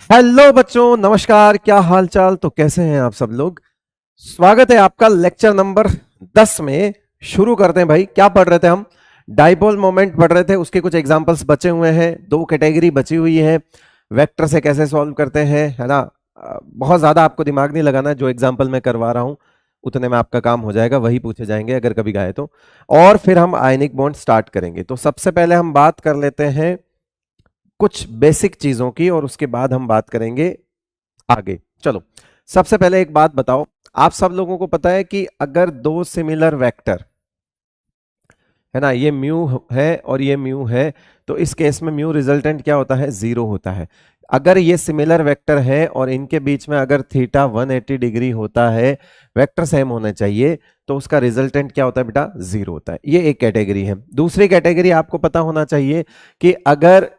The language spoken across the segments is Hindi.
हेलो बच्चों, नमस्कार। क्या हाल चाल? तो कैसे हैं आप सब लोग? स्वागत है आपका लेक्चर नंबर 10 में। शुरू करते हैं भाई। क्या पढ़ रहे थे हम? डाइपोल मोमेंट पढ़ रहे थे। उसके कुछ एग्जांपल्स बचे हुए हैं, दो कैटेगरी बची हुई है। वेक्टर से कैसे सॉल्व करते हैं, है ना। बहुत ज्यादा आपको दिमाग नहीं लगाना, जो एग्जाम्पल मैं करवा रहा हूं उतने में आपका काम हो जाएगा, वही पूछे जाएंगे अगर कभी गए तो। और फिर हम आयनिक बॉन्ड स्टार्ट करेंगे। तो सबसे पहले हम बात कर लेते हैं कुछ बेसिक चीजों की, और उसके बाद हम बात करेंगे आगे। चलो, सबसे पहले एक बात बताओ। आप सब लोगों को पता है कि अगर दो सिमिलर वेक्टर, है ना, ये म्यू है और ये म्यू है, तो इस केस में म्यू रिजल्टेंट क्या होता है? जीरो होता है। अगर ये सिमिलर वेक्टर है और इनके बीच में अगर थीटा 180 डिग्री होता है, वेक्टर सेम होने चाहिए, तो उसका रिजल्टेंट क्या होता है बेटा? जीरो होता है। ये एक कैटेगरी है। दूसरी कैटेगरी आपको पता होना चाहिए कि अगर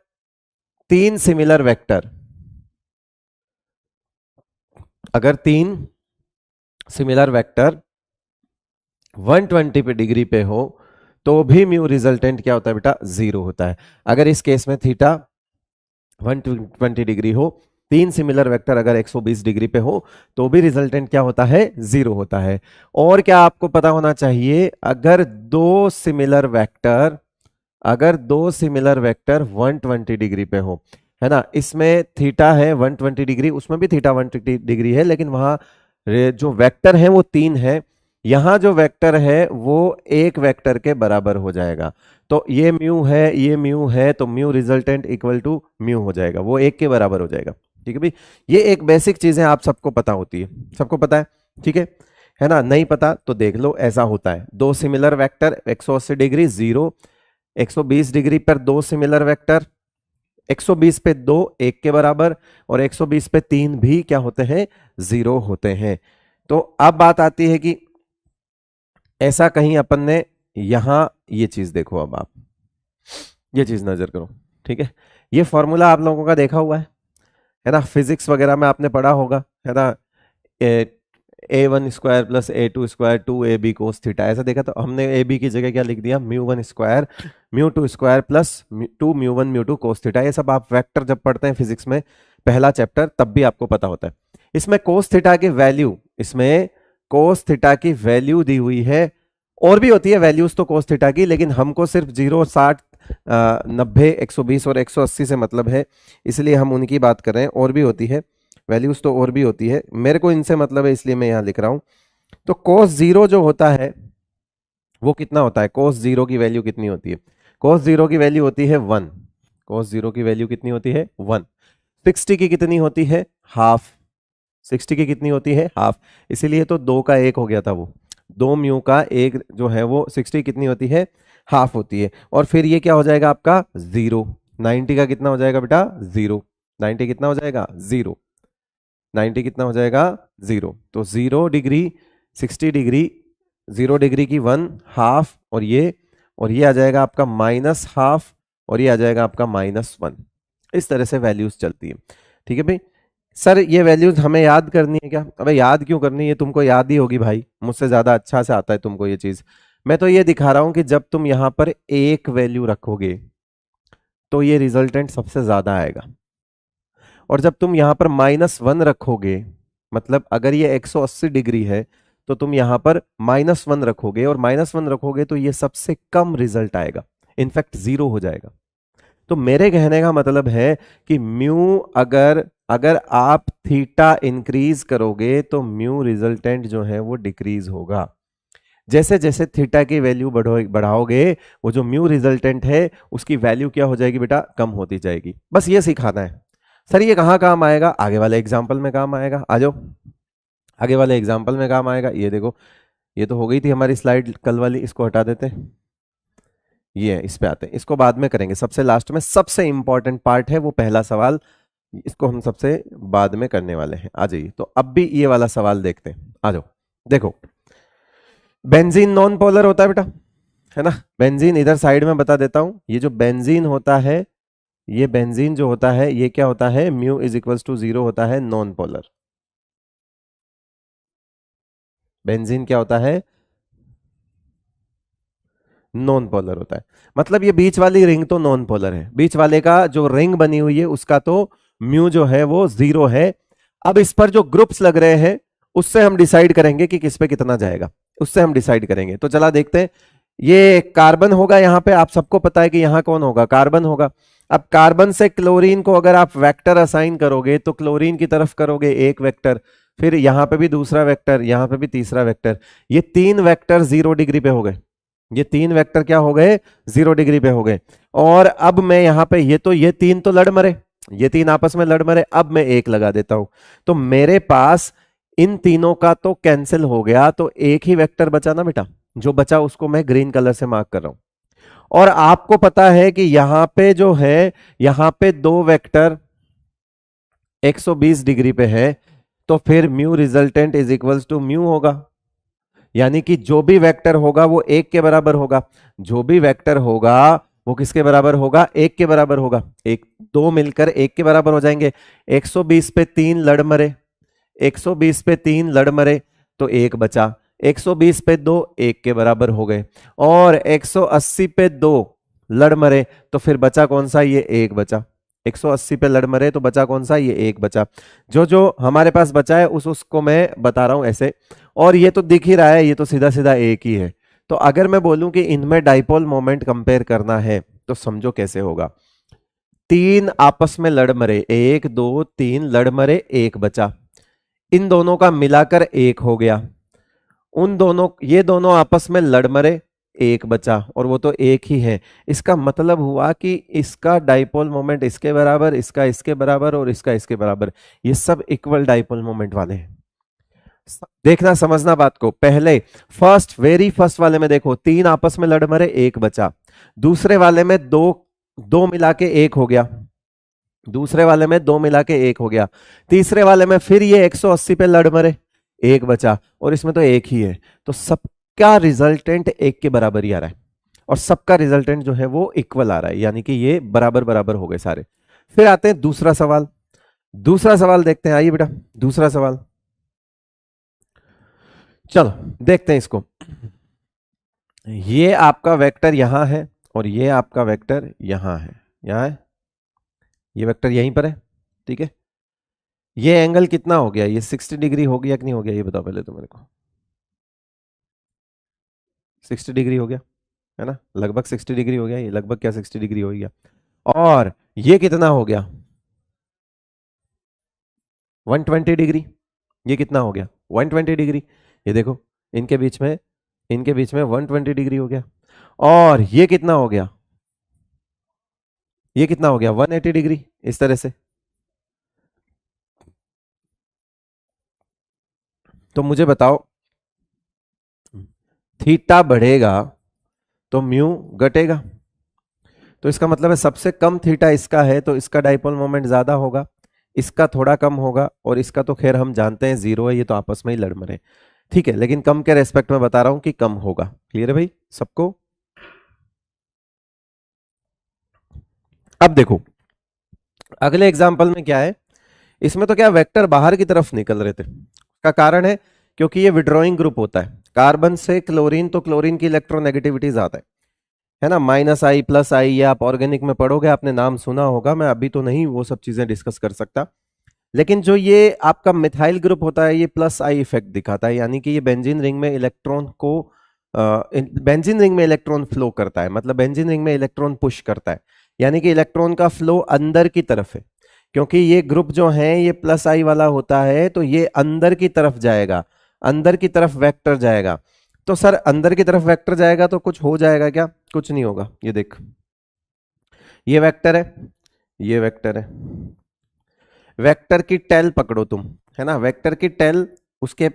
तीन सिमिलर वेक्टर, अगर तीन सिमिलर वेक्टर 120 पे डिग्री पे हो, तो भी म्यू रिजल्टेंट क्या होता है बेटा? जीरो होता है। अगर इस केस में थीटा 120 डिग्री हो, तीन सिमिलर वेक्टर अगर 120 डिग्री पे हो, तो भी रिजल्टेंट क्या होता है? जीरो होता है। और क्या आपको पता होना चाहिए? अगर दो सिमिलर वेक्टर 120 डिग्री पे हो, है ना, इसमें थीटा है 120 डिग्री, उसमें भी थीटा 120 डिग्री है, लेकिन वहां जो वेक्टर है वो तीन है। यहां जो वेक्टर है वो एक वेक्टर के बराबर हो जाएगा। तो ये म्यू है, ये म्यू है, तो mu resultant equal to mu हो जाएगा, वो एक के बराबर हो जाएगा। ठीक है भाई। ये एक बेसिक चीजें आप सबको पता होती है, सबको पता है। ठीक है ना। नहीं पता तो देख लो। ऐसा होता है, दो similar vector 180 degree zero, 120 degree पर दो सिमिलर वेक्टर, 120 पे दो एक के बराबर, और 120 पे तीन भी क्या होते हैं? जीरो होते हैं। तो अब बात आती है कि ऐसा कहीं अपन ने यहां ये चीज देखो। अब आप ये चीज नजर करो। ठीक है। ये फॉर्मूला आप लोगों का देखा हुआ है ना, फिजिक्स वगैरह में आपने पढ़ा होगा, है ना। A1 square plus A2 square 2AB cos theta, ऐसा देखा। तो हमने AB की जगह क्या लिख दिया? Mu 1 square mu 2 square plus 2 mu 1 mu 2 cos theta. ये सब आप वेक्टर जब पढ़ते हैं फिजिक्स में पहला चैप्टर, तब भी आपको पता होता है। इसमें कोस थीटा की वैल्यू, इसमें कोस थीटा की वैल्यू दी हुई है। और भी होती है वैल्यूज तो कोस थीटा की, लेकिन हमको सिर्फ 0, 60, 90, 120 और 180 से मतलब है, इसलिए हम उनकी बात कर रहे हैं। और भी होती है वैल्यूज, तो और भी होती है, मेरे को इनसे मतलब है इसलिए मैं यहां लिख रहा हूं। तो कोस जीरो जो होता है वो कितना होता है? कोस जीरो की वैल्यू कितनी होती है? कोस जीरो की वैल्यू होती है 1। कोस जीरो की वैल्यू कितनी होती है? 1। 60 की कितनी होती है? हाफ। 60 की कितनी होती है? हाफ। इसीलिए तो दो का एक हो गया था वो। दो म्यू का एक जो है वो 60 कितनी होती है? हाफ होती है। और फिर ये क्या हो जाएगा आपका? जीरो। 90 का कितना हो जाएगा बेटा? जीरो। 90 कितना हो जाएगा? जीरो। 90 कितना हो जाएगा? जीरो। तो 0 डिग्री, 60 डिग्री, 0 डिग्री की 1 हाफ, और ये आ जाएगा आपका -हाफ, और ये आ जाएगा आपका -1। इस तरह से वैल्यूज चलती है। ठीक है भाई। सर ये वैल्यूज हमें याद करनी है क्या? अबे याद क्यों करनी है? तुमको याद ही होगी भाई, मुझसे ज्यादा अच्छा से आता है तुमको ये चीज। मैं तो ये दिखा रहा हूं कि जब तुम यहां पर एक वैल्यू रखोगे तो ये रिजल्टेंट सबसे ज्यादा आएगा, और जब तुम यहां पर -1 रखोगे, मतलब अगर ये 180 डिग्री है, तो तुम यहां पर -1 रखोगे, और -1 रखोगे तो ये सबसे कम रिजल्ट आएगा, इनफैक्ट जीरो हो जाएगा। तो मेरे कहने का मतलब है कि म्यू, अगर अगर आप थीटा इंक्रीज करोगे तो म्यू रिजल्टेंट जो है वो डिक्रीज होगा। जैसे जैसे थीटा की वैल्यू बढ़ाओगे, वो जो म्यू रिजल्टेंट है उसकी वैल्यू क्या हो जाएगी बेटा? कम होती जाएगी। बस ये सिखाना है। सर ये कहाँ काम आएगा? आगे वाले एग्जाम्पल में काम आएगा। आ जाओ, आगे वाले एग्जाम्पल में काम आएगा। ये देखो, ये तो हो गई थी हमारी स्लाइड कल वाली, इसको हटा देते हैं। ये है, इस पे आते हैं, इसको बाद में करेंगे। सबसे लास्ट में सबसे इंपॉर्टेंट पार्ट है वो पहला सवाल, इसको हम सबसे बाद में करने वाले हैं। आ जाइए। तो अब भी ये वाला सवाल देखते हैं। आ जाओ। देखो, बेंजीन नॉन पोलर होता है बेटा, है ना। बेंजीन इधर साइड में बता देता हूं। ये जो बेंजीन होता है, ये बेंजीन जो होता है ये क्या होता है? म्यू इज इक्वल्स टू 0 होता है, नॉन पोलर। बेंजीन क्या होता है? नॉन पोलर होता है। मतलब ये बीच वाली रिंग तो नॉन पोलर है, बीच वाले का जो रिंग बनी हुई है उसका तो म्यू जो है वो 0 है। अब इस पर जो ग्रुप्स लग रहे हैं उससे हम डिसाइड करेंगे कि किस पे कितना जाएगा, उससे हम डिसाइड करेंगे। तो चला देखते हैं। ये कार्बन होगा यहां पे, आप सबको पता है कि यहां कौन होगा, कार्बन होगा। अब कार्बन से क्लोरीन को अगर आप वेक्टर असाइन करोगे तो क्लोरीन की तरफ करोगे एक वेक्टर, फिर यहां पे भी दूसरा वेक्टर, यहां पे भी तीसरा वेक्टर। ये 3 वेक्टर 0 डिग्री पे हो गए, ये 3 वेक्टर क्या हो गए, 0 डिग्री पे हो गए। और अब मैं यहां पे ये 3 तो लड़ मरे, ये 3 आपस में लड़ मरे। अब मैं 1 लगा देता हूं, तो मेरे पास इन तीनों का तो कैंसिल हो गया, तो एक ही वेक्टर बचा ना बेटा, जो बचा उसको मैं ग्रीन कलर से मार्क कर रहा हूं। और आपको पता है कि यहां पे जो है, यहां पे 2 वेक्टर 120 डिग्री पे है, तो फिर mu resultant is equals to mu होगा। यानी कि जो भी वेक्टर होगा वो 1 के बराबर होगा, जो भी वेक्टर होगा वो किसके बराबर होगा, 1 के बराबर होगा। एक दो मिलकर 1 के बराबर हो जाएंगे। 120 पे 3 लड़ मरे, 120 पे 3 लड़ मरे तो 1 बचा। 120 पे 2 1 के बराबर हो गए, और 180 पे 2 लड़ मरे तो फिर बचा कौन सा, ये 1 बचा। 180 पे लड़ मरे तो बचा कौन सा, ये 1 बचा। जो जो हमारे पास बचा है उसको मैं बता रहा हूं ऐसे। और ये तो दिख ही रहा है, ये तो सीधा सीधा एक ही है। तो अगर मैं बोलूं कि इनमें डाइपोल मोमेंट कंपेयर करना है तो समझो कैसे होगा। 3 आपस में लड़ मरे, 1 2 3 लड़ मरे, 1 बचा। इन दोनों का मिलाकर 1 हो गया। उन दोनों, ये दोनों आपस में लड़ मरे, 1 बचा, और वो तो 1 ही है। इसका मतलब हुआ कि इसका डाइपोल मोमेंट इसके बराबर, इसका इसके बराबर, और इसका इसके बराबर। ये सब इक्वल डाइपोल मोमेंट वाले हैं। देखना, समझना बात को। पहले वेरी फर्स्ट वाले में देखो 3 आपस में लड़ मरे, 1 बचा। दूसरे वाले में 2 2 मिला के 1 हो गया, दूसरे वाले में 2 मिला के 1 हो गया। तीसरे वाले में फिर ये 180 पे लड़ मरे, 1 बचा, और इसमें तो 1 ही है। तो सबका रिजल्टेंट 1 के बराबर ही आ रहा है, और सबका रिजल्टेंट जो है वो इक्वल आ रहा है, यानी कि ये बराबर बराबर हो गए सारे। फिर आते हैं दूसरा सवाल। दूसरा सवाल देखते हैं, आइए बेटा दूसरा सवाल। चलो देखते हैं इसको। ये आपका वेक्टर यहां है, और ये आपका वेक्टर यहां है, यहां है, ये वेक्टर यहीं पर है, ठीक है। ये एंगल कितना हो गया, ये 60 डिग्री हो गया कि नहीं हो गया, ये बताओ पहले तो मेरे को। 60 डिग्री हो गया है ना, लगभग 60 डिग्री हो गया, ये लगभग क्या 60 डिग्री हो गया। और ये कितना हो गया, 120 डिग्री। ये कितना हो गया, 120 डिग्री। ये देखो, इनके बीच में, इनके बीच में 120 डिग्री हो गया। और ये कितना हो गया, ये कितना हो गया, 180 डिग्री, इस तरह से। तो मुझे बताओ, थीटा बढ़ेगा तो म्यू घटेगा। तो इसका मतलब है सबसे कम थीटा इसका है, तो इसका डाइपोल मोमेंट ज्यादा होगा, इसका थोड़ा कम होगा, और इसका तो खैर हम जानते हैं 0 है, ये तो आपस में ही लड़ मरे। ठीक है, लेकिन कम के रेस्पेक्ट में बता रहा हूं कि कम होगा। क्लियर है भाई सबको। अब देखो अगले एग्जाम्पल में क्या है। इसमें तो क्या वेक्टर बाहर की तरफ निकल रहे थे, का कारण है क्योंकि ये विड्रॉइंग ग्रुप होता है। कार्बन से क्लोरीन, तो क्लोरीन की इलेक्ट्रोनेगेटिविटी ज्यादा है ना, -I +I। ये आप ऑर्गेनिक में पढ़ोगे, आपने नाम सुना होगा, मैं अभी तो नहीं वो सब चीजें डिस्कस कर सकता। लेकिन जो ये आपका मिथाइल ग्रुप होता है, ये +I इफेक्ट दिखाता है, यानी कि ये बेंजीन रिंग में इलेक्ट्रॉन को बेंजीन रिंग में इलेक्ट्रॉन फ्लो करता है, मतलब बेंजीन रिंग में इलेक्ट्रॉन पुश करता है, यानी कि इलेक्ट्रॉन का फ्लो अंदर की तरफ है। क्योंकि ये ग्रुप जो है ये +I वाला होता है, तो ये अंदर की तरफ जाएगा, अंदर की तरफ वेक्टर जाएगा। तो सर अंदर की तरफ वेक्टर जाएगा तो कुछ हो जाएगा क्या, कुछ नहीं होगा। ये देख, ये वेक्टर है, ये वेक्टर है। वेक्टर की टेल पकड़ो तुम, है ना, वेक्टर की टेल उसके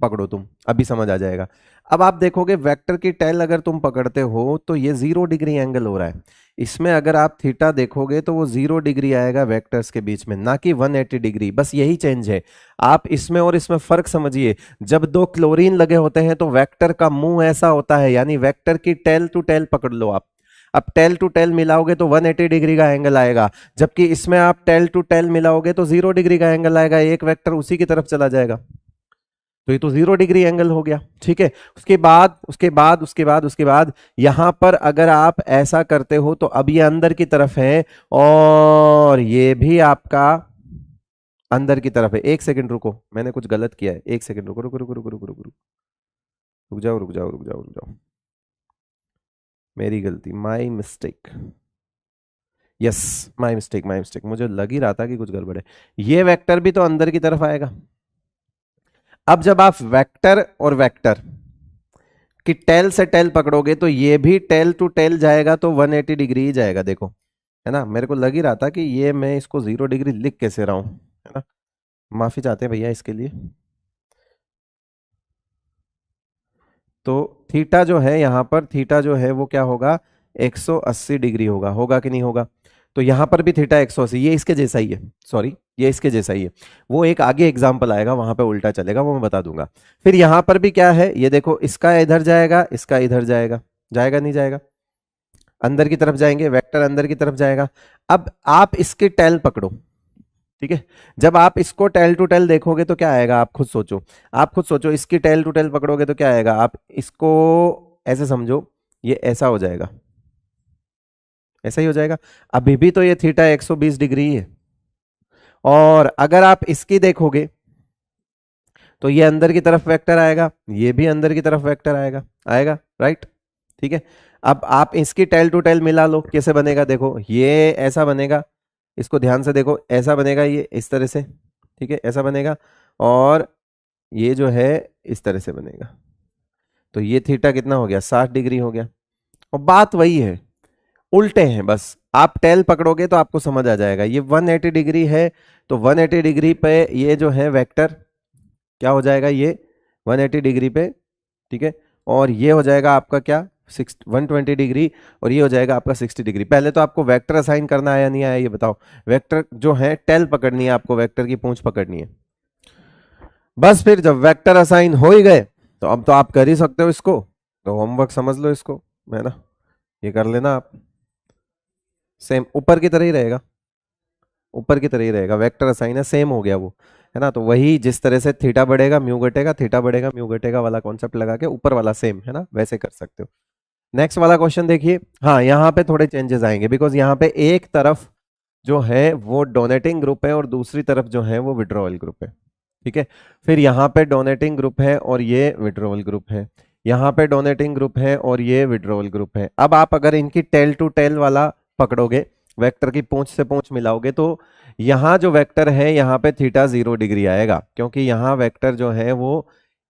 पकड़ो तुम, अभी समझ आ जाएगा। अब आप देखोगे वेक्टर की टेल अगर तुम पकड़ते हो तो ये 0 डिग्री एंगल हो रहा है। इसमें अगर आप थीटा देखोगे तो वो 0 डिग्री आएगा वेक्टर्स के बीच में, ना कि 180 डिग्री। बस यही चेंज है। आप इसमें और इसमें फर्क समझिए। जब 2 क्लोरीन लगे होते हैं तो वेक्टर का मुंह ऐसा होता है, यानी वेक्टर की टेल टू टेल पकड़ लो आप। अब टेल टू टेल मिलाओगे तो 180 डिग्री का एंगल आएगा, जबकि इसमें आप टेल टू टेल मिलाओगे तो 0 डिग्री का एंगल आएगा, एक वेक्टर उसी की तरफ चला जाएगा। तो ये तो 0 डिग्री एंगल हो गया, ठीक है। उसके बाद यहां पर अगर आप ऐसा करते हो तो अब ये अंदर की तरफ है और ये भी आपका अंदर की तरफ है। एक सेकंड रुको, मैंने कुछ गलत किया है, एक सेकंड रुको रुको रुको रुको रुको रुको रुक जाओ रुक जाओ रुक जाओ रुक जाओ, मेरी गलती, my mistake, yes, my mistake, मुझे लग ही रहा था कि कुछ गड़बड़ है। ये वेक्टर भी तो अंदर की तरफ आएगा। अब जब आप वेक्टर और वेक्टर कि टेल से टेल पकड़ोगे तो ये भी टेल टू टेल जाएगा तो 180 डिग्री ही जाएगा, देखो, है ना। मेरे को लग ही रहा था कि ये मैं इसको 0 डिग्री लिख कैसे रहा हूं, है ना। माफी चाहते हैं भैया इसके लिए। तो थीटा जो है यहाँ पर, थीटा जो है वो क्या होगा, 180 डिग्री होगा, होगा कि नहीं होगा। तो यहां पर भी थीटा 180, ये इसके जैसा ही है, सॉरी ये इसके जैसा ही है। वो एक आगे एग्जाम्पल आएगा वहां पे उल्टा चलेगा, वो मैं बता दूंगा। फिर यहां पर भी क्या है, ये देखो, इसका इधर जाएगा, इसका इधर जाएगा, जाएगा नहीं जाएगा, अंदर की तरफ जाएंगे, वेक्टर अंदर की तरफ जाएगा। अब आप इसके टेल पकड़ो, ठीक है। जब आप इसको टेल टू टेल देखोगे तो क्या आएगा, आप खुद सोचो, आप खुद सोचो, इसकी टेल टू टेल पकड़ोगे तो क्या आएगा, आप इसको ऐसे समझो, ये ऐसा हो जाएगा, ऐसा ही हो जाएगा। अभी भी तो ये थीटा 120 डिग्री है। और अगर आप इसकी देखोगे तो ये अंदर की तरफ वेक्टर आएगा, ये भी अंदर की तरफ वेक्टर आएगा, आएगा, राइट, ठीक है। अब आप इसकी टेल टू टेल मिला लो, कैसे बनेगा, देखो ये ऐसा बनेगा, इसको ध्यान से देखो, ऐसा बनेगा, ये इस तरह से, ठीक है, ऐसा बनेगा, और ये जो है इस तरह से बनेगा। तो ये थीटा कितना हो गया, 60 डिग्री हो गया। और बात वही है, उल्टे हैं, बस आप टेल पकड़ोगे तो आपको समझ आ जाएगा। ये 180 डिग्री है, तो 180 डिग्री पे ये जो है वेक्टर क्या हो जाएगा, ये 180 डिग्री पे, ठीक है। और ये हो जाएगा आपका क्या, 120 डिग्री, और ये हो जाएगा आपका 60 डिग्री। पहले तो आपको वेक्टर असाइन करना आया नहीं आया ये बताओ। वेक्टर जो है टेल पकड़नी है आपको, वेक्टर की पूंछ पकड़नी है। बस फिर जब वेक्टर असाइन हो ही गए तो अब तो आप कर ही सकते हो इसको, तो होमवर्क समझ लो इसको, है ना, ये कर लेना आप। सेम ऊपर की तरह ही रहेगा, ऊपर की तरह ही रहेगा, वेक्टर असाइन है, सेम हो गया वो, है ना। तो वही जिस तरह से थीटा बढ़ेगा म्यू घटेगा, थीटा बढ़ेगा म्यू घटेगा वाला कॉन्सेप्ट लगा के ऊपर वाला सेम, है ना, वैसे कर सकते हो। नेक्स्ट वाला क्वेश्चन देखिए। हाँ, यहाँ पे थोड़े चेंजेस आएंगे, बिकॉज यहाँ पे एक तरफ जो है वो डोनेटिंग ग्रुप है और दूसरी तरफ जो है वो विड्रॉवल ग्रुप है, ठीक है। फिर यहाँ पे डोनेटिंग ग्रुप है और ये विड्रॉवल ग्रुप है, यहाँ पे डोनेटिंग ग्रुप है और ये विड्रॉवल ग्रुप है। अब आप अगर इनकी टेल टू टेल वाला पकड़ोगे, वेक्टर की पूंछ से पूंछ मिलाओगे, तो यहाँ जो वेक्टर है यहाँ पे थीटा 0 डिग्री आएगा, क्योंकि यहाँ वेक्टर जो है वो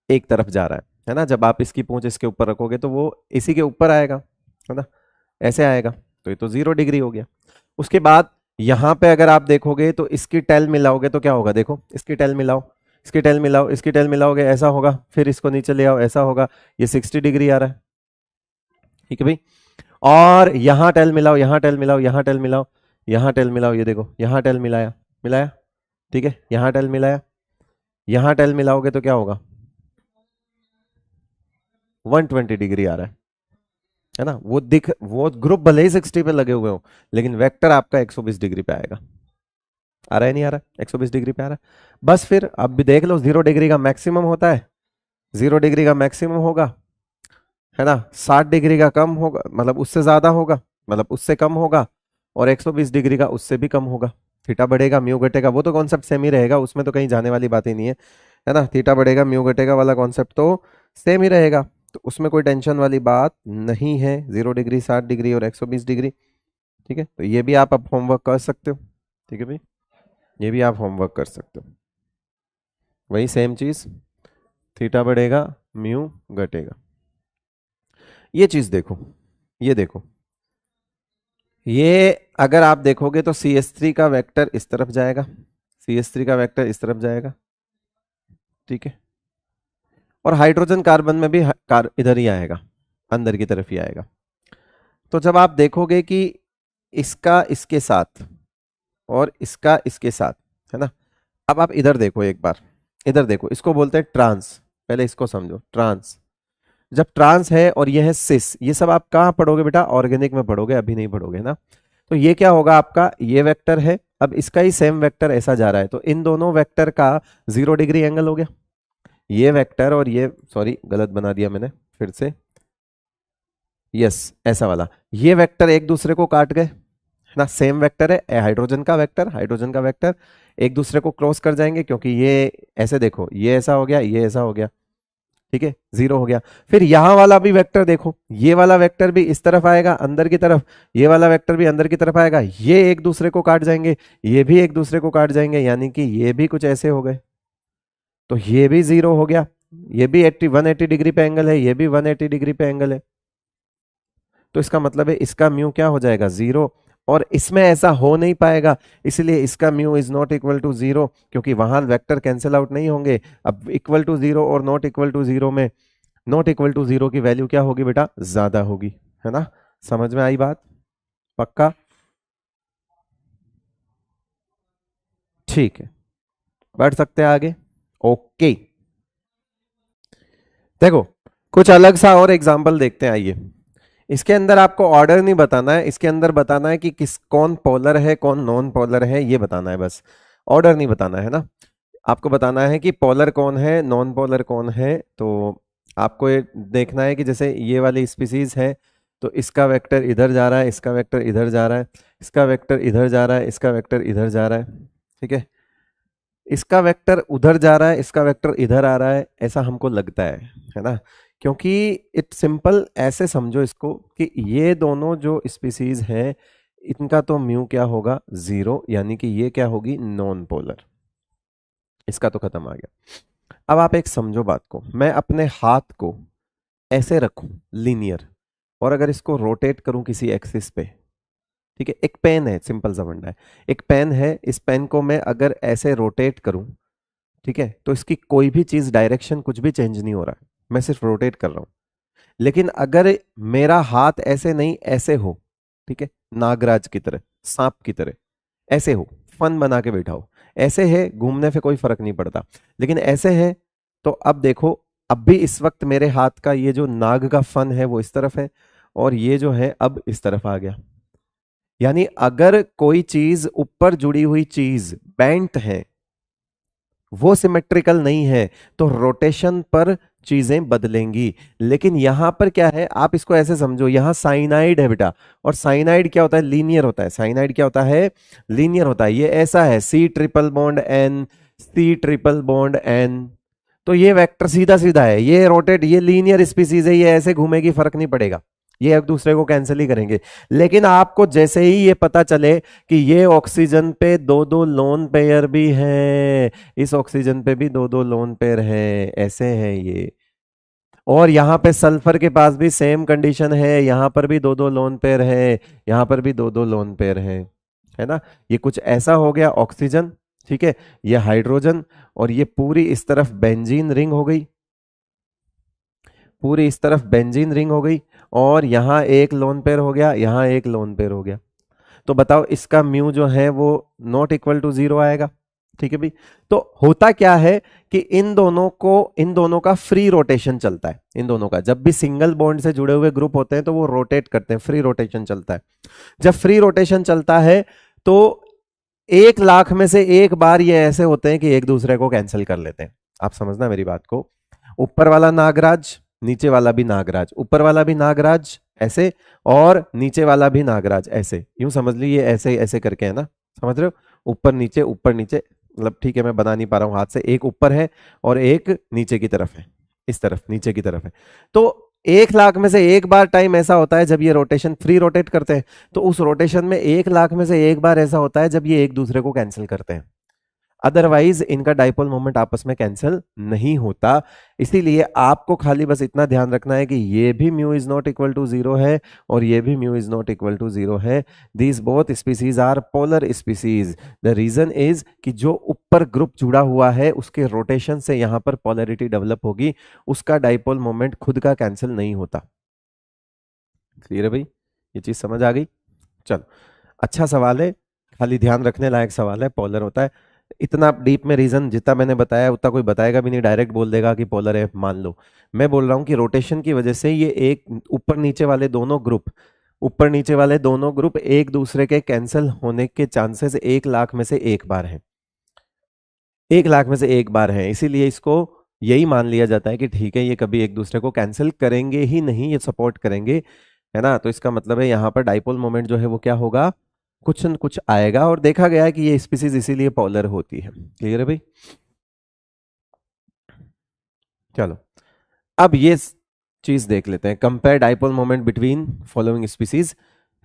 एक तरफ जा रहा है ना। जब आप इसकी पूंछ इसके ऊपर रखोगे तो वो इसी के ऊपर आएगा, है ना, ऐसे आएगा, तो ये तो 0 डिग्री हो गया। उसके बाद यहाँ पे अगर आप देखोगे तो इसकी टेल मिलाओगे तो क्या होगा, देखो इसकी टेल मिलाओ, इसकी टेल मिलाओ, इसकी टेल मिलाओगे, ऐसा होगा। फिर इसको नीचे ले आओ, ऐसा होगा, ये 60 डिग्री आ रहा है, ठीक है भाई। और यहाँ टेल मिलाओ, यहाँ टेल मिलाओ, यहाँ टेल मिलाओ, यहाँ टेल मिलाओ, ये देखो यहाँ टेल मिलाया, मिलाया, ठीक है, यहाँ टेल मिलाया, यहाँ टेल मिलाओगे तो क्या होगा, 120 डिग्री आ रहा है ना। वो ग्रुप भले ही 60 पे लगे हुए हो, लेकिन वेक्टर आपका 120 डिग्री पे आएगा। आ रहा है नहीं आ रहा है, 120 डिग्री पे आ रहा है। बस फिर अब भी देख लो, 0 डिग्री का मैक्सिमम होता है, 0 डिग्री का मैक्सिमम होगा, है ना, 60 डिग्री का कम होगा, मतलब उससे ज्यादा होगा, मतलब उससे कम होगा, और 120 डिग्री का उससे भी कम होगा। थीटा बढ़ेगा म्यू घटेगा, वो तो कॉन्सेप्ट सेम ही रहेगा, उसमें तो कहीं जाने वाली बात ही नहीं है ना। थीटा बढ़ेगा म्यू घटेगा वाला कॉन्सेप्ट तो सेम ही रहेगा, तो उसमें कोई टेंशन वाली बात नहीं है। 0 डिग्री, 60 डिग्री और 120 डिग्री, ठीक है। तो ये भी आप अब होमवर्क कर सकते हो, ठीक है भाई, ये भी आप होमवर्क कर सकते हो। वही सेम चीज, थीटा बढ़ेगा म्यू घटेगा। ये चीज देखो, ये देखो, ये अगर आप देखोगे तो CH3 का वेक्टर इस तरफ जाएगा, CH3 का वेक्टर इस तरफ जाएगा, ठीक है। और हाइड्रोजन कार्बन में भी इधर ही आएगा, अंदर की तरफ ही आएगा। तो जब आप देखोगे कि इसका इसके साथ और इसका इसके साथ, है ना। अब आप इधर देखो एक बार, इधर देखो, इसको बोलते हैं ट्रांस, पहले इसको समझो, ट्रांस। जब ट्रांस है और ये है सिस, ये सब आप कहाँ पढ़ोगे बेटा, ऑर्गेनिक में पढ़ोगे, अभी नहीं पढ़ोगे ना। तो ये क्या होगा आपका, ये वेक्टर है, अब इसका ही सेम वेक्टर ऐसा जा रहा है, तो इन दोनों वेक्टर का 0 डिग्री एंगल हो गया। ये वेक्टर और ये, सॉरी गलत बना दिया मैंने फिर से, यस ऐसा वाला, ये वेक्टर एक दूसरे को काट गए, है ना, सेम वेक्टर है, हाइड्रोजन का वेक्टर, हाइड्रोजन का वेक्टर एक दूसरे को क्रॉस कर जाएंगे, क्योंकि ये ऐसे देखो, ये ऐसा हो गया, ये ऐसा हो गया, ठीक है, जीरो हो गया। फिर यहां वाला भी वेक्टर देखो, ये वाला वेक्टर भी इस तरफ आएगा अंदर की तरफ, ये वाला वेक्टर भी अंदर की तरफ आएगा, ये एक दूसरे को काट जाएंगे, ये भी एक दूसरे को काट जाएंगे, यानी कि ये भी कुछ ऐसे हो गए, तो ये भी जीरो हो गया, ये भी 180 डिग्री पे एंगल है, ये भी 180 डिग्री पे एंगल है, तो इसका मतलब है इसका म्यू क्या हो जाएगा, जीरो, और इसमें ऐसा हो नहीं पाएगा, इसलिए इसका mu is not equal to zero, क्योंकि वहां वेक्टर कैंसिल आउट नहीं होंगे। अब इक्वल टू जीरो और नॉट इक्वल टू जीरो में, नॉट इक्वल टू जीरो की वैल्यू क्या होगी बेटा, ज्यादा होगी, है ना, समझ में आई बात, पक्का, ठीक है, बढ़ सकते हैं आगे, ओके। देखो कुछ अलग सा और एग्जांपल देखते हैं, आइए। इसके अंदर आपको ऑर्डर नहीं बताना है, इसके अंदर बताना है कि किस, कौन पोलर है कौन नॉन पोलर है, ये बताना है बस, ऑर्डर नहीं बताना है ना, आपको बताना है कि पोलर कौन है नॉन पोलर कौन है। तो आपको ये देखना है कि जैसे ये वाली स्पीसीज है, तो इसका वेक्टर इधर जा रहा है, इसका वेक्टर इधर जा रहा है, इसका वेक्टर इधर जा रहा है, इसका वेक्टर इधर जा रहा है, ठीक है, इसका वेक्टर उधर जा रहा है, इसका वेक्टर इधर आ रहा है, ऐसा हमको लगता है ना, क्योंकि इट सिंपल ऐसे समझो इसको कि ये दोनों जो स्पीसीज है, इनका तो म्यू क्या होगा, जीरो, यानी कि ये क्या होगी, नॉन पोलर, इसका तो खत्म आ गया। अब आप एक समझो बात को, मैं अपने हाथ को ऐसे रखूं लीनियर, और अगर इसको रोटेट करूं किसी एक्सिस पे, ठीक है, एक पेन है, सिंपल सा फंडा है, एक पेन है, इस पेन को मैं अगर ऐसे रोटेट करूं, ठीक है, तो इसकी कोई भी चीज डायरेक्शन कुछ भी चेंज नहीं हो रहा है, मैं सिर्फ रोटेट कर रहा हूं। लेकिन अगर मेरा हाथ ऐसे नहीं ऐसे हो, ठीक है, नागराज की तरह, सांप की तरह ऐसे हो, फन बना के बैठा हो, ऐसे है घूमने से कोई फर्क नहीं पड़ता, लेकिन ऐसे है, तो अब देखो, अब भी इस वक्त मेरे हाथ का ये जो नाग का फन है वो इस तरफ है, और ये जो है अब इस तरफ आ गया, यानी अगर कोई चीज ऊपर जुड़ी हुई चीज बेंट है, वो सिमेट्रिकल नहीं है, तो रोटेशन पर चीजें बदलेंगी। लेकिन यहां पर क्या है, आप इसको ऐसे समझो, यहां साइनाइड है बेटा, और साइनाइड क्या होता है, लीनियर होता है, साइनाइड क्या होता है, लीनियर होता है, ये ऐसा है, C triple bond N, C triple bond N, तो ये वेक्टर सीधा सीधा है, ये रोटेट, ये लीनियर स्पीसीज है, ये ऐसे घूमेगी, फर्क नहीं पड़ेगा, ये एक दूसरे को कैंसिल ही करेंगे। लेकिन आपको जैसे ही ये पता चले कि ये ऑक्सीजन पे दो दो लोन पेयर भी हैं, इस ऑक्सीजन पे भी दो दो लोन पेयर है, ऐसे है ये, और यहाँ पे सल्फर के पास भी सेम कंडीशन है, यहाँ पर भी दो दो लोन पेयर है, यहाँ पर भी दो दो लोन पेयर है ना, ये कुछ ऐसा हो गया ऑक्सीजन, ठीक है, ये हाइड्रोजन, और ये पूरी इस तरफ बेंजीन रिंग हो गई, पूरी इस तरफ बेंजीन रिंग हो गई, और यहाँ एक लोन पेयर हो गया, यहाँ एक लोन पेयर हो गया, तो बताओ इसका म्यू जो है वो नॉट इक्वल टू जीरो आएगा, ठीक है भाई। तो होता क्या है कि इन दोनों को, इन दोनों का फ्री रोटेशन चलता है, इन दोनों का जब भी सिंगल बॉन्ड से जुड़े हुए ग्रुप होते हैं तो वो रोटेट करते हैं, फ्री रोटेशन चलता है। जब फ्री रोटेशन चलता है तो 1 लाख में से एक बार ये ऐसे होते हैं कि एक दूसरे को कैंसिल कर लेते हैं, आप समझना मेरी बात को, ऊपर वाला नागराज, नीचे वाला भी नागराज, ऊपर वाला भी नागराज ऐसे, और नीचे वाला भी नागराज ऐसे, यूं समझ लीजिए ऐसे ऐसे करके, है ना, समझ रहे हो, ऊपर नीचे, मतलब ठीक है मैं बना नहीं पा रहा हूं हाथ से, एक ऊपर है और एक नीचे की तरफ है, इस तरफ नीचे की तरफ है। तो 1 लाख में से एक बार टाइम ऐसा होता है जब ये रोटेशन फ्री रोटेट करते हैं, तो उस रोटेशन में 1 लाख में से एक बार ऐसा होता है जब ये एक दूसरे को कैंसिल करते हैं, अदरवाइज इनका डाइपोल मोमेंट आपस में कैंसिल नहीं होता। इसीलिए आपको खाली बस इतना ध्यान रखना है कि ये भी mu is not equal to zero है और ये भी mu is not equal to zero है। These both species are polar species. The reason is कि जो ऊपर ग्रुप जुड़ा हुआ है उसके रोटेशन से यहां पर पोलरिटी डेवलप होगी, उसका डाइपोल मोमेंट खुद का कैंसिल नहीं होता। क्लियर है भाई, ये चीज समझ आ गई। चलो, अच्छा सवाल है, खाली ध्यान रखने लायक सवाल है, पोलर होता है। इतना डीप में रीजन जितना मैंने बताया उतना कोई बताएगा भी नहीं, डायरेक्ट बोल देगा कि पोलर है, मान लो। मैं बोल रहा हूं कि रोटेशन की वजह से ये एक ऊपर नीचे वाले दोनों ग्रुप, ऊपर नीचे वाले दोनों ग्रुप एक दूसरे के कैंसिल होने के चांसेस 1 लाख में से एक बार है, 1 लाख में से एक बार है। इसीलिए इसको यही मान लिया जाता है कि ठीक है ये कभी एक दूसरे को कैंसिल करेंगे ही नहीं, ये सपोर्ट करेंगे, है ना। तो इसका मतलब है यहाँ पर डाइपोल मोमेंट जो है वो क्या होगा, कुछ न कुछ आएगा। और देखा गया है कि ये स्पीसीज इसीलिए पोलर होती है। क्लियर है भाई। चलो अब ये चीज देख लेते हैं, compare dipole moment between following species,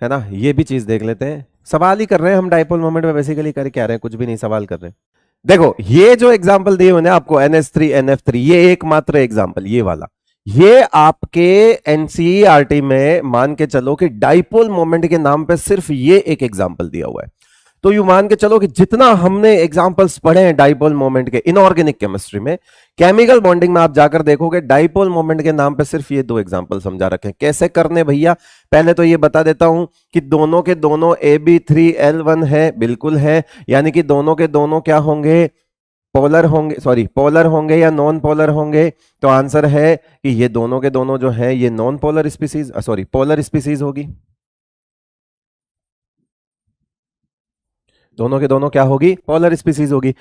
है ना। ये भी चीज देख लेते हैं। सवाल ही कर रहे हैं हम डाइपोल मोमेंट में, बेसिकली कर क्या रहे हैं, कुछ भी नहीं सवाल कर रहे हैं। देखो ये जो एग्जांपल दिए हुए ना आपको NH3 NF3, ये एकमात्र एग्जांपल ये वाला, ये आपके एनसीईआरटी में मान के चलो कि डाइपोल मोमेंट के नाम पे सिर्फ ये एक एग्जांपल दिया हुआ है। तो यू मान के चलो कि जितना हमने एग्जांपल्स पढ़े हैं डाइपोल मोमेंट के इनऑर्गेनिक केमिस्ट्री में, केमिकल बॉन्डिंग में आप जाकर देखोगे डाइपोल मोमेंट के नाम पे सिर्फ ये 2 एग्जांपल समझा रखे हैं। कैसे करने भैया, पहले तो ये बता देता हूं कि दोनों के दोनों AB3L1 है, बिल्कुल है, यानी कि दोनों के दोनों क्या होंगे, पोलर होंगे, सॉरी पोलर होंगे या नॉन पोलर होंगे। तो आंसर है कि ये दोनों के दोनों जो है ये non polar species, sorry polar species होगी। दोनों के दोनों क्या होगी, पोलर स्पीसीज होगी।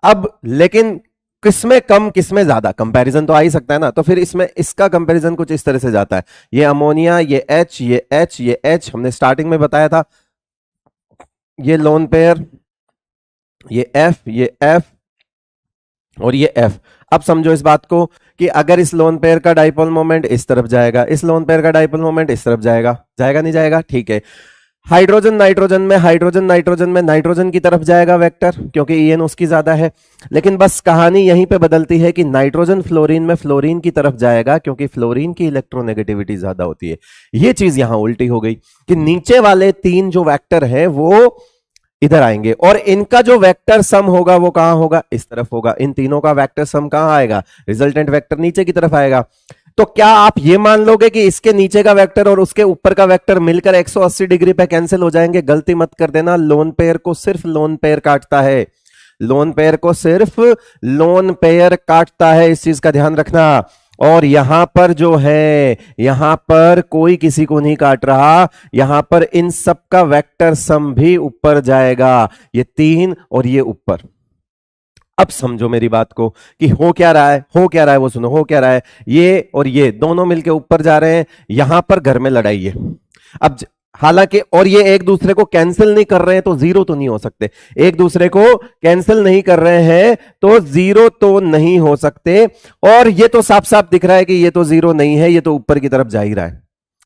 अब लेकिन किसमें कम किसमें ज्यादा, कंपैरिजन तो आ ही सकता है ना। तो फिर इसमें इसका कंपैरिजन कुछ इस तरह से जाता है, ये अमोनिया, ये H, ये H, ये H, हमने स्टार्टिंग में बताया था, ये लोन पेयर, ये F, ये F और ये F। अब समझो इस बात को कि अगर इस लोन पेयर का डाइपोल मोमेंट इस तरफ जाएगा, इस लोन पेयर का डाइपोल मोमेंट इस तरफ जाएगा, जाएगा नहीं जाएगा, ठीक है। हाइड्रोजन नाइट्रोजन में, हाइड्रोजन नाइट्रोजन में नाइट्रोजन की तरफ जाएगा वेक्टर, क्योंकि EN उसकी ज्यादा है। लेकिन बस कहानी यहीं पे बदलती है कि नाइट्रोजन फ्लोरीन में फ्लोरीन की तरफ जाएगा, क्योंकि फ्लोरीन की इलेक्ट्रोनेगेटिविटी ज्यादा होती है। ये चीज यहां उल्टी हो गई कि नीचे वाले 3 जो वेक्टर है वो इधर आएंगे और इनका जो वेक्टर सम होगा वो कहां होगा, इस तरफ होगा। इन तीनों का वेक्टर सम कहां आएगा, रिजल्टेंट वेक्टर नीचे की तरफ आएगा। तो क्या आप ये मान लोगे कि इसके नीचे का वेक्टर और उसके ऊपर का वेक्टर मिलकर 180 डिग्री पे कैंसिल हो जाएंगे? गलती मत कर देना, लोन पेयर को सिर्फ लोन पेयर काटता है, लोन पेयर को सिर्फ लोन पेयर काटता है, इस चीज का ध्यान रखना। और यहां पर जो है, यहां पर कोई किसी को नहीं काट रहा, यहां पर इन सब का वेक्टर सम भी ऊपर जाएगा, ये 3 और ये ऊपर। अब समझो मेरी बात को कि हो क्या रहा है, हो क्या रहा है वो सुनो, हो क्या रहा है, ये और ये दोनों मिलके ऊपर जा रहे हैं, यहां पर घर में लड़ाई है। अब हालांकि और ये एक दूसरे को कैंसिल नहीं कर रहे हैं तो जीरो तो नहीं हो सकते, एक दूसरे को कैंसिल नहीं कर रहे हैं तो जीरो तो नहीं हो सकते। और ये तो साफ साफ दिख रहा है कि ये तो जीरो नहीं है, ये तो ऊपर की तरफ जा ही रहा है।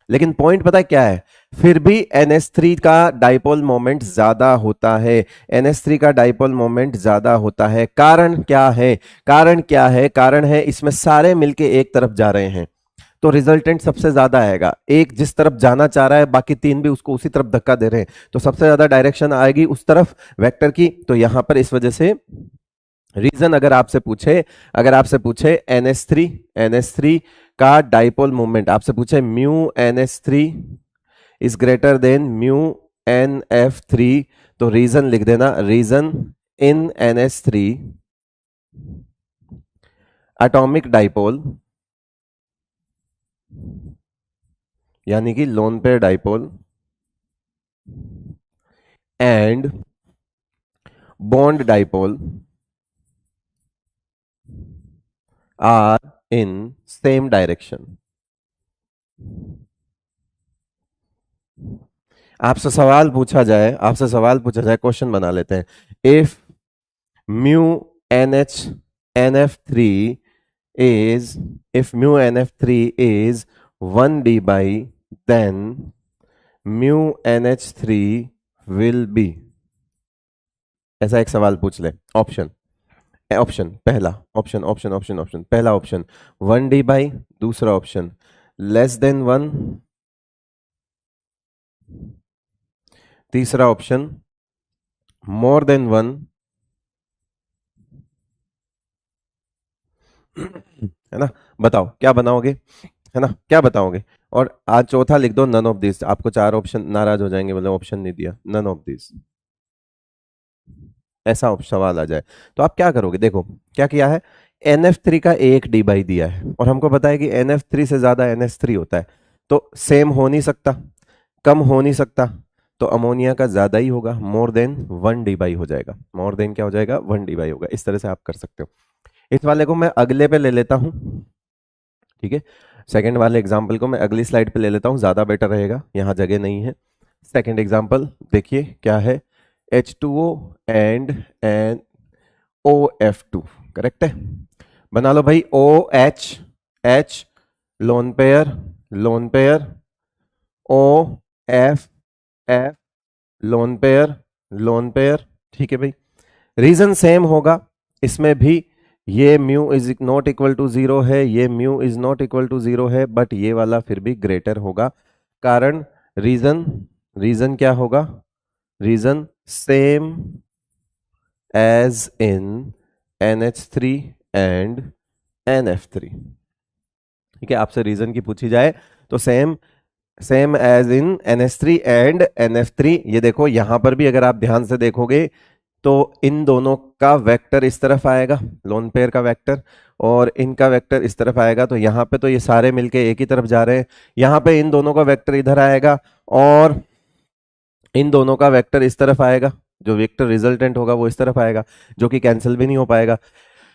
लेकिन पॉइंट पता है क्या है, फिर भी NH3 का डाइपोल मोमेंट ज्यादा होता है, NH3 का डाइपोल मोमेंट ज्यादा होता है। कारण क्या है, कारण क्या है, कारण है इसमें सारे मिलके एक तरफ जा रहे हैं, तो रिजल्टेंट सबसे ज्यादा आएगा। एक जिस तरफ जाना चाह रहा है, बाकी 3 भी उसको उसी तरफ धक्का दे रहे हैं, तो सबसे ज्यादा डायरेक्शन आएगी उस तरफ वेक्टर की। तो यहां पर इस वजह से रीजन अगर आपसे पूछे, अगर आपसे पूछे NH3 का डाइपोल मोमेंट, आपसे पूछे mu NH3 is greater than mu NF3, तो रीजन लिख देना, रीजन इन NH3 एटॉमिक डाइपोल, यानी कि lone pair dipole and bond dipole are in same direction. आपसे सवाल पूछा जाए, आपसे सवाल पूछा जाए, क्वेश्चन बना लेते हैं, if mu NF3 is, if mu NF3 is 1d by, then mu NH3 will be, ऐसा एक सवाल पूछ ले। ऑप्शन ऑप्शन पहला ऑप्शन ऑप्शन ऑप्शन ऑप्शन पहला ऑप्शन 1d बाई, दूसरा ऑप्शन लेस देन 1, तीसरा ऑप्शन मोर देन 1, है ना। बताओ क्या बनाओगे, है ना, क्या बताओगे। और आज चौथा लिख दो नन ऑफ दिस, आपको 4 ऑप्शन, नाराज हो जाएंगे मतलब ऑप्शन नहीं दिया, नन ऑफ दिस, ऐसा सवाल आ जाए तो आप क्या करोगे। देखो क्या किया है, NF3 का 1d बाई दिया है और हमको पता है कि NF3 से ज्यादा NH3 होता है, तो सेम हो नहीं सकता, कम हो नहीं सकता, तो अमोनिया का ज्यादा ही होगा, मोर देन 1d बाई हो जाएगा, मोर देन क्या हो जाएगा 1d बाई होगा। इस तरह से आप कर सकते हो। इस वाले को मैं अगले पे ले लेता हूं, ठीक है। सेकंड वाले एग्जाम्पल को मैं अगली स्लाइड पे ले लेता हूं, ज्यादा बेटर रहेगा, यहां जगह नहीं है। सेकंड एग्जाम्पल देखिए क्या है, H2O and N OF2, correct है। बना लो भाई, OH lone pair lone pair, OF lone pair lone pair, ठीक है भाई। रीजन सेम होगा इसमें भी, ये mu is not equal to zero है, ये mu is not equal to zero है, बट ये वाला फिर भी ग्रेटर होगा। कारण रीजन रीजन क्या होगा, reason same as in NH3 and NF3, ठीक है। आपसे रीजन की पूछी जाए तो same as in NH3 and NF3। ये देखो यहां पर भी अगर आप ध्यान से देखोगे तो इन दोनों का वेक्टर इस तरफ आएगा, लोन पेयर का वेक्टर, और इनका वेक्टर इस तरफ आएगा। तो यहाँ पे तो ये सारे मिलके एक ही तरफ जा रहे हैं, यहाँ पे इन दोनों का वेक्टर इधर आएगा और इन दोनों का वेक्टर इस तरफ आएगा, जो वेक्टर रिजल्टेंट होगा वो इस तरफ आएगा, जो कि कैंसिल भी नहीं हो पाएगा,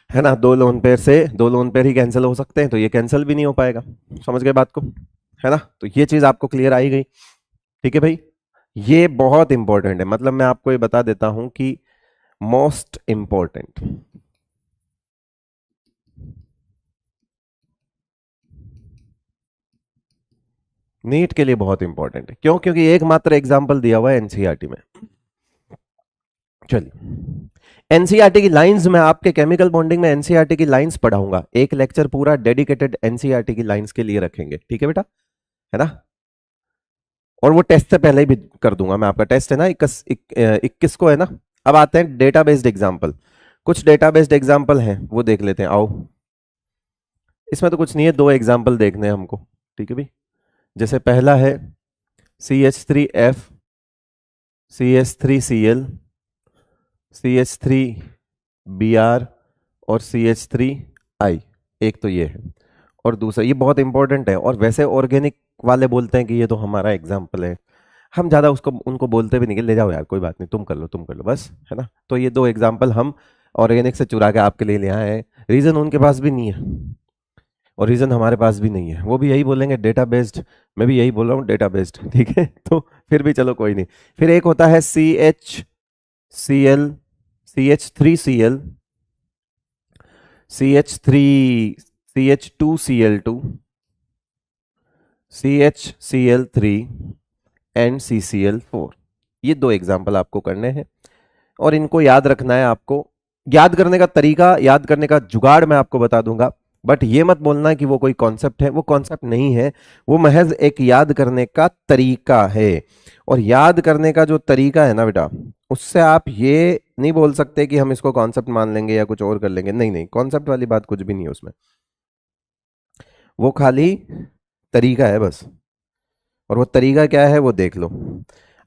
है ना। दो लोन पेयर से दो लोन पेयर ही कैंसिल हो सकते हैं, तो ये कैंसिल भी नहीं हो पाएगा। समझ गए बात को, है ना। तो ये चीज आपको क्लियर आई गई, ठीक है भाई। ये बहुत इंपॉर्टेंट है, मतलब मैं आपको ये बता देता हूं कि मोस्ट इंपॉर्टेंट, नीट के लिए बहुत इंपॉर्टेंट है। क्यों? क्योंकि एकमात्र एग्जाम्पल दिया हुआ है एनसीईआरटी में। चलिए, एनसीईआरटी की लाइंस, में आपके केमिकल बॉन्डिंग में एनसीईआरटी की लाइंस पढ़ाऊंगा, एक लेक्चर पूरा डेडिकेटेड एनसीईआरटी की लाइंस के लिए रखेंगे, ठीक है बेटा, है ना। और वो टेस्ट से पहले ही भी कर दूंगा मैं, आपका टेस्ट है ना 21 को, है ना। अब आते हैं डेटा बेस्ड एग्जाम्पल, कुछ डेटा बेस्ड एग्जाम्पल हैं वो देख लेते हैं, आओ। इसमें तो कुछ नहीं है, दो एग्जाम्पल देखने हैं हमको, ठीक है भाई। जैसे पहला है CH3F CH3Cl CH3Br और CH3I, एक तो ये है, और दूसरा ये बहुत इंपॉर्टेंट है, और वैसे ऑर्गेनिक वाले बोलते हैं कि ये तो हमारा एग्जाम्पल है, हम ज्यादा उसको उनको बोलते भी नहीं कि ले जाओ यार कोई बात नहीं, तुम कर लो बस, है ना। तो ये दो एग्जाम्पल हम ऑर्गेनिक से चुरा के आपके लिए ले आए हैं, रीजन उनके पास भी नहीं है और रीजन हमारे पास भी नहीं है, वो भी यही बोलेंगे डेटा बेस्ड, मैं भी यही बोल रहा हूँ डेटा बेस्ड, ठीक है। तो फिर भी चलो कोई नहीं। फिर एक होता है CHCl CH3Cl CH2Cl2 CHCl3 and CCl4, ये दो एग्जाम्पल आपको करने हैं और इनको याद रखना है आपको। याद करने का तरीका, याद करने का जुगाड़ मैं आपको बता दूंगा, बट ये मत बोलना कि वो कोई कॉन्सेप्ट है, वो कॉन्सेप्ट नहीं है, वो महज एक याद करने का तरीका है। और याद करने का जो तरीका है ना बेटा, उससे आप ये नहीं बोल सकते कि हम इसको कॉन्सेप्ट मान लेंगे या कुछ और कर लेंगे, नहीं नहीं, कॉन्सेप्ट वाली बात कुछ भी नहीं है उसमें, वो खाली तरीका है बस। और वो तरीका क्या है वो देख लो।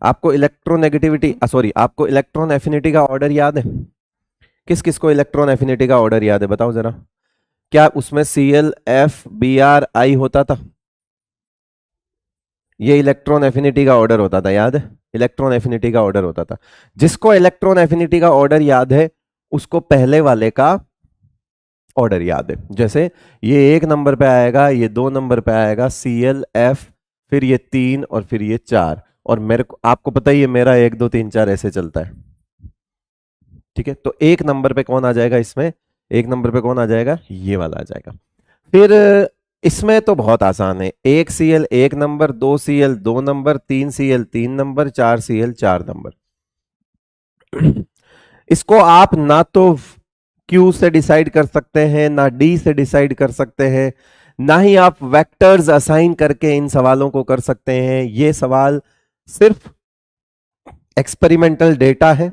आपको इलेक्ट्रोनेगेटिविटी, सॉरी, आपको इलेक्ट्रॉन एफिनिटी का ऑर्डर याद है? किस किस को इलेक्ट्रॉन एफिनिटी का ऑर्डर याद है, बताओ जरा। क्या उसमें ClFBrI होता था? ये इलेक्ट्रॉन एफिनिटी का ऑर्डर होता था, याद है? इलेक्ट्रॉन एफिनिटी का ऑर्डर होता था। जिसको इलेक्ट्रॉन एफिनिटी का ऑर्डर याद है उसको पहले वाले का ऑर्डर याद है। जैसे ये 1 नंबर पे आएगा, ये 2 नंबर पे आएगा ClF, फिर ये 3 और फिर ये 4, और मेरे को आपको पता ही है मेरा 1 2 3 4 ऐसे चलता है, ठीक है। तो 1 नंबर पे कौन आ जाएगा इसमें? 1 नंबर पे कौन आ जाएगा? ये वाला आ जाएगा। फिर इसमें तो बहुत आसान है, 1 Cl 1 number, 2 Cl 2 number, 3 Cl 3 number, 4 Cl 4 number. इसको आप ना तो Q से डिसाइड कर सकते हैं, ना D से डिसाइड कर सकते हैं, ना ही आप वेक्टर्स असाइन करके इन सवालों को कर सकते हैं। ये सवाल सिर्फ एक्सपेरिमेंटल डेटा है,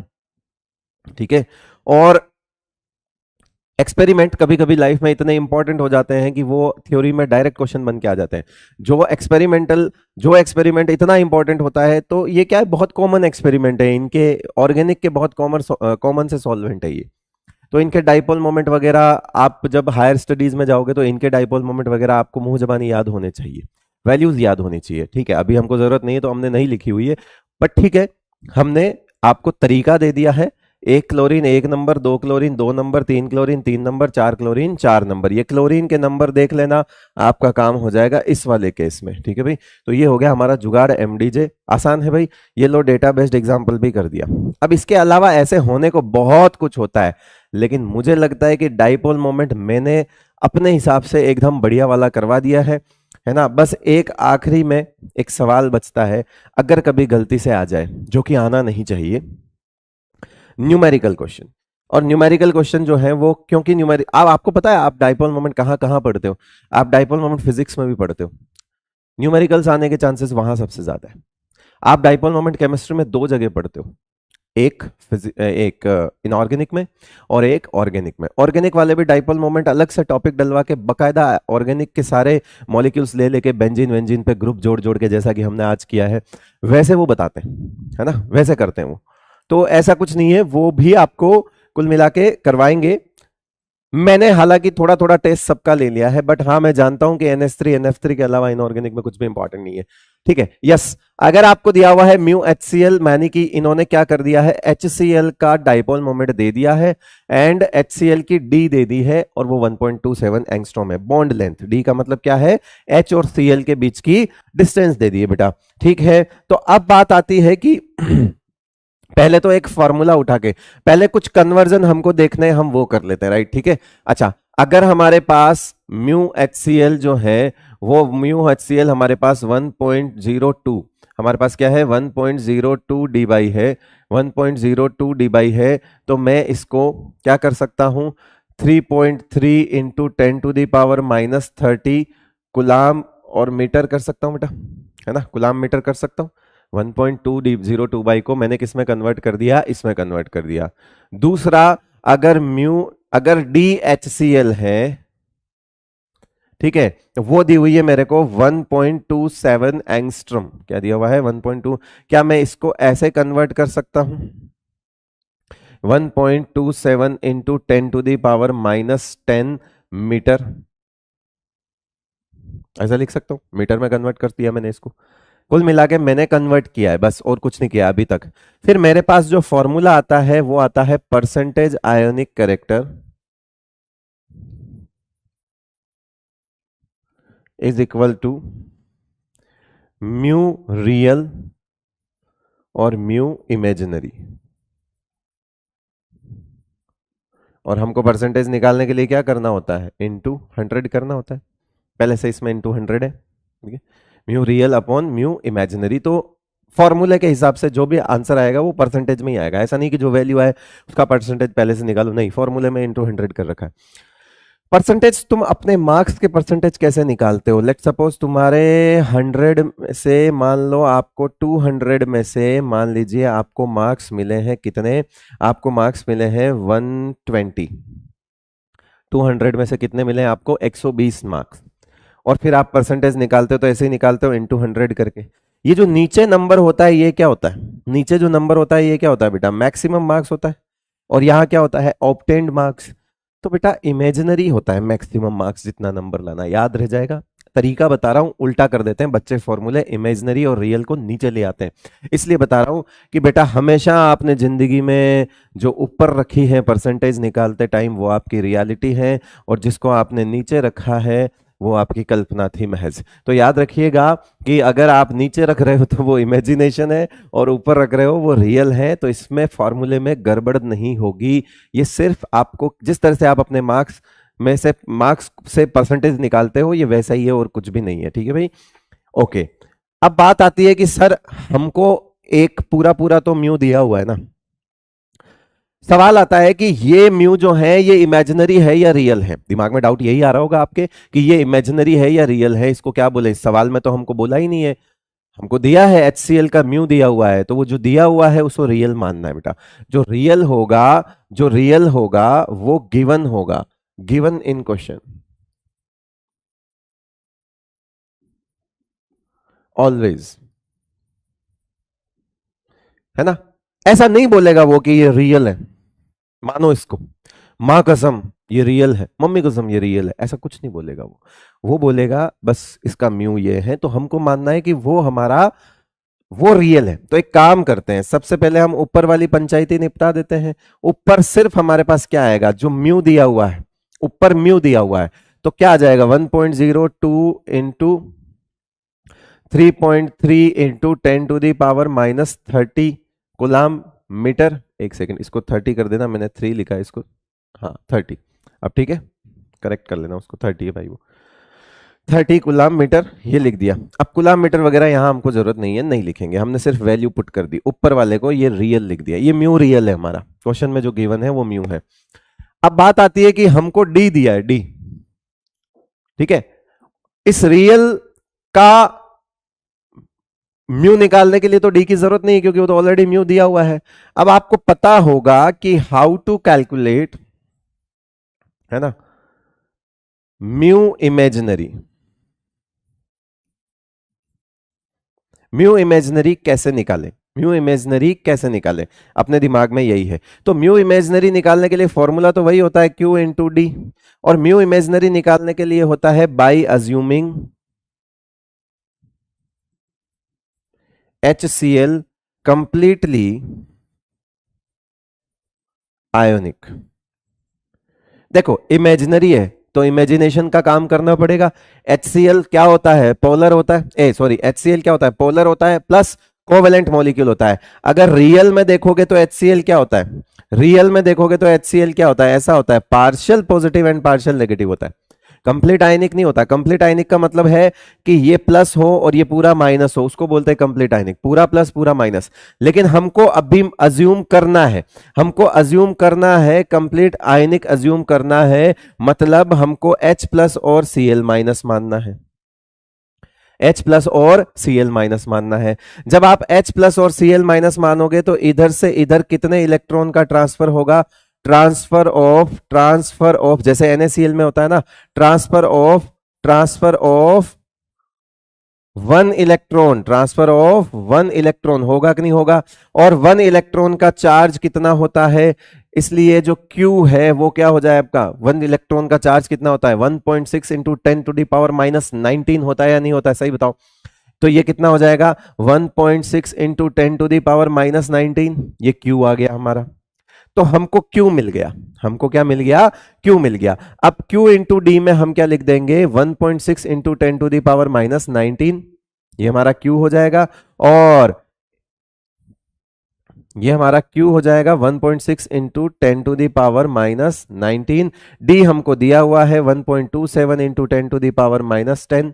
ठीक है। और एक्सपेरिमेंट कभी कभी लाइफ में इतने इंपॉर्टेंट हो जाते हैं कि वो थ्योरी में डायरेक्ट क्वेश्चन बन के आ जाते हैं। जो एक्सपेरिमेंट इतना इंपॉर्टेंट होता है, तो ये क्या है, बहुत कॉमन एक्सपेरिमेंट है, इनके ऑर्गेनिक के बहुत कॉमन से सॉल्वेंट है ये। तो इनके डाइपोल मोमेंट वगैरह, आप जब हायर स्टडीज में जाओगे तो इनके डाइपोल मोमेंट वगैरह आपको मुंह जबानी याद होने चाहिए, वैल्यूज याद होनी चाहिए, ठीक है। अभी हमको जरूरत नहीं है तो हमने नहीं लिखी हुई है, बट ठीक है, हमने आपको तरीका दे दिया है, एक क्लोरीन एक नंबर, दो क्लोरीन दो नंबर, तीन क्लोरीन तीन नंबर, चार क्लोरीन चार नंबर। ये क्लोरीन के नंबर देख लेना, आपका काम हो जाएगा इस वाले केस में। ठीक है भाई, तो ये हो गया हमारा जुगाड़ एमडीजे। आसान है भाई, ये लो डेटा बेस्ड एग्जाम्पल भी कर दिया। अब इसके अलावा ऐसे होने को बहुत कुछ होता है, लेकिन मुझे लगता है कि डाइपोल मोमेंट मैंने अपने हिसाब से एकदम बढ़िया वाला करवा दिया है ना। बस एक आखिरी में एक सवाल बचता है, अगर कभी गलती से आ जाए, जो कि आना नहीं चाहिए, न्यूमेरिकल क्वेश्चन। और न्यूमेरिकल क्वेश्चन जो है वो, क्योंकि न्यूमेरिक, अब आपको पता है आप डाइपोल मोमेंट कहां कहां पढ़ते हो, आप डाइपोल मोमेंट फिजिक्स में भी पढ़ते हो, न्यूमेरिकल्स आने के चांसेस वहां सबसे ज्यादा है। आप डाइपोल मोमेंट केमिस्ट्री में दो जगह पढ़ते हो, एक इनऑर्गेनिक में और एक ऑर्गेनिक में। ऑर्गेनिक वाले भी डाइपोल मोमेंट अलग से टॉपिक डलवा के बकायदा ऑर्गेनिक के सारे मॉलिक्यूल्स ले लेके बेंजीन वेंजीन पे ग्रुप जोड़ जोड़ के, जैसा कि हमने आज किया है, वैसे वो बताते हैं, है ना, वैसे करते हैं वो। तो ऐसा कुछ नहीं है, वो भी आपको कुल मिला के करवाएंगे। मैंने हालांकि थोड़ा थोड़ा टेस्ट सबका ले लिया है, बट हाँ मैं जानता हूं कि NH3 NF3 के अलावा इनऑर्गेनिक में कुछ भी इंपॉर्टेंट नहीं है। ठीक है, यस। अगर आपको दिया हुआ है म्यू HCl, मानी कि इन्होंने क्या कर दिया है, HCl का डाइपोल मोमेंट दे दिया है एंड HCl की D दे दी है, और वो 1.27 एंगस्ट्रॉम है। बॉन्ड लेंथ D का मतलब क्या है, H और Cl के बीच की डिस्टेंस दे दी है बेटा। ठीक है, तो अब बात आती है कि पहले तो एक फॉर्मूला उठा के, पहले कुछ कन्वर्जन हमको देखने हैं, हम वो कर लेते हैं, राइट। ठीक है, अच्छा, अगर हमारे पास म्यू HCl जो है, वो म्यू HCl हमारे पास 1.02, हमारे पास क्या है, 1.02 डी बाई है, 1.02 डी बाई है। तो मैं इसको क्या कर सकता हूं, 3.3 इंटू 10⁻⁻30 कुलाम और मीटर कर सकता हूं बेटा, है ना, कुलाम मीटर कर सकता हूं। 1.202 बाई को मैंने किस में कन्वर्ट कर दिया, इसमें कन्वर्ट कर दिया। दूसरा, अगर DHCl है, ठीक है, तो वो दी हुई है मेरे को 1.27 एंगस्ट्रॉम, क्या दिया हुआ है, 1.2। क्या मैं इसको ऐसे कन्वर्ट कर सकता हूं, 1.27 इंटू 10⁻⁻10 मीटर, ऐसा लिख सकता हूं, मीटर में कन्वर्ट कर दिया मैंने इसको। कुल मिला के मैंने कन्वर्ट किया है बस, और कुछ नहीं किया अभी तक। फिर मेरे पास जो फॉर्मूला आता है वो आता है percentage ionic character is equal to mu real और म्यू इमेजिनरी। और हमको परसेंटेज निकालने के लिए क्या करना होता है, इंटू 100 करना होता है। पहले से इसमें इंटू 100 है, ठीक है, mu real upon mu imaginary. तो फॉर्मूले के हिसाब से जो भी आंसर आएगा वो परसेंटेज में ही आएगा। ऐसा नहीं कि जो वैल्यू है उसका परसेंटेज पहले से निकालो, नहीं, फॉर्मूले में इंटू 100 कर रखा है। परसेंटेज, तुम अपने मार्क्स के परसेंटेज कैसे निकालते हो, लेट सपोज तुम्हारे 100 से मान लो आपको 200 में से मान लीजिए आपको मार्क्स मिले हैं कितने, आपको मार्क्स मिले हैं 120, 200 में से कितने मिले हैं आपको, 120 मार्क्स। और फिर आप परसेंटेज निकालते हो तो ऐसे ही निकालते हो इंटू 100 करके। ये जो नीचे नंबर होता है ये क्या होता है, नीचे जो नंबर होता है ये क्या होता है बेटा, मैक्सिमम मार्क्स होता है। और यहाँ क्या होता है, ऑब्टेन्ड मार्क्स। तो बेटा इमेजिनरी होता है मैक्सिमम मार्क्स, जितना नंबर लाना, याद रह जाएगा। तरीका बता रहा हूं, उल्टा कर देते हैं बच्चे फॉर्मूले, इमेजिनरी और रियल को नीचे ले आते हैं। इसलिए बता रहा हूं कि बेटा हमेशा आपने जिंदगी में जो ऊपर रखी है परसेंटेज निकालते टाइम वो आपकी रियलिटी है, और जिसको आपने नीचे रखा है वो आपकी कल्पना थी महज। तो याद रखिएगा कि अगर आप नीचे रख रहे हो तो वो इमेजिनेशन है, और ऊपर रख रहे हो वो रियल है। तो इसमें फॉर्मूले में गड़बड़ नहीं होगी। ये सिर्फ आपको, जिस तरह से आप अपने मार्क्स में से मार्क्स से परसेंटेज निकालते हो, ये वैसा ही है और कुछ भी नहीं है। ठीक है भाई, ओके। अब बात आती है कि सर हमको एक पूरा पूरा तो म्यू दिया हुआ है ना, सवाल आता है कि ये म्यू जो है ये इमेजिनरी है या रियल है। दिमाग में डाउट यही आ रहा होगा आपके कि ये इमेजिनरी है या रियल है, इसको क्या बोले। इस सवाल में तो हमको बोला ही नहीं है, हमको दिया है HCl का म्यू दिया हुआ है, तो वो जो दिया हुआ है उसको रियल मानना है बेटा। जो रियल होगा, जो रियल होगा वो गिवन होगा, गिवन इन क्वेश्चन ऑलवेज, है ना। ऐसा नहीं बोलेगा वो कि ये रियल है, मानो इसको, माँ कसम ये रियल है, मम्मी कसम ये रियल है, ऐसा कुछ नहीं बोलेगा वो बोलेगा बस इसका म्यू ये है। तो हमको मानना है कि वो हमारा वो रियल है। तो एक काम करते हैं, सबसे पहले हम ऊपर वाली पंचायती निपटा देते हैं। ऊपर सिर्फ हमारे पास क्या आएगा, जो म्यू दिया हुआ है, ऊपर म्यू दिया हुआ है, तो क्या आ जाएगा 1.02 इंटू 3.3 इंटू 10⁻⁻30 कुलाम मीटर। एक सेकेंड, इसको 30 कर देना, मैंने 3 लिखा है इसको, हाँ 30। अब ठीक है, करेक्ट कर लेना उसको, 30 है भाई वो, 30 गुलाम मीटर, ये लिख दिया। अब गुलाम मीटर वगैरह यहां हमको जरूरत नहीं है, नहीं लिखेंगे, हमने सिर्फ वैल्यू पुट कर दी ऊपर वाले को, ये रियल लिख दिया, ये म्यू रियल है, हमारा क्वेश्चन में जो गिवन है वो म्यू है। अब बात आती है कि हमको डी दिया है, डी, ठीक है, इस रियल का म्यू निकालने के लिए तो डी की जरूरत नहीं है, क्योंकि वो तो ऑलरेडी म्यू दिया हुआ है। अब आपको पता होगा कि हाउ टू कैलकुलेट, है ना, म्यू इमेजिनरी। म्यू इमेजिनरी कैसे निकालें, म्यू इमेजिनरी कैसे निकालें, अपने दिमाग में यही है। तो म्यू इमेजिनरी निकालने के लिए फॉर्मूला तो वही होता है, क्यू इंटू डी, और म्यू इमेजिनरी निकालने के लिए होता है by assuming HCl completely ionic. देखो इमेजिनरी है तो इमेजिनेशन का काम करना पड़ेगा। HCl क्या होता है, पोलर होता है, सॉरी HCl क्या होता है, पोलर होता है प्लस कोवेलेंट मॉलिक्यूल होता है। अगर रियल में देखोगे तो HCl क्या होता है, रियल में देखोगे तो HCl क्या होता है, ऐसा होता है, partial positive and partial negative होता है, कंप्लीट आयनिक नहीं होता। कंप्लीट आयनिक का मतलब है कि ये प्लस हो और ये पूरा माइनस हो, उसको बोलते हैं कंप्लीट आयनिक, पूरा प्लस पूरा माइनस। लेकिन हमको अभी अज्यूम करना है, हमको अज्यूम करना है, कंप्लीट आयनिक अज्यूम करना है, मतलब हमको H प्लस और Cl माइनस मानना है, H प्लस और Cl माइनस मानना है। जब आप H प्लस और Cl माइनस मानोगे तो इधर से इधर कितने इलेक्ट्रॉन का ट्रांसफर होगा, ट्रांसफर ऑफ जैसे NaCl में होता है ना, transfer of 1 electron, transfer of 1 electron होगा कि नहीं होगा। और 1 इलेक्ट्रॉन का चार्ज कितना होता है, इसलिए जो Q है वो क्या हो जाए आपका, 1 इलेक्ट्रॉन का चार्ज कितना होता है, 1.6 इंटू 10⁻⁻19 होता है या नहीं होता है, सही बताओ। तो ये कितना हो जाएगा, 1.6 इंटू 10⁻⁻19, ये Q आ गया हमारा। तो हमको Q मिल गया, हमको क्या मिल गया, Q मिल गया। अब Q इंटू डी में हम क्या लिख देंगे, 1.6 इंटू 10⁻⁻19, ये हमारा Q हो जाएगा। और ये हमारा Q हो जाएगा 1.6 इंटू 10⁻⁻19। डी हमको दिया हुआ है 1.27 इंटू 10⁻⁻10।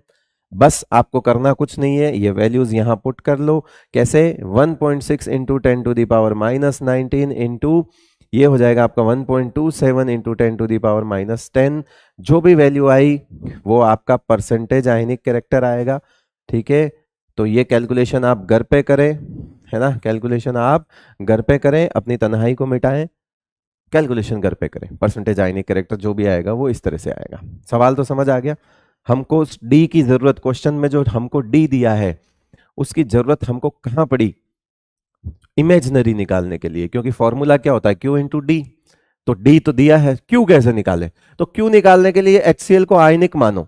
बस आपको करना कुछ नहीं है, ये वैल्यूज यहां पुट कर लो। कैसे, 1.6 इंटू 10⁻⁻19 इंटू ये हो जाएगा आपका 1.27 इंटू 10⁻⁻10। जो भी वैल्यू आई वो आपका परसेंटेज आयनिक कैरेक्टर आएगा, ठीक है। तो ये कैलकुलेशन आप घर पे करें, है ना, कैलकुलेशन आप घर पे करें, अपनी तन्हाई को मिटाएं, कैलकुलेशन घर पे करें, परसेंटेज आयनिक कैरेक्टर जो भी आएगा वो इस तरह से आएगा। सवाल तो समझ आ गया। हमको डी की जरूरत, क्वेश्चन में जो हमको डी दिया है उसकी जरूरत हमको कहां पड़ी, इमेजिनरी निकालने के लिए, क्योंकि फॉर्मूला क्या होता है, क्यू इंटू डी। तो डी तो दिया है, क्यू कैसे निकाले, तो क्यू निकालने के लिए HCl को आयनिक मानो,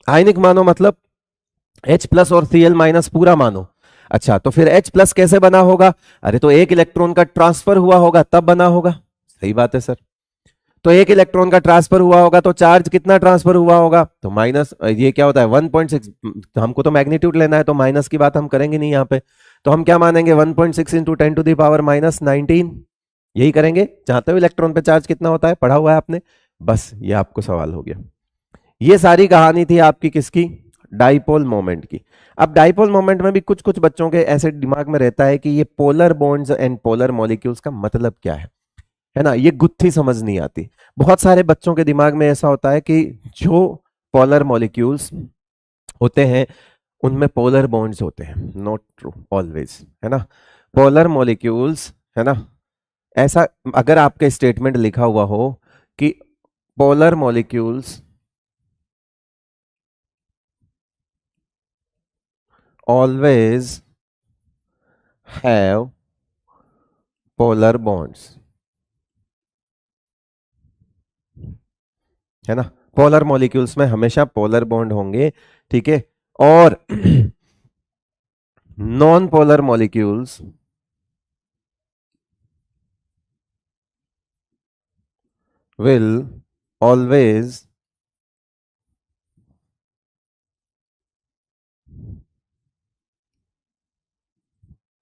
आयनिक मानो मतलब H प्लस और Cl माइनस पूरा मानो। अच्छा तो फिर H प्लस कैसे बना होगा, अरे तो 1 इलेक्ट्रॉन का ट्रांसफर हुआ होगा तब बना होगा, सही बात है सर। तो 1 इलेक्ट्रॉन का ट्रांसफर हुआ होगा तो चार्ज कितना ट्रांसफर हुआ होगा, तो माइनस, ये क्या होता है 1.6, हमको तो मैग्नीट्यूड लेना है तो माइनस की बात हम करेंगे नहीं यहाँ पे। तो हम क्या मानेंगे 1.6 इंटू 10⁻⁻19, यही करेंगे। चाहते हो इलेक्ट्रॉन पे चार्ज कितना होता है, पढ़ा हुआ है आपने, बस ये आपको सवाल हो गया। ये सारी कहानी थी आपकी किसकी, डाइपोल मोमेंट की। अब डाइपोल मोमेंट में भी कुछ कुछ बच्चों के ऐसे दिमाग में रहता है कि ये polar bonds and polar molecules का मतलब क्या है ना, ये गुत्थी समझ नहीं आती। बहुत सारे बच्चों के दिमाग में ऐसा होता है कि जो पोलर मॉलिक्यूल्स होते हैं उनमें पोलर बॉन्ड्स होते हैं, नॉट ट्रू ऑलवेज, है ना। पोलर मॉलिक्यूल्स, है ना, ऐसा अगर आपके स्टेटमेंट लिखा हुआ हो कि polar molecules always have polar bonds, है ना, पोलर मॉलिक्यूल्स में हमेशा पोलर बॉन्ड होंगे, ठीक है। और non polar molecules will always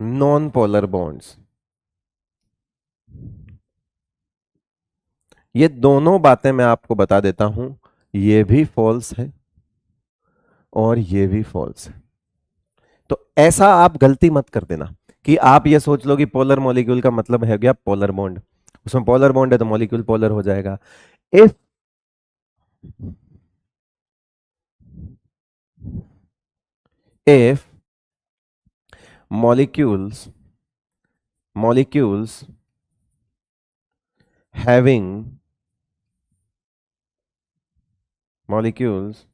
non-polar bonds। ये दोनों बातें मैं आपको बता देता हूं, ये भी फॉल्स है और ये भी फॉल्स है। तो ऐसा आप गलती मत कर देना कि आप ये सोच लो कि पोलर मॉलिक्यूल का मतलब है गया पोलर बॉन्ड, उसमें पोलर बॉन्ड है तो मॉलिक्यूल पोलर हो जाएगा। If if molecules having molecules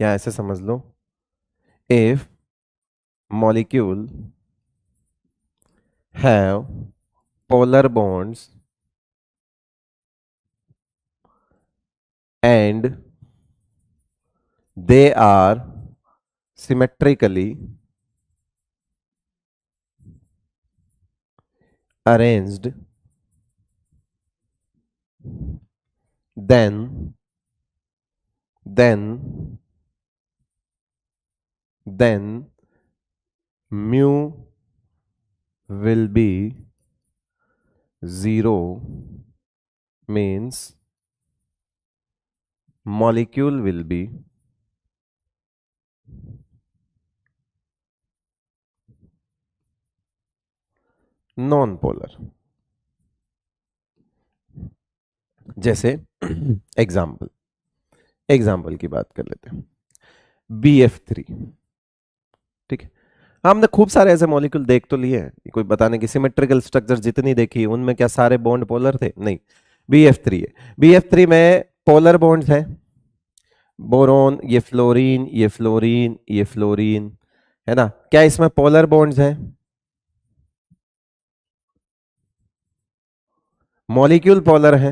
या ऐसे समझ लो, if molecule have polar bonds and they are symmetrically arranged, then mu will be 0, means molecule will be non polar. जैसे एग्जाम्पल की बात कर लेते हैं, BF3। ठीक है, हमने खूब सारे ऐसे मॉलिक्यूल देख तो लिए हैं, कोई बताने की सिमेट्रिकल स्ट्रक्चर जितनी देखी उनमें क्या सारे बॉन्ड पोलर थे? नहीं। BF3 है, BF3 में पोलर बॉन्ड्स हैं, बोरोन, ये फ्लोरीन, ये फ्लोरीन, ये फ्लोरीन, है ना? क्या इसमें पोलर बॉन्ड्स हैं? मॉलिक्यूल पोलर है?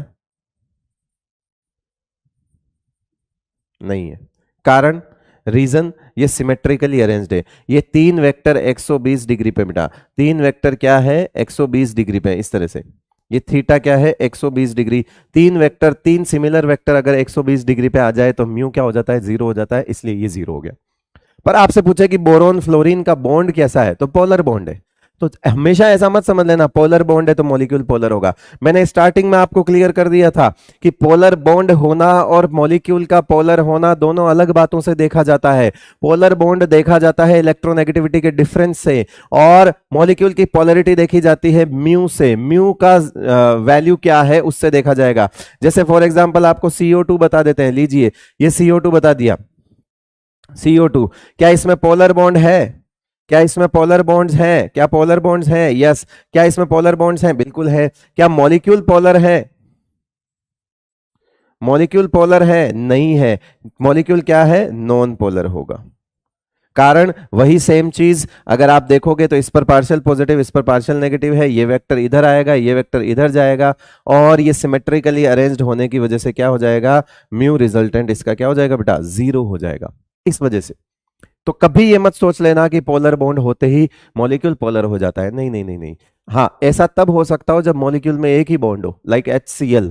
नहीं है। कारण, रीजन, ये सिमेट्रिकली अरेंज्ड है। ये तीन वेक्टर 120 डिग्री पे बेटा, तीन वेक्टर क्या है 120 डिग्री पे, इस तरह से। ये थीटा क्या है 120 डिग्री। तीन वेक्टर, तीन सिमिलर वेक्टर अगर 120 डिग्री पे आ जाए तो म्यू क्या हो जाता है? 0 हो जाता है, इसलिए ये 0 हो गया। पर आपसे पूछे कि बोरोन फ्लोरीन का बॉन्ड कैसा है, तो पोलर बॉन्ड है। तो हमेशा ऐसा मत समझ लेना पोलर बॉन्ड है तो मॉलिक्यूल पोलर होगा। मैंने स्टार्टिंग में आपको क्लियर कर दिया था कि पोलर बॉन्ड होना और मॉलिक्यूल का पोलर होना दोनों अलग बातों से देखा जाता है। पोलर बॉन्ड देखा जाता है इलेक्ट्रोनेगेटिविटी के डिफरेंस से, और मॉलिक्यूल की पोलरिटी देखी जाती है म्यू से। म्यू का वैल्यू क्या है उससे देखा जाएगा। जैसे फॉर एग्जाम्पल आपको CO2 बता देते हैं, लीजिए ये CO2 बता दिया। CO2, क्या इसमें पोलर बॉन्ड है? क्या इसमें पोलर बॉन्ड्स हैं? क्या पोलर बॉन्ड्स हैं? यस। क्या इसमें पोलर बॉन्ड्स हैं? बिल्कुल है। क्या मॉलिक्यूल पोलर है? मॉलिक्यूल पोलर है? नहीं है। मॉलिक्यूल क्या है? नॉन पोलर होगा। कारण वही सेम चीज अगर आप देखोगे तो इस पर पार्शियल पॉजिटिव, इस पर पार्शियल नेगेटिव है, ये वेक्टर इधर आएगा, ये वेक्टर इधर जाएगा, और ये सिमेट्रिकली अरेंज्ड होने की वजह से क्या हो जाएगा? म्यू रिजल्टेंट इसका क्या हो जाएगा बेटा? 0 हो जाएगा, इस वजह से। तो कभी ये मत सोच लेना कि पोलर बॉन्ड होते ही मॉलिक्यूल पोलर हो जाता है। नहीं नहीं नहीं नहीं। हाँ, ऐसा तब हो सकता हो जब मॉलिक्यूल में एक ही बॉन्ड हो, लाइक HCl,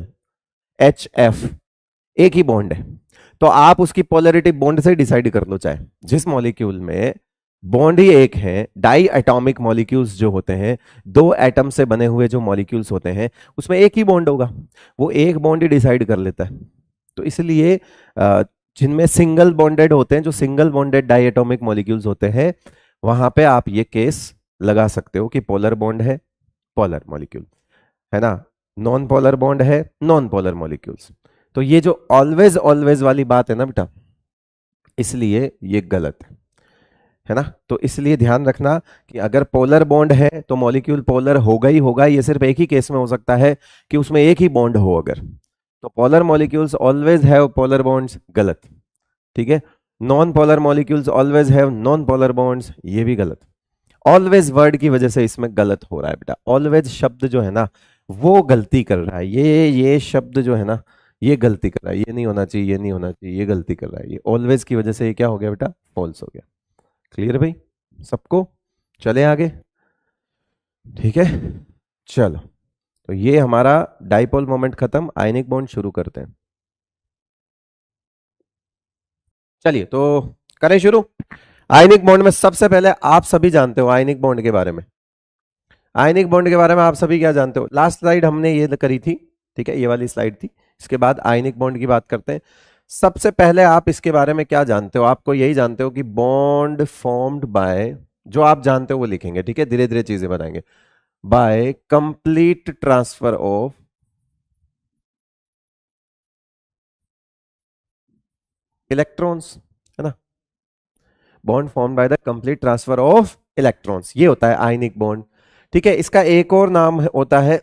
HF, एक ही बॉन्ड है, तो आप उसकी पोलरिटी बॉन्ड से डिसाइड कर लो। चाहे जिस मॉलिक्यूल में बॉन्ड ही एक है, डाई एटॉमिक मॉलिक्यूल्स जो होते हैं, दो एटम से बने हुए जो मॉलिक्यूल्स होते हैं, उसमें एक ही बॉन्ड होगा, वो एक बॉन्ड ही डिसाइड कर लेता है। तो इसलिए जिनमें सिंगल बॉन्डेड होते हैं, जो single bonded diatomic molecules होते हैं, वहां पे आप ये केस लगा सकते हो कि पोलर बॉन्ड है, पोलर मॉलिक्यूल है ना, नॉन पोलर बॉन्ड है, नॉन पोलर मॉलिक्यूल्स। तो ये जो ऑलवेज ऑलवेज वाली बात है ना बेटा, इसलिए ये गलत है ना। तो इसलिए ध्यान रखना कि अगर पोलर बॉन्ड है तो मॉलिक्यूल पोलर होगा ही होगा। ये सिर्फ एक ही केस में हो सकता है कि उसमें एक ही बॉन्ड हो। अगर तो polar molecules always have polar bonds, गलत। ठीक है, non polar molecules always have non polar bonds, ये भी गलत। ऑलवेज वर्ड की वजह से इसमें गलत हो रहा है बेटा। ऑलवेज शब्द जो है ना वो गलती कर रहा है। ये शब्द जो है ना ये गलती कर रहा है, ये नहीं होना चाहिए, ये नहीं होना चाहिए, ये गलती कर रहा है, ये ऑलवेज की वजह से ये क्या हो गया बेटा, फॉल्स हो गया। क्लियर भाई सबको? चले आगे, ठीक है। चलो, तो ये हमारा डाइपोल मोमेंट खत्म, आयनिक बॉन्ड शुरू करते हैं। चलिए तो करें शुरू। आयनिक बॉन्ड में सबसे पहले आप सभी जानते हो आयनिक बॉन्ड के बारे में। आयनिक बॉन्ड के बारे में आप सभी क्या जानते हो? लास्ट स्लाइड हमने ये करी थी, ठीक है, ये वाली स्लाइड थी। इसके बाद आयनिक बॉन्ड की बात करते हैं। सबसे पहले आप इसके बारे में क्या जानते हो? आपको यही जानते हो कि बॉन्ड फॉर्म्ड बाय, जो आप जानते हो वो लिखेंगे, ठीक है, धीरे धीरे चीजें बताएंगे। By complete transfer of electrons, है ना। Bond form by the complete transfer of electrons, ये होता है आयनिक बॉन्ड, ठीक है। इसका एक और नाम होता है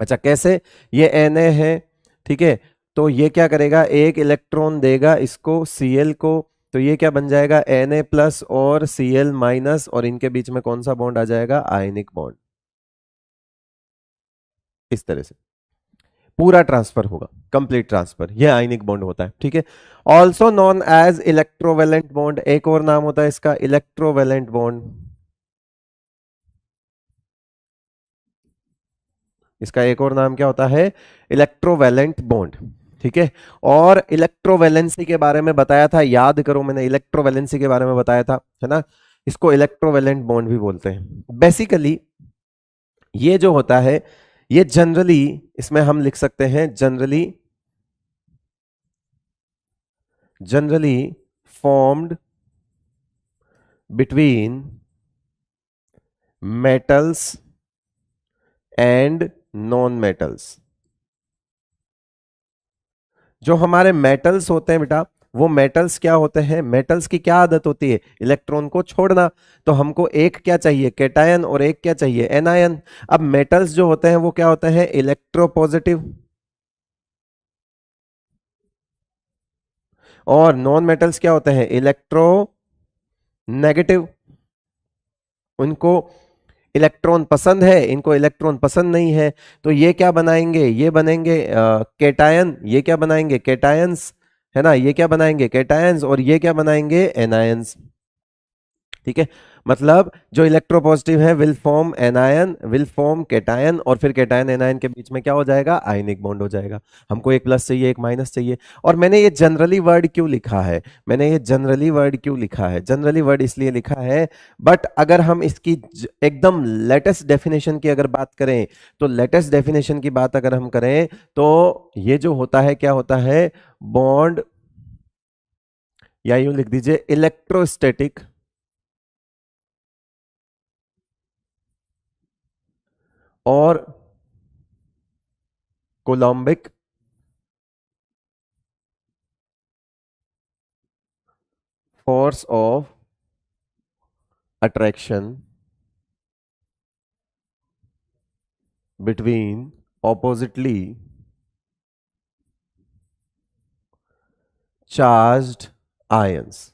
अच्छा कैसे, ये Na है, ठीक है, तो ये क्या करेगा, एक इलेक्ट्रॉन देगा इसको Cl को, तो ये क्या बन जाएगा, Na प्लस और Cl माइनस, और इनके बीच में कौन सा बॉन्ड आ जाएगा, आयनिक बॉन्ड। इस तरह से पूरा ट्रांसफर होगा, कंप्लीट ट्रांसफर, ये आयनिक बॉन्ड होता है, ठीक है। Also known as electrovalent bond, एक और नाम होता है इसका इलेक्ट्रोवेलेंट बॉन्ड। इसका एक और नाम क्या होता है, इलेक्ट्रोवेलेंट बॉन्ड, ठीक है। और इलेक्ट्रोवैलेंसी के बारे में बताया था, याद करो, मैंने इलेक्ट्रोवैलेंसी के बारे में बताया था, है ना। इसको इलेक्ट्रोवैलेंट बॉन्ड भी बोलते हैं। बेसिकली ये जो होता है, ये जनरली, इसमें हम लिख सकते हैं generally formed between metals and non metals. जो हमारे मेटल्स होते हैं बेटा, वो मेटल्स क्या होते हैं, मेटल्स की क्या आदत होती है, इलेक्ट्रॉन को छोड़ना। तो हमको एक क्या चाहिए, कैटायन, और एक क्या चाहिए, एनायन। अब मेटल्स जो होते हैं वो क्या होते हैं, इलेक्ट्रोपॉजिटिव, और नॉन मेटल्स क्या होते हैं, इलेक्ट्रो नेगेटिव। उनको इलेक्ट्रॉन पसंद है, इनको इलेक्ट्रॉन पसंद नहीं है, तो ये क्या बनाएंगे, ये बनेंगे केटायन, ये क्या बनाएंगे, केटायंस, है ना, ये क्या बनाएंगे, केटायंस, और ये क्या बनाएंगे, एनायंस, ठीक है। मतलब जो इलेक्ट्रोपॉजिटिव है will form anion, will form cation, और फिर केटायन एनायन के बीच में क्या हो जाएगा, आयनिक बॉन्ड हो जाएगा। हमको एक प्लस चाहिए, एक माइनस चाहिए। और मैंने ये जनरली वर्ड क्यों लिखा है, मैंने ये जनरली वर्ड क्यों लिखा है, जनरली वर्ड इसलिए लिखा है, बट अगर हम इसकी एकदम लेटेस्ट डेफिनेशन की अगर बात करें, तो लेटेस्ट डेफिनेशन की बात अगर हम करें, तो ये जो होता है क्या होता है, बॉन्ड, या यूं लिख दीजिए इलेक्ट्रोस्टैटिक और coulombic force of attraction between oppositely charged ions,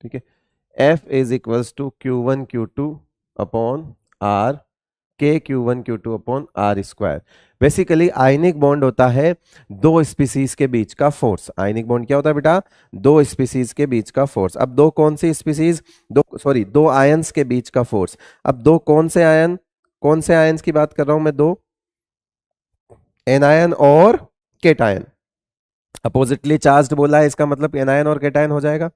ठीक है। F is equals to Q1 Q2 upon R, Q1 Q2 upon R square. Basically ionic bond होता है दो स्पीसीज के बीच का फोर्स। आयनिक बॉन्ड क्या होता है बेटा, दो स्पीसीज के बीच का फोर्स। अब दो कौन सी स्पीसीज, दो आयंस के बीच का फोर्स। अब दो कौन से आयन, कौन से आयंस की बात कर रहा हूं मैं, दो एनायन और केटायन। अपोजिटली चार्ज्ड बोला है, इसका मतलब एनायन और केटायन हो जाएगा,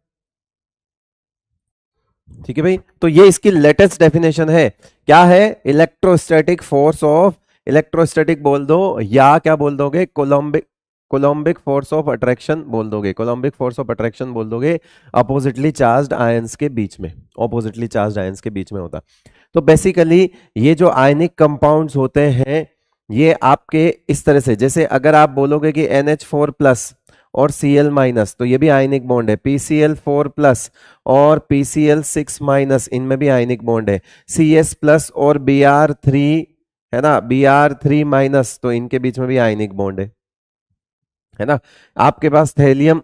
ठीक है भाई। तो ये इसकी लेटेस्ट डेफिनेशन है, क्या है, इलेक्ट्रोस्टैटिक फोर्स ऑफ, इलेक्ट्रोस्टैटिक बोल दो, या क्या बोल दोगे, कोलॉम्बिक, कोलॉम्बिक फोर्स ऑफ अट्रैक्शन बोल दोगे, कोलॉम्बिक फोर्स ऑफ अट्रैक्शन बोल दोगे, अपोजिटली चार्ज्ड आयंस के बीच में, अपोजिटली चार्ज्ड आयंस के बीच में होता। तो बेसिकली ये जो आयनिक कंपाउंड्स होते हैं, ये आपके इस तरह से, जैसे अगर आप बोलोगे कि NH4 प्लस और Cl माइनस, तो ये भी आयनिक बॉन्ड है। PCl4 प्लस और PCl6 माइनस, इनमें भी आयनिक बॉन्ड है। CS प्लस और Br3, है ना, Br3 माइनस, तो इनके बीच में भी आयनिक बॉन्ड है ना। आपके पास थेलियम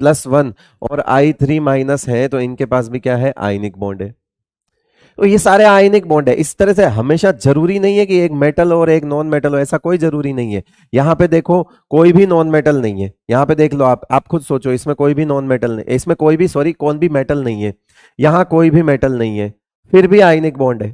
+1 और I3 माइनस है, तो इनके पास भी क्या है, आयनिक बॉन्ड है। तो ये सारे आयनिक बॉन्ड है। इस तरह से हमेशा जरूरी नहीं है कि एक मेटल और एक नॉन मेटल हो, ऐसा कोई जरूरी नहीं है। यहां पे देखो कोई भी नॉन मेटल नहीं है, यहां पे देख लो आप खुद सोचो, इसमें कोई भी नॉन मेटल नहीं, इसमें कोई भी सॉरी कौन भी मेटल नहीं है, यहां कोई भी मेटल नहीं है, फिर भी आयनिक बॉन्ड है।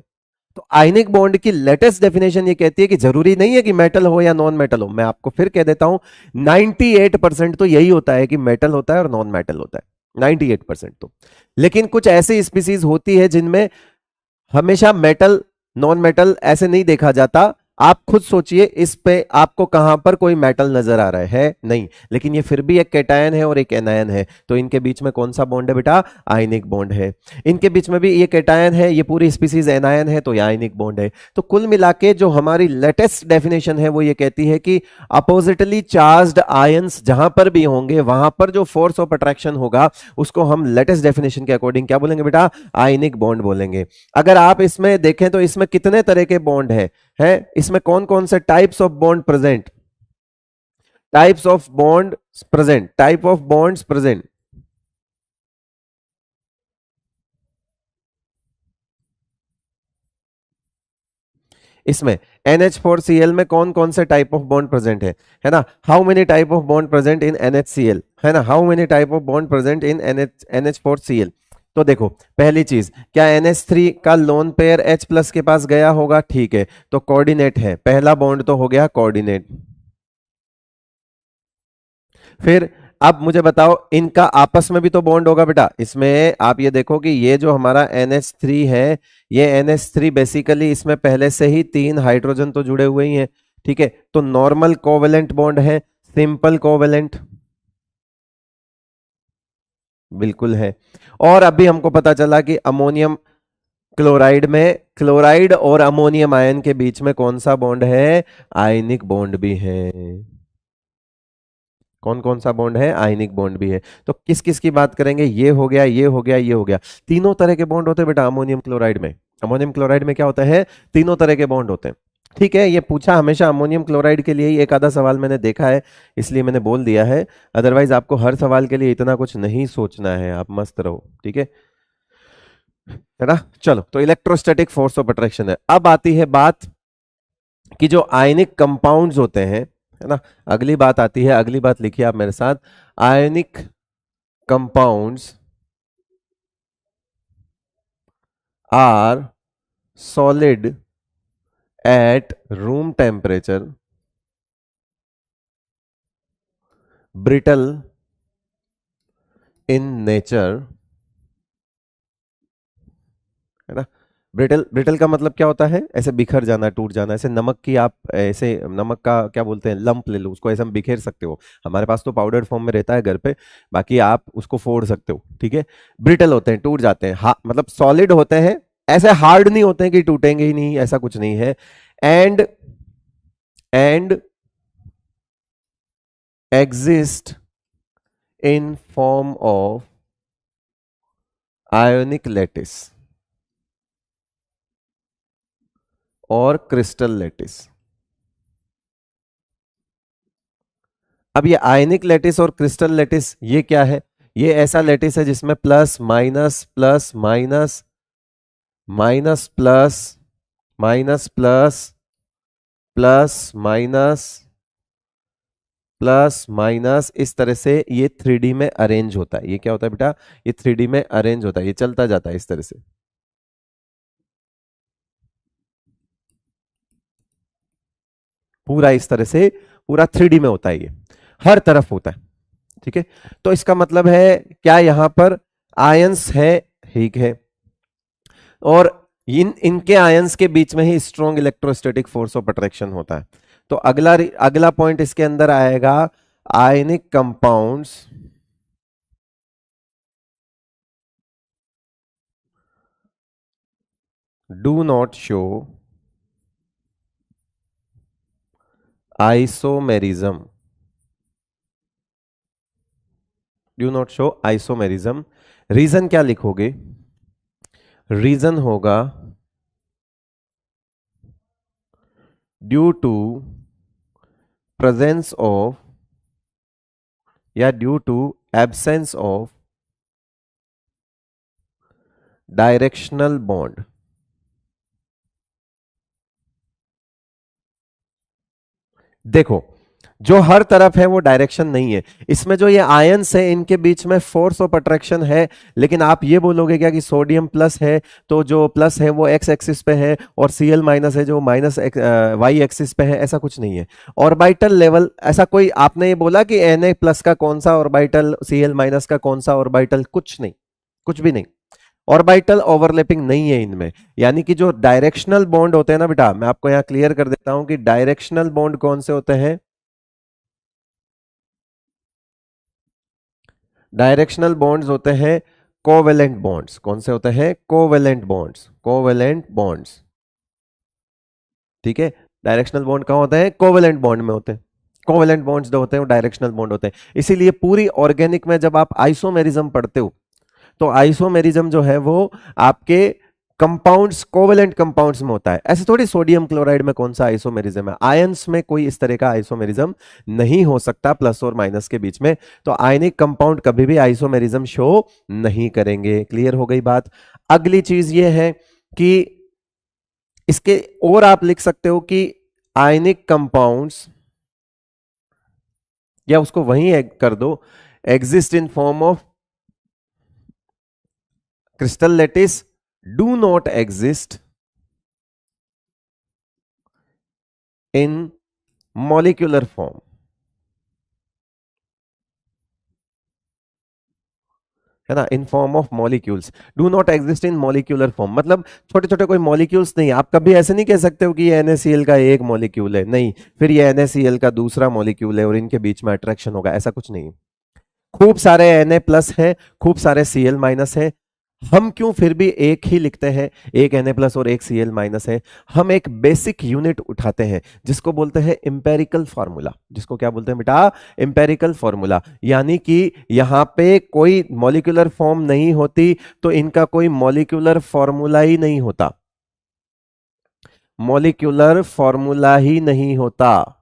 तो आयनिक बॉन्ड की लेटेस्ट डेफिनेशन ये कहती है कि जरूरी नहीं है कि मेटल हो या नॉन मेटल हो। मैं आपको फिर कह देता हूं 98% तो यही होता है कि मेटल होता है और नॉन मेटल होता है, 98% तो। लेकिन कुछ ऐसी स्पीसीज होती है जिनमें हमेशा मेटल नॉन मेटल ऐसे नहीं देखा जाता। आप खुद सोचिए इस पे आपको कहां पर कोई मेटल नजर आ रहा है? नहीं। लेकिन ये फिर भी एक कैटायन है और एक एनायन है, तो इनके बीच में कौन सा बॉन्ड है बेटा? आयनिक बॉन्ड है। इनके बीच में भी ये कैटायन है, ये पूरी स्पीसीज एनायन है, तो ये आयनिक बॉन्ड है। तो कुल मिला के जो हमारी लेटेस्ट डेफिनेशन है वो ये कहती है कि अपोजिटली चार्ज्ड आयंस जहां पर भी होंगे वहां पर जो फोर्स ऑफ अट्रैक्शन होगा उसको हम लेटेस्ट डेफिनेशन के अकॉर्डिंग क्या बोलेंगे बेटा? आयनिक बॉन्ड बोलेंगे। अगर आप इसमें देखें तो इसमें कितने तरह के बॉन्ड है इसमें कौन कौन से types of bond present? Types of bond present, type of bonds present. इसमें NH4Cl में कौन कौन से टाइप ऑफ बॉन्ड प्रेजेंट है ना? How many type of bond present in NHCl, है ना? How many type of bond present in NH4Cl? तो देखो पहली चीज, क्या NH3 का लोन पेयर H प्लस के पास गया होगा? ठीक है, तो कोऑर्डिनेट है, पहला बॉन्ड तो हो गया कोऑर्डिनेट। फिर अब मुझे बताओ इनका आपस में भी तो बॉन्ड होगा बेटा। इसमें आप ये देखो कि ये जो हमारा NH3 है, ये NH3 बेसिकली इसमें पहले से ही 3 हाइड्रोजन तो जुड़े हुए ही हैं, ठीक है? तो नॉर्मल कोवेलेंट बॉन्ड है, सिंपल कोवेलेंट बिल्कुल है। और अभी हमको पता चला कि अमोनियम क्लोराइड में, क्लोराइड और अमोनियम आयन के बीच में कौन सा बॉन्ड है? आयनिक बॉन्ड भी है। कौन कौन सा बॉन्ड है? आयनिक बॉन्ड भी है। तो किस किस की बात करेंगे? ये हो गया, ये हो गया, ये हो गया। तीनों तरह के बॉन्ड होते हैं बेटा अमोनियम क्लोराइड में। अमोनियम क्लोराइड में क्या होता है? तीनों तरह के बॉन्ड होते हैं। ठीक है, ये पूछा हमेशा अमोनियम क्लोराइड के लिए ही एक आधा सवाल मैंने देखा है, इसलिए मैंने बोल दिया है। अदरवाइज आपको हर सवाल के लिए इतना कुछ नहीं सोचना है, आप मस्त रहो, ठीक है ना? चलो, तो इलेक्ट्रोस्टैटिक फोर्स ऑफ अट्रैक्शन है। अब आती है बात कि जो आयनिक कंपाउंड्स होते हैं, है ना? अगली बात आती है, अगली बात लिखिए आप मेरे साथ। Ionic compounds are solid at room temperature, brittle in nature, है ना? ब्रिटल, ब्रिटल का मतलब क्या होता है? ऐसे बिखर जाना, टूट जाना। ऐसे नमक की, आप ऐसे नमक का क्या बोलते हैं, लंप ले लो, उसको ऐसे हम बिखेर सकते हो। हमारे पास तो पाउडर फॉर्म में रहता है घर पे, बाकी आप उसको फोड़ सकते हो, ठीक है? ब्रिटल होते हैं, टूट जाते हैं। हाँ, मतलब सॉलिड होते हैं, ऐसे हार्ड नहीं होते हैं कि टूटेंगे ही नहीं, ऐसा कुछ नहीं है। And and exist in form of ionic lattice और क्रिस्टल लैटिस। अब ये आयनिक लैटिस और क्रिस्टल लैटिस ये क्या है? ये ऐसा लैटिस है जिसमें plus minus plus minus minus plus minus plus plus minus plus minus, इस तरह से ये 3D में अरेंज होता है। ये क्या होता है बेटा? ये 3D में अरेंज होता है, ये चलता जाता है इस तरह से। पूरा इस तरह से, पूरा 3D में होता है, ये हर तरफ होता है, ठीक है? तो इसका मतलब है क्या यहाँ पर आयंस है? ठीक है। और इन इनके आयंस के बीच में ही strong electrostatic force of attraction होता है। तो अगला अगला पॉइंट इसके अंदर आएगा, ionic compounds do not show isomerism. Do not show isomerism. Reason क्या लिखोगे? रीजन होगा ड्यू टू प्रेजेंस ऑफ या due to absence of directional bond. देखो, जो हर तरफ है वो डायरेक्शन नहीं है। इसमें जो ये आयंस है इनके बीच में फोर्स ऑफ अट्रैक्शन है, लेकिन आप ये बोलोगे क्या कि सोडियम प्लस है तो जो प्लस है वो एक्स एक्सिस पे है और Cl माइनस है जो माइनस वाई एक्सिस पे है, ऐसा कुछ नहीं है। ऑर्बिटल लेवल ऐसा कोई आपने ये बोला कि Na प्लस का कौन सा ऑर्बिटल, Cl माइनस का कौन सा ऑर्बिटल, कुछ नहीं, कुछ भी नहीं। ऑर्बिटल ओवरलैपिंग नहीं है इनमें। यानी कि जो डायरेक्शनल बॉन्ड होते हैं ना बेटा, मैं आपको यहां क्लियर कर देता हूं कि डायरेक्शनल बॉन्ड कौन से होते हैं। डायरेक्शनल बॉन्ड्स होते हैं कोवेलेंट बॉन्ड्स। कौन से होते हैं? Covalent bonds, covalent bonds. ठीक है, डायरेक्शनल बॉन्ड कहां होते हैं? कोवेलेंट बॉन्ड में होते हैं। कोवेलेंट बॉन्ड्स जो होते हैं वो डायरेक्शनल बॉन्ड होते हैं। इसीलिए पूरी ऑर्गेनिक में जब आप आइसोमेरिज्म पढ़ते हो तो आइसोमेरिज्म जो है वो आपके कंपाउंड्स, कोवेलेंट कंपाउंड्स में होता है। ऐसे थोड़ी सोडियम क्लोराइड में कौन सा आइसोमेरिज्म है, आयंस में कोई इस तरह का आइसोमेरिज्म नहीं हो सकता प्लस और माइनस के बीच में। तो आयनिक कंपाउंड कभी भी आइसोमेरिज्म शो नहीं करेंगे। क्लियर हो गई बात। अगली चीज ये है कि इसके और आप लिख सकते हो कि आयनिक कंपाउंड्स, या उसको वहीं कर दो, exist in form of crystal lattice, do not exist in molecular form. है ना, in form of molecules, do not exist in molecular form, मतलब छोटे छोटे कोई मॉलिक्यूल्स नहीं। आप कभी ऐसे नहीं कह सकते हो कि ये NaCl का एक मॉलिक्यूल है, नहीं, फिर ये NaCl का दूसरा मॉलिक्यूल है और इनके बीच में अट्रैक्शन होगा, ऐसा कुछ नहीं। खूब सारे Na प्लस है, खूब सारे Cl माइनस है। हम क्यों फिर भी एक ही लिखते हैं, एक Na प्लस और एक Cl माइनस है? हम एक बेसिक यूनिट उठाते हैं जिसको बोलते हैं इंपेरिकल फॉर्मूला। जिसको क्या बोलते हैं बेटा? Empirical formula. यानी कि यहां पे कोई मॉलिक्यूलर फॉर्म नहीं होती तो इनका कोई मॉलिक्यूलर फॉर्मूला ही नहीं होता। मॉलिक्यूलर फॉर्मूला ही नहीं होता।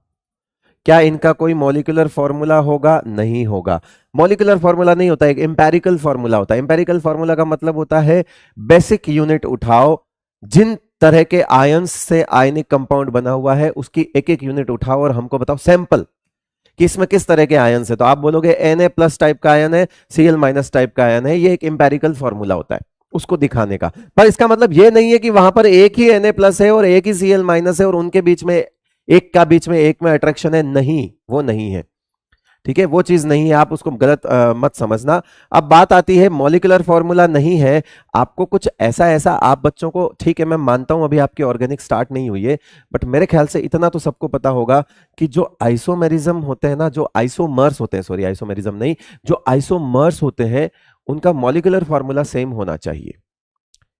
क्या इनका कोई मॉलिक्यूलर फॉर्मूला होगा? नहीं होगा। मॉलिक्यूलर फॉर्मूला नहीं होता, एक इंपेरिकल फॉर्मूला होता है। इंपेरिकल फॉर्मूला का मतलब होता है बेसिक यूनिट उठाओ, जिन तरह के आयंस से आयनिक कंपाउंड बना हुआ है उसकी एक एक यूनिट उठाओ और हमको बताओ सैंपल कि इसमें किस तरह के आयंस है। तो आप बोलोगे Na प्लस टाइप का आयन है, Cl माइनस टाइप का आयन है। ये एक इंपेरिकल फॉर्मूला होता है उसको दिखाने का। पर इसका मतलब ये नहीं है कि वहां पर एक ही Na प्लस है और एक ही Cl माइनस है और उनके बीच में एक का बीच में एक में अट्रैक्शन है। नहीं, वो नहीं है। ठीक है, वो चीज नहीं है, आप उसको गलत मत समझना। अब बात आती है मॉलिक्यूलर फॉर्मूला नहीं है, आपको कुछ ऐसा ऐसा आप बच्चों को, ठीक है मैं मानता हूं अभी आपकी ऑर्गेनिक स्टार्ट नहीं हुई है, बट मेरे ख्याल से इतना तो सबको पता होगा कि जो आइसोमेरिज्म होते हैं ना, जो आइसोमर्स होते हैं, सॉरी आइसोमेरिज्म नहीं, जो आइसोमर्स होते हैं उनका मॉलिक्यूलर फॉर्मूला सेम होना चाहिए।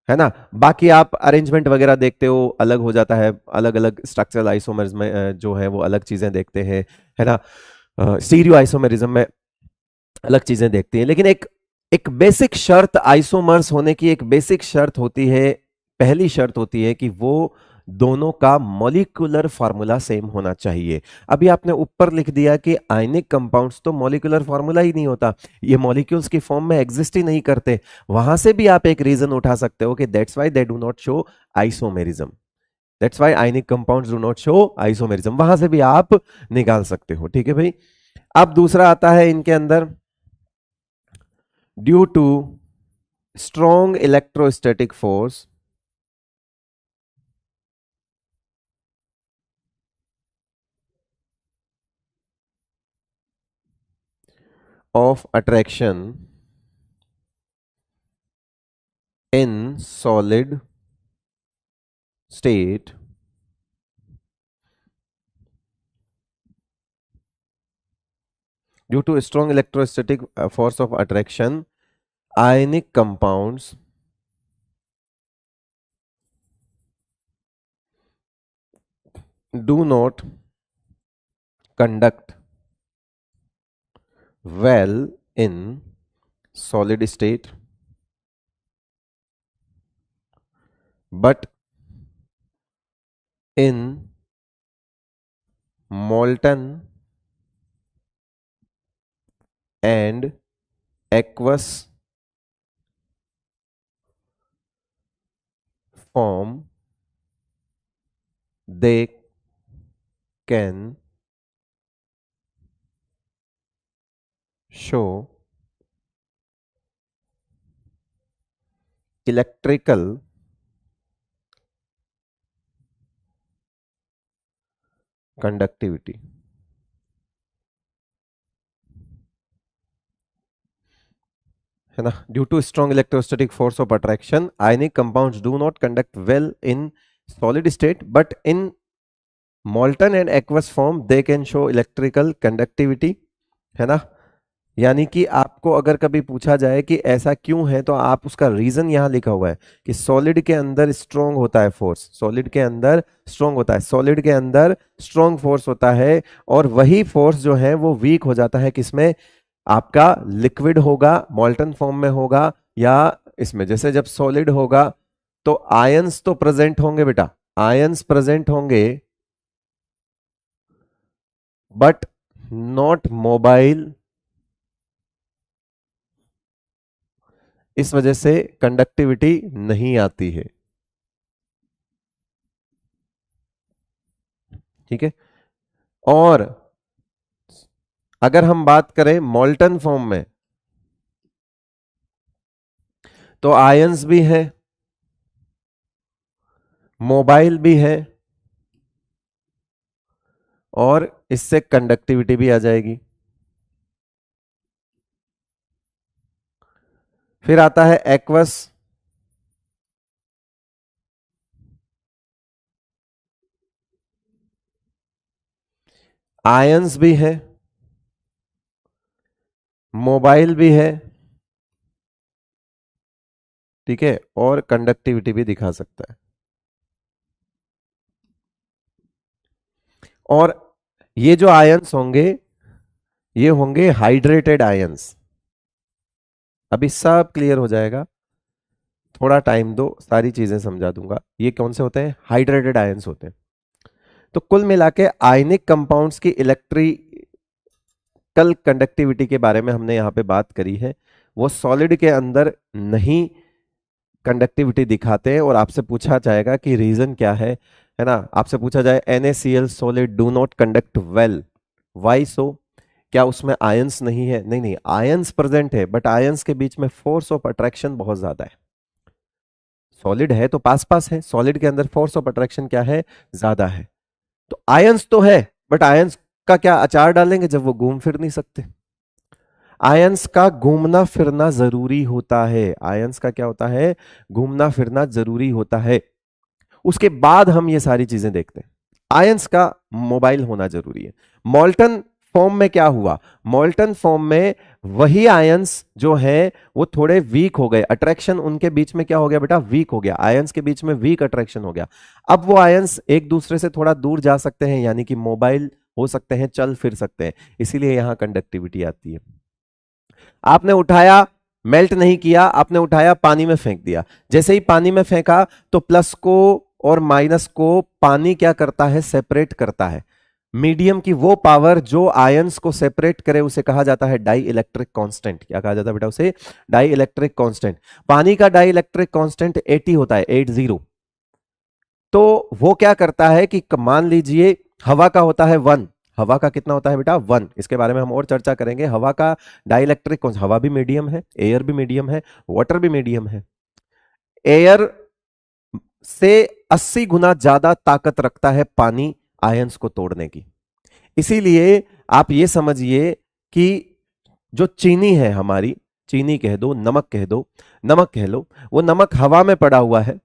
है ना, बाकी आप अरेंजमेंट वगैरह देखते हो अलग हो जाता है, अलग अलग स्ट्रक्चरल आइसोमर्स में जो है वो अलग चीजें देखते हैं। है ना, स्टीरियो आइसोमेरिज्म में अलग चीजें देखती हैं। लेकिन एक एक बेसिक शर्त आइसोमर्स होने की, एक बेसिक शर्त होती है, पहली शर्त होती है कि वो दोनों का मॉलिक्यूलर फार्मूला सेम होना चाहिए। अभी आपने ऊपर लिख दिया कि आयनिक कंपाउंड्स तो मॉलिक्यूलर फार्मूला ही नहीं होता, ये मॉलिक्यूल्स की फॉर्म में एग्जिस्ट ही नहीं करते। वहां से भी आप एक रीजन उठा सकते हो कि that's why they do not show isomerism, that's why ionic compounds do not show isomerism, वहां से भी आप निकाल सकते हो। ठीक है भाई। अब दूसरा आता है इनके अंदर, due to strong electrostatic force of attraction in solid state, due to strong electrostatic force of attraction, ionic compounds do not conduct well in solid state, but in molten and aqueous form they can show electrical conductivity. है ना, due to strong electrostatic force of attraction ionic compounds do not conduct well in solid state but in molten and aqueous form they can show electrical conductivity. है ना, यानी कि आपको अगर कभी पूछा जाए कि ऐसा क्यों है तो आप उसका रीजन यहां लिखा हुआ है कि सॉलिड के अंदर स्ट्रॉन्ग होता है फोर्स, सॉलिड के अंदर स्ट्रॉन्ग होता है, सॉलिड के अंदर स्ट्रॉन्ग फोर्स होता है और वही फोर्स जो है वो वीक हो जाता है किसमें, आपका लिक्विड होगा, मॉल्टन फॉर्म में होगा या इसमें। जैसे जब सॉलिड होगा तो आयंस तो प्रेजेंट होंगे बेटा, आयंस प्रेजेंट होंगे बट नॉट मोबाइल, इस वजह से कंडक्टिविटी नहीं आती है। ठीक है, और अगर हम बात करें मॉल्टन फॉर्म में तो आयंस भी है, मोबाइल भी है और इससे कंडक्टिविटी भी आ जाएगी। फिर आता है एक्वस, आयंस भी है, मोबाइल भी है, ठीक है, और कंडक्टिविटी भी दिखा सकता है। और ये जो आयंस होंगे ये होंगे हाइड्रेटेड आयंस। अभी सब क्लियर हो जाएगा, थोड़ा टाइम दो, सारी चीजें समझा दूंगा। ये कौन से होते हैं, हाइड्रेटेड आयंस होते हैं। तो कुल मिला के आयनिक कंपाउंड्स की इलेक्ट्रिकल कंडक्टिविटी के बारे में हमने यहां पे बात करी है। वो सॉलिड के अंदर नहीं कंडक्टिविटी दिखाते हैं और आपसे पूछा जाएगा कि रीजन क्या है ना। आपसे पूछा जाए NaCl solid do not conduct well, why so, क्या उसमें आयंस नहीं है, नहीं नहीं, आयंस प्रेजेंट है बट आयंस के बीच में फोर्स ऑफ अट्रैक्शन बहुत ज्यादा है। सॉलिड है तो पास पास है, सॉलिड के अंदर फोर्स ऑफ अट्रैक्शन क्या है, ज्यादा है। तो आयंस तो है बट आयंस का क्या अचार डालेंगे जब वो घूम फिर नहीं सकते। आयंस का घूमना फिरना जरूरी होता है, आयंस का क्या होता है, घूमना फिरना जरूरी होता है। उसके बाद हम ये सारी चीजें देखते हैं। आयंस का मोबाइल होना जरूरी है। मॉल्टन फॉर्म में क्या हुआ, मॉल्टन फॉर्म में वही आयंस जो है वो थोड़े वीक हो गए, अट्रैक्शन उनके बीच में क्या हो गया बेटा, वीक हो गया, आयंस के बीच में वीक अट्रैक्शन हो गया। अब वो आयंस एक दूसरे से थोड़ा दूर जा सकते हैं, यानी कि मोबाइल हो सकते हैं, चल फिर सकते हैं, इसीलिए यहां कंडक्टिविटी आती है। आपने उठाया, मेल्ट नहीं किया, आपने उठाया पानी में फेंक दिया, जैसे ही पानी में फेंका तो प्लस को और माइनस को पानी क्या करता है, सेपरेट करता है। मीडियम की वो पावर जो आयंस को सेपरेट करे उसे कहा जाता है डाई इलेक्ट्रिक कांस्टेंट। क्या कहा जाता है बेटा उसे, डाई इलेक्ट्रिक कांस्टेंट। पानी का डाई इलेक्ट्रिक कांस्टेंट 80 होता है, 80। तो वो क्या करता है कि मान लीजिए हवा का होता है 1, हवा का कितना होता है बेटा 1, इसके बारे में हम और चर्चा करेंगे। हवा का डाइलेक्ट्रिक कौन, हवा भी मीडियम है, एयर भी मीडियम है, वाटर भी मीडियम है। एयर से 80 गुना ज्यादा ताकत रखता है पानी आयंस को तोड़ने की। इसीलिए आप ये समझिए कि जो चीनी है हमारी, चीनी कह दो, नमक कह दो, नमक कह लो, वो नमक हवा में पड़ा हुआ है,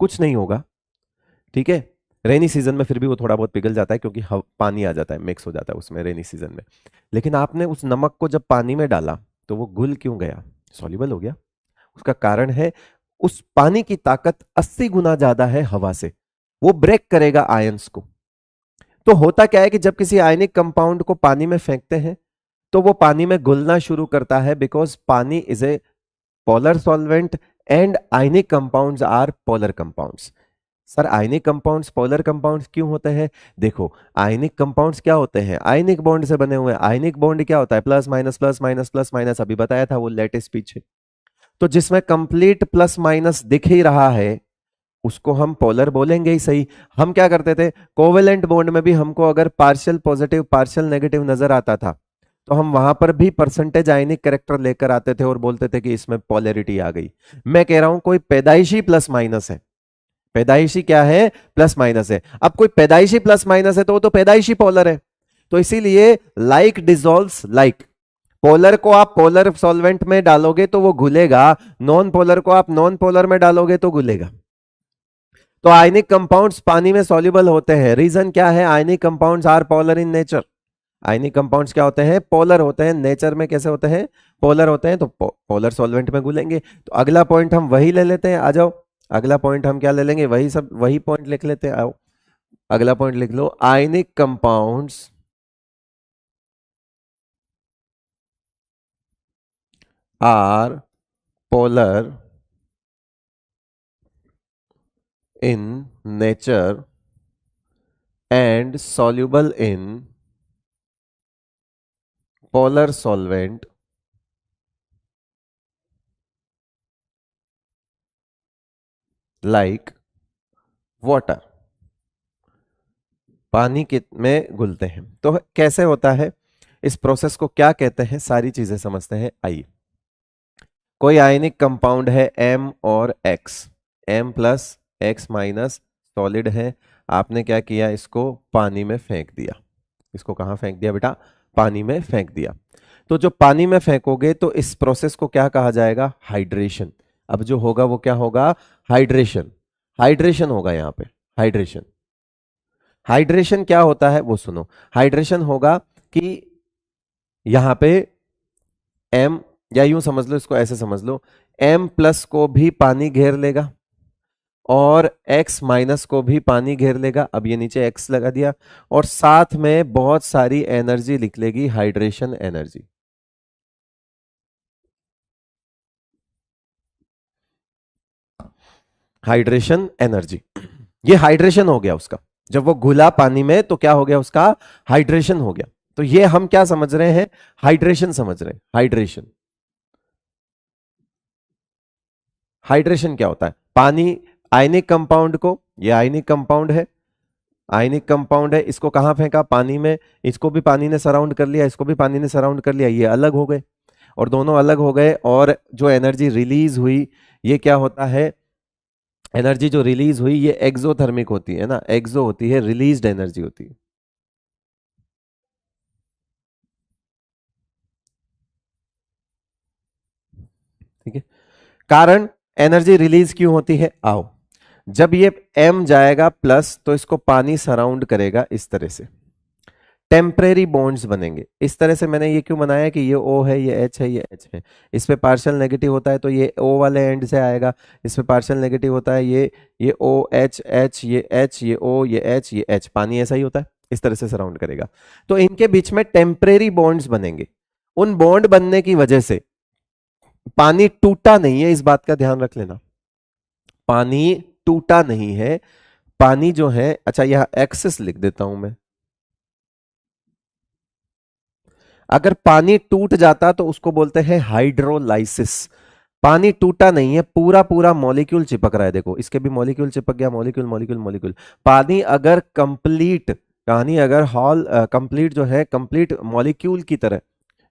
कुछ नहीं होगा, ठीक है। रेनी सीजन में फिर भी वो थोड़ा बहुत पिघल जाता है क्योंकि पानी आ जाता है, मिक्स हो जाता है उसमें रेनी सीजन में। लेकिन आपने उस नमक को जब पानी में डाला तो वो घुल क्यों गया, सॉल्युबल हो गया। उसका कारण है उस पानी की ताकत 80 गुना ज्यादा है हवा से, वो ब्रेक करेगा आयंस को। तो होता क्या है कि जब किसी आयनिक कंपाउंड को पानी में फेंकते हैं तो वो पानी में घुलना शुरू करता है, because pani is a polar solvent and ionic compounds are polar compounds. Sir ionic compounds polar compounds क्यों होते हैं, देखो आयनिक कंपाउंड्स क्या होते हैं, आयनिक बॉन्ड से बने हुए हैं। आयनिक बॉन्ड क्या होता है, plus minus plus minus plus minus, अभी बताया था वो लेटेस्ट पीछे। तो जिसमें कंप्लीट प्लस माइनस दिख ही रहा है उसको हम पोलर बोलेंगे ही सही। हम क्या करते थे, कोवेलेंट बॉन्ड में भी हमको अगर पार्शियल पॉजिटिव पार्शियल नेगेटिव नजर आता था तो हम वहां पर भी परसेंटेज आयनिक कैरेक्टर लेकर आते थे और बोलते थे कि इसमें पोलैरिटी आ गई। मैं कह रहा हूं कोई पैदाइशी प्लस माइनस है, पैदाइशी क्या है, प्लस माइनस है। अब कोई पैदाइशी प्लस माइनस है तो वो तो पैदाइशी पोलर है। तो इसीलिए लाइक डिसॉल्व्स लाइक, पोलर को आप पोलर सॉल्वेंट में डालोगे तो वो घुलेगा, नॉन पोलर को आप नॉन पोलर में डालोगे तो घुलेगा। तो आयनिक कंपाउंड्स पानी में सॉल्युबल होते हैं। रीजन क्या है, ionic compounds are polar in nature. Ionic compounds क्या होते हैं, पोलर होते हैं। नेचर में कैसे होते हैं, पोलर होते हैं। तो पोलर सॉल्वेंट में घुलेंगे। तो अगला पॉइंट हम वही ले लेते हैं, आ जाओ। अगला पॉइंट हम क्या ले लेंगे, वही सब वही पॉइंट लिख लेते हैं, आओ। अगला पॉइंट लिख लो, ionic compounds are polar in nature and soluble in polar solvent like water। पानी में घुलते हैं। तो कैसे होता है, इस प्रोसेस को क्या कहते हैं, सारी चीजें समझते हैं, आइए। कोई आयनिक कंपाउंड है M और X, M plus x minus solid है। आपने क्या किया, इसको पानी में फेंक दिया। इसको कहाँ फेंक दिया बेटा, पानी में फेंक दिया। तो जो पानी में फेंकोगे तो इस प्रोसेस को क्या कहा जाएगा, हाइड्रेशन। अब जो होगा वो क्या होगा, हाइड्रेशन। हाइड्रेशन होगा यहाँ पे, हाइड्रेशन। हाइड्रेशन क्या होता है वो सुनो। हाइड्रेशन होगा कि यहां पे M, या यूं समझ लो, इसको ऐसे समझ लो, M प्लस को भी पानी घेर लेगा और X माइनस को भी पानी घेर लेगा। अब ये नीचे X लगा दिया और साथ में बहुत सारी एनर्जी लिख लेगी, हाइड्रेशन एनर्जी। हाइड्रेशन एनर्जी, ये हाइड्रेशन हो गया उसका। जब वो घुला पानी में तो क्या हो गया उसका, हाइड्रेशन हो गया। तो ये हम क्या समझ रहे हैं, हाइड्रेशन समझ रहे हैं, हाइड्रेशन। हाइड्रेशन क्या होता है, पानी आयनिक कंपाउंड को, ये आयनिक कंपाउंड है, आयनिक कंपाउंड है, इसको कहां फेंका, पानी में। इसको भी पानी ने सराउंड कर लिया, इसको भी पानी ने सराउंड कर लिया, ये अलग हो गए। और दोनों अलग हो गए और जो एनर्जी रिलीज हुई, ये क्या होता है, एनर्जी जो रिलीज हुई ये एक्सोथर्मिक होती है ना, एक्सो होती है, रिलीज्ड एनर्जी होती है। ठीक है, कारण एनर्जी रिलीज क्यों होती है, आओ। जब ये M जाएगा प्लस तो इसको पानी सराउंड करेगा इस तरह से, टेम्परेरी बॉन्ड्स बनेंगे। इस तरह से मैंने ये क्यों बनाया कि ये O है, ये H है, ये H है। इस पे पार्शियल नेगेटिव होता है तो ये O वाले एंड से आएगा, इस पे पार्शियल नेगेटिव होता है, ये O H H, ये H, ये O, ये H, ये H। पानी ऐसा ही होता है, इस तरह से सराउंड करेगा। तो इनके बीच में टेम्परेरी बॉन्ड्स बनेंगे। उन बॉन्ड बनने की वजह से पानी टूटा नहीं है, इस बात का ध्यान रख लेना। पानी टूटा नहीं है, पानी जो है, अच्छा यहां एक्सेस लिख देता हूं मैं। अगर पानी टूट जाता तो उसको बोलते हैं हाइड्रोलाइसिस। पानी टूटा नहीं है, पूरा पूरा मॉलिक्यूल चिपक रहा है। देखो इसके भी मॉलिक्यूल चिपक गया, मॉलिक्यूल मॉलिक्यूल मॉलिक्यूल। पानी अगर कंप्लीट, कहानी अगर हॉल कंप्लीट जो है, कंप्लीट मॉलिक्यूल की तरह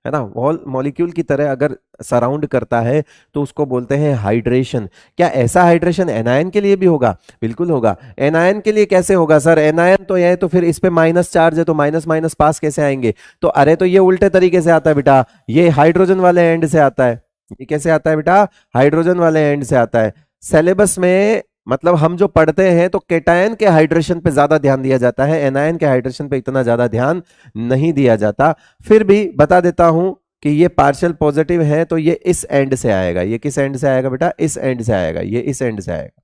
है ना, हॉल मॉलिक्यूल की तरह अगर सराउंड करता है तो उसको बोलते हैं हाइड्रेशन। क्या ऐसा हाइड्रेशन एनायन के लिए भी होगा, बिल्कुल होगा। एनायन के लिए कैसे होगा सर, एनायन तो यह है तो फिर इस पे माइनस चार्ज है तो माइनस माइनस पास कैसे आएंगे, तो अरे तो ये उल्टे तरीके से आता है बेटा, ये हाइड्रोजन वाले एंड से आता है। ये कैसे आता है बेटा, हाइड्रोजन वाले एंड से आता है। सिलेबस में मतलब हम जो पढ़ते हैं तो केटायन के हाइड्रेशन पे ज्यादा ध्यान दिया जाता है, एनायन के हाइड्रेशन पे इतना ज्यादा ध्यान नहीं दिया जाता। फिर भी बता देता हूं कि ये पार्शियल पॉजिटिव है तो ये इस एंड से आएगा। ये किस एंड से आएगा बेटा, इस एंड से आएगा, ये इस एंड से आएगा।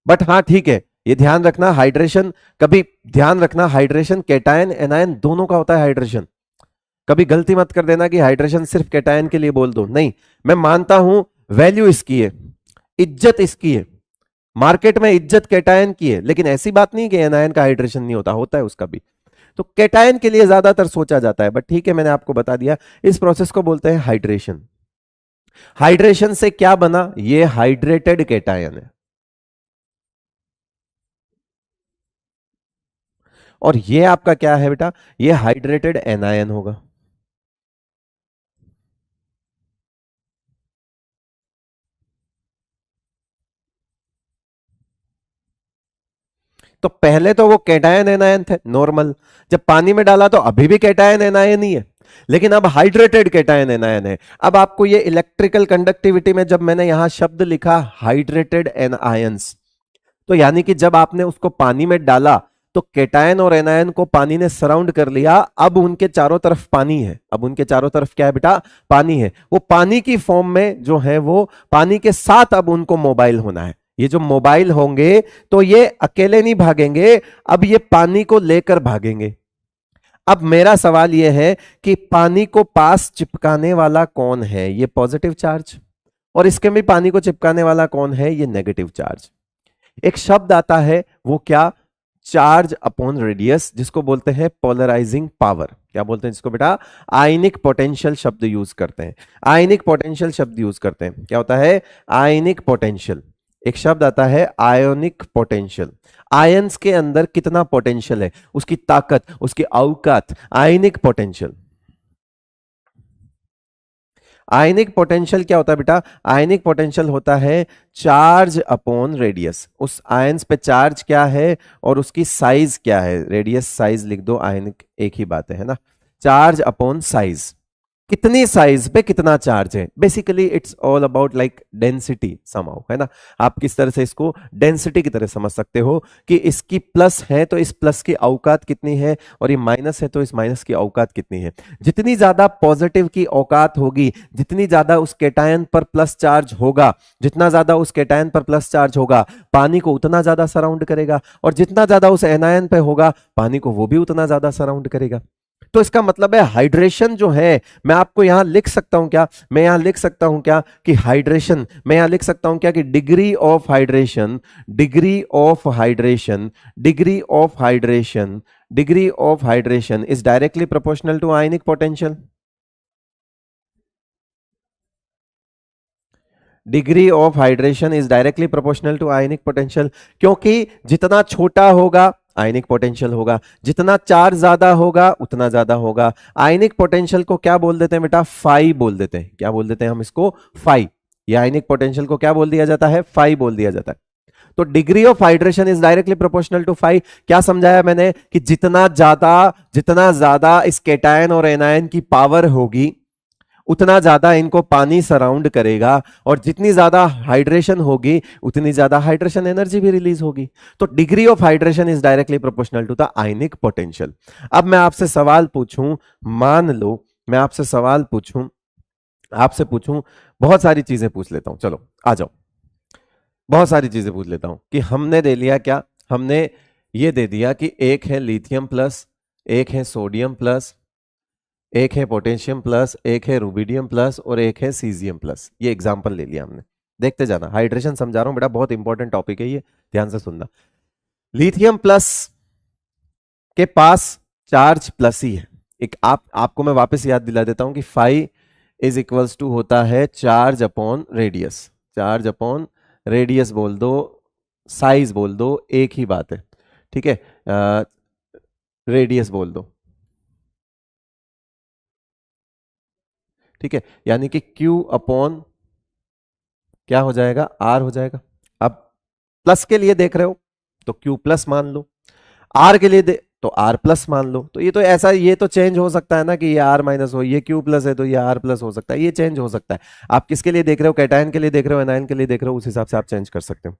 बट हाँ ठीक है, ये ध्यान रखना, हाइड्रेशन कभी ध्यान रखना, हाइड्रेशन केटायन एनायन दोनों का होता है हाइड्रेशन। कभी गलती मत कर देना कि हाइड्रेशन सिर्फ केटायन के लिए बोल दो, नहीं। मैं मानता हूं वैल्यू इसकी है, इज्जत इसकी है, मार्केट में इज्जत केटायन की है, लेकिन ऐसी बात नहीं कि एनायन का हाइड्रेशन नहीं होता, होता है उसका भी। तो केटायन के लिए ज्यादातर सोचा जाता है, बट ठीक है मैंने आपको बता दिया। इस प्रोसेस को बोलते हैं हाइड्रेशन। हाइड्रेशन से क्या बना, ये हाइड्रेटेड केटायन है और ये आपका क्या है बेटा, ये हाइड्रेटेड एनायन होगा। तो पहले तो वो कैटायन एनायन थे नॉर्मल, जब पानी में डाला तो अभी भी कैटायन एनायन ही है, लेकिन अब हाइड्रेटेड कैटायन एनायन है। अब आपको ये इलेक्ट्रिकल कंडक्टिविटी में जब मैंने यहां शब्द लिखा हाइड्रेटेड एनायंस, तो यानी कि जब आपने उसको पानी में डाला तो कैटायन और एनायन को पानी ने सराउंड कर लिया, अब उनके चारों तरफ पानी है, अब उनके चारों तरफ क्या है बेटा, पानी है। वो पानी की फॉर्म में जो है वो पानी के साथ अब उनको मोबाइल होना है। ये जो मोबाइल होंगे तो ये अकेले नहीं भागेंगे, अब ये पानी को लेकर भागेंगे। अब मेरा सवाल यह है कि पानी को पास चिपकाने वाला कौन है, ये पॉजिटिव चार्ज, और इसके भी पानी को चिपकाने वाला कौन है, ये नेगेटिव चार्ज। एक शब्द आता है वो क्या, चार्ज अपॉन रेडियस, जिसको बोलते हैं पोलराइजिंग पावर। क्या बोलते हैं जिसको बेटा, आयनिक पोटेंशियल शब्द यूज करते हैं, आयनिक पोटेंशियल शब्द यूज करते हैं। क्या होता है, आयनिक पोटेंशियल। एक शब्द आता है आयोनिक पोटेंशियल, आयंस के अंदर कितना पोटेंशियल है, उसकी ताकत, उसकी औकात, आयनिक पोटेंशियल। आयनिक पोटेंशियल क्या होता है बेटा, आयनिक पोटेंशियल होता है चार्ज अपॉन रेडियस। उस आयंस पे चार्ज क्या है और उसकी साइज क्या है, रेडियस साइज लिख दो, आयनिक एक ही बात है ना, चार्ज अपॉन साइज, कितनी साइज पे कितना चार्ज है। Basically it's all about like density somehow, है ना। आप किस तरह से इसको डेंसिटी की तरह समझ सकते हो कि इसकी प्लस है तो इस प्लस की औकात कितनी है, और ये माइनस है तो इस माइनस की औकात कितनी है। जितनी ज्यादा पॉजिटिव की औकात होगी, जितनी ज्यादा उस कैटायन पर प्लस चार्ज होगा, जितना ज्यादा उस कैटायन पर प्लस चार्ज होगा, पानी को उतना ज्यादा सराउंड करेगा, और जितना ज्यादा उस एनायन पे होगा, पानी को वो भी उतना ज्यादा सराउंड करेगा। तो इसका मतलब है हाइड्रेशन जो है, मैं आपको यहां लिख सकता हूं क्या, मैं यहां लिख सकता हूं क्या कि हाइड्रेशन, मैं यहां लिख सकता हूं क्या कि degree of hydration, degree of hydration, degree of hydration, degree of hydration is directly proportional to ionic potential. Degree of hydration is directly proportional to ionic potential, क्योंकि जितना छोटा होगा आयनिक पोटेंशियल होगा, जितना चार्ज ज्यादा होगा उतना ज्यादा होगा। आयनिक पोटेंशियल को क्या बोल देते हैं बेटा, फाई बोल देते हैं। क्या बोल देते हैं हम इसको, फाई। या आयनिक पोटेंशियल को क्या बोल दिया जाता है, फाई बोल दिया जाता है। तो degree of hydration is directly proportional to phi. क्या समझाया मैंने कि जितना ज्यादा इस कैटायन और एनायन की पावर होगी, उतना ज्यादा इनको पानी सराउंड करेगा, और जितनी ज्यादा हाइड्रेशन होगी उतनी ज्यादा हाइड्रेशन एनर्जी भी रिलीज होगी। तो degree of hydration is directly proportional to the ionic potential. अब मैं आपसे सवाल पूछूं, मान लो मैं आपसे सवाल पूछूं, आपसे पूछूं, बहुत सारी चीजें पूछ लेता हूं, चलो आ जाओ, बहुत सारी चीजें पूछ लेता हूं कि हमने दे लिया क्या, हमने ये दे दिया कि एक है लिथियम प्लस, एक है सोडियम प्लस, एक है पोटेशियम प्लस, एक है रुबिडियम प्लस, और एक है सीजियम प्लस। ये एग्जांपल ले लिया हमने, देखते जाना। हाइड्रेशन समझा रहा हूं बेटा, बहुत इंपॉर्टेंट टॉपिक है ये, ध्यान से सुनना। लिथियम प्लस के पास चार्ज प्लस ही है। एक आपको मैं वापस याद दिला देता हूं कि फाई इज इक्वल्स टू होता है charge upon radius, charge upon radius बोल दो, साइज बोल दो, एक ही बात है, ठीक है, रेडियस बोल दो, ठीक है। यानी कि Q अपॉन क्या हो जाएगा, R हो जाएगा। अब प्लस के लिए देख रहे हो तो Q प्लस मान लो, R के लिए तो R प्लस मान लो। तो ये तो ऐसा, ये तो चेंज हो सकता है ना कि ये R माइनस हो, ये Q प्लस है तो ये R प्लस हो सकता है, ये चेंज हो सकता है। आप किसके लिए देख रहे हो, कैटायन के लिए देख रहे हो, एनायन के लिए देख रहे हो, उस हिसाब से आप चेंज कर सकते हो।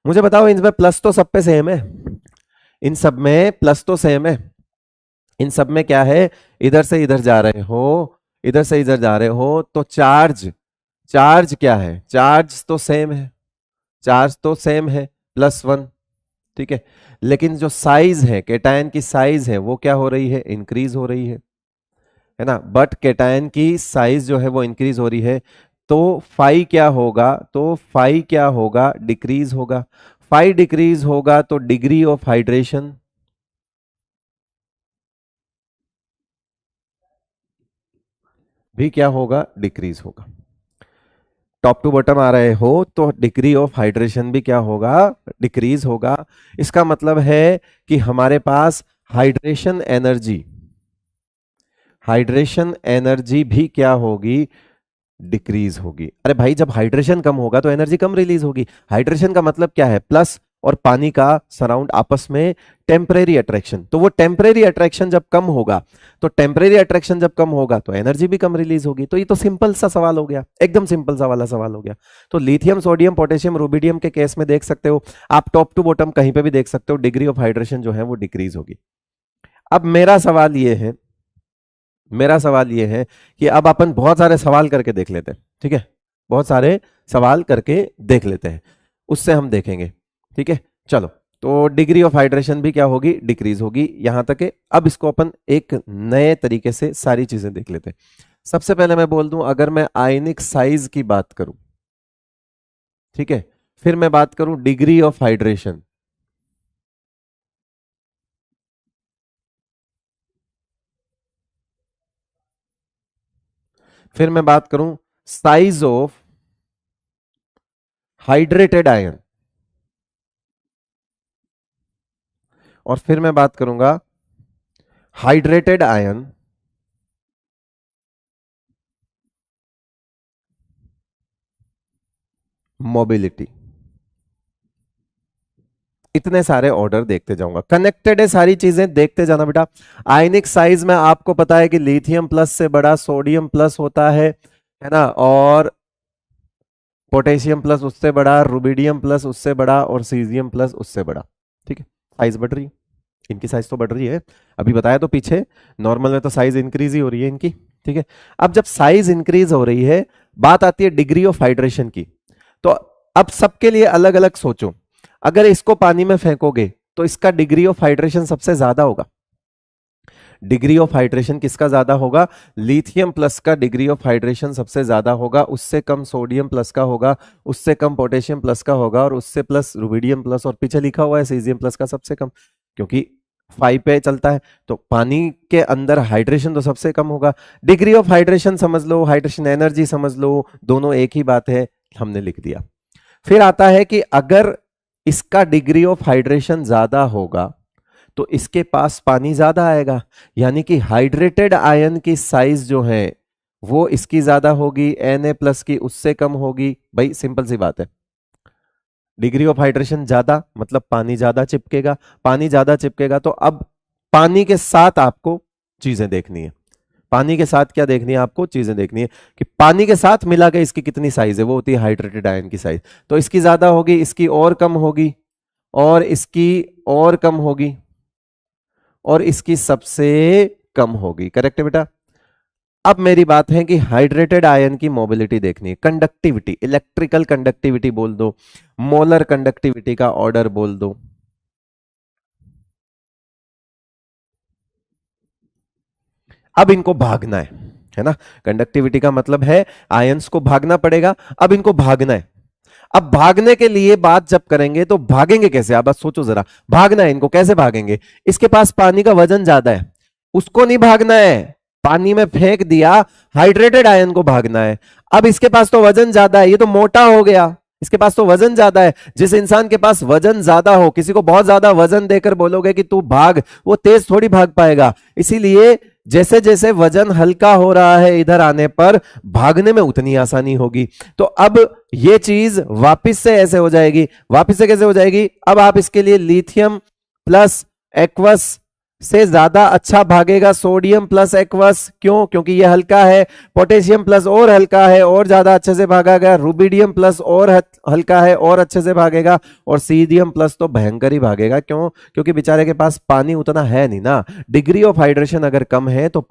मुझे बताओ, इनमें प्लस तो सब पे सेम है, इन सब में प्लस तो सेम है, इन सब में क्या है, इधर से इधर जा रहे हो, इधर से इधर जा रहे हो, तो चार्ज, चार्ज क्या है, चार्ज तो सेम है, चार्ज तो सेम है, +1, ठीक है। लेकिन जो साइज है, कैटायन की साइज है, वो क्या हो रही है, इंक्रीज हो रही है ना। बट कैटायन की साइज जो है वो इंक्रीज हो रही है, तो फाई क्या होगा, तो फाई क्या होगा, डिक्रीज होगा। फाई डिक्रीज होगा तो डिग्री ऑफ हाइड्रेशन भी क्या होगा, डिक्रीज होगा। टॉप टू बॉटम आ रहे हो तो डिग्री ऑफ हाइड्रेशन भी क्या होगा, डिक्रीज होगा। इसका मतलब है कि हमारे पास हाइड्रेशन एनर्जी, हाइड्रेशन एनर्जी भी क्या होगी, डिक्रीज होगी। अरे भाई, जब हाइड्रेशन कम होगा तो एनर्जी कम रिलीज होगी। हाइड्रेशन का मतलब क्या है, प्लस, और पानी का सराउंड आपस में टेम्परेरी अट्रैक्शन। तो वो टेम्परेरी अट्रैक्शन जब कम होगा, तो टेम्परेरी अट्रैक्शन जब कम होगा तो एनर्जी भी कम रिलीज होगी। तो ये तो सिंपल सा सवाल हो गया, एकदम सिंपल सा वाला सवाल हो गया। तो लिथियम, सोडियम, पोटेशियम, रुबिडियम के केस में देख सकते हो आप, टॉप टू बॉटम कहीं पे भी देख सकते हो, डिग्री ऑफ हाइड्रेशन जो है वो डिक्रीज होगी। अब मेरा सवाल ये है कि अब अपन बहुत सारे सवाल करके देख लेते हैं, ठीक है, बहुत सारे सवाल करके देख लेते हैं, उससे हम देखेंगे, ठीक है। चलो, तो डिग्री ऑफ हाइड्रेशन भी क्या होगी, डिक्रीज होगी, यहां तक है। अब इसको अपन एक नए तरीके से सारी चीजें देख लेते हैं। सबसे पहले मैं बोल दूं, अगर मैं आयनिक साइज की बात करूं, ठीक है, फिर मैं बात करूं डिग्री ऑफ हाइड्रेशन, फिर मैं बात करूं साइज ऑफ हाइड्रेटेड आयन, और फिर मैं बात करूंगा हाइड्रेटेड आयन मोबिलिटी। इतने सारे ऑर्डर देखते जाऊंगा, कनेक्टेड है सारी चीजें, देखते जाना बेटा। आयनिक साइज में आपको पता है कि लिथियम प्लस से बड़ा सोडियम प्लस होता है ना, और पोटेशियम प्लस उससे बड़ा, रुबिडियम प्लस उससे बड़ा, और सीजियम प्लस उससे बड़ा, ठीक है। साइज बढ़ रही है, इनकी साइज तो बढ़ रही है, अभी बताया तो पीछे, नॉर्मल में तो साइज इंक्रीज ही हो रही है इनकी, ठीक है। अब जब साइज इंक्रीज हो रही है, बात आती है डिग्री ऑफ हाइड्रेशन की। तो अब सबके लिए अलग अलग सोचो, अगर इसको पानी में फेंकोगे तो इसका डिग्री ऑफ हाइड्रेशन सबसे ज्यादा होगा। डिग्री ऑफ हाइड्रेशन किसका ज्यादा होगा, लिथियम प्लस का डिग्री ऑफ हाइड्रेशन सबसे ज्यादा होगा, उससे कम सोडियम प्लस का होगा, उससे कम पोटेशियम प्लस का होगा, और उससे प्लस रुबिडियम प्लस, और पीछे लिखा हुआ है सीजियम प्लस का सबसे कम, क्योंकि 5 पे चलता है। तो पानी के अंदर हाइड्रेशन तो सबसे कम होगा। डिग्री ऑफ हाइड्रेशन समझ लो, हाइड्रेशन एनर्जी समझ लो, दोनों एक ही बात है, हमने लिख दिया। फिर आता है कि अगर इसका डिग्री ऑफ हाइड्रेशन ज्यादा होगा तो इसके पास पानी ज्यादा आएगा, यानी कि हाइड्रेटेड आयन की साइज जो है वो इसकी ज्यादा होगी, Na प्लस की उससे कम होगी। भाई सिंपल सी बात है, डिग्री ऑफ हाइड्रेशन ज्यादा मतलब पानी ज्यादा चिपकेगा, पानी ज्यादा चिपकेगा तो अब पानी के साथ आपको चीजें देखनी है। पानी के साथ क्या देखनी है आपको, चीजें देखनी है कि पानी के साथ मिला के इसकी कितनी साइज है, वो होती है हाइड्रेटेड आयन की साइज। तो इसकी ज्यादा होगी, इसकी और कम होगी, और इसकी और कम होगी, और इसकी सबसे कम होगी। करेक्ट है बेटा। अब मेरी बात है कि हाइड्रेटेड आयन की मोबिलिटी देखनी है, कंडक्टिविटी, इलेक्ट्रिकल कंडक्टिविटी बोल दो, मोलर कंडक्टिविटी का ऑर्डर बोल दो। अब इनको भागना है ना, कंडक्टिविटी का मतलब है आयंस को भागना पड़ेगा, अब इनको भागना है। अब भागने के लिए बात जब करेंगे तो भागेंगे कैसे, आप बस सोचो जरा, भागना है इनको, कैसे भागेंगे। इसके पास पानी का वजन ज्यादा है, उसको नहीं भागना है, पानी में फेंक दिया, हाइड्रेटेड आयन को भागना है। अब इसके पास तो वजन ज्यादा है, ये तो मोटा हो गया, इसके पास तो वजन ज्यादा है। जिस इंसान के पास वजन ज्यादा हो, किसी को बहुत ज्यादा वजन देकर बोलोगे कि तू भाग, वो तेज थोड़ी भाग पाएगा। इसीलिए जैसे जैसे वजन हल्का हो रहा है इधर आने पर, भागने में उतनी आसानी होगी। तो अब ये चीज वापस से ऐसे हो जाएगी, वापस से कैसे हो जाएगी, अब आप इसके लिए लिथियम प्लस एक्वस से ज्यादा अच्छा भागेगा सोडियम प्लस एक्वस, क्यों, क्योंकि ये हल्का है। पोटेशियम प्लस और हल्का है और ज्यादा अच्छे से भागेगा, रुबिडियम प्लस और हल्का है और अच्छे से भागेगा, और सीडियम प्लस तो भयंकर ही भागेगा। क्यों, क्योंकि बेचारे के पास पानी उतना है नहीं ना। डिग्री ऑफ हाइड्रेशन अगर कम है तो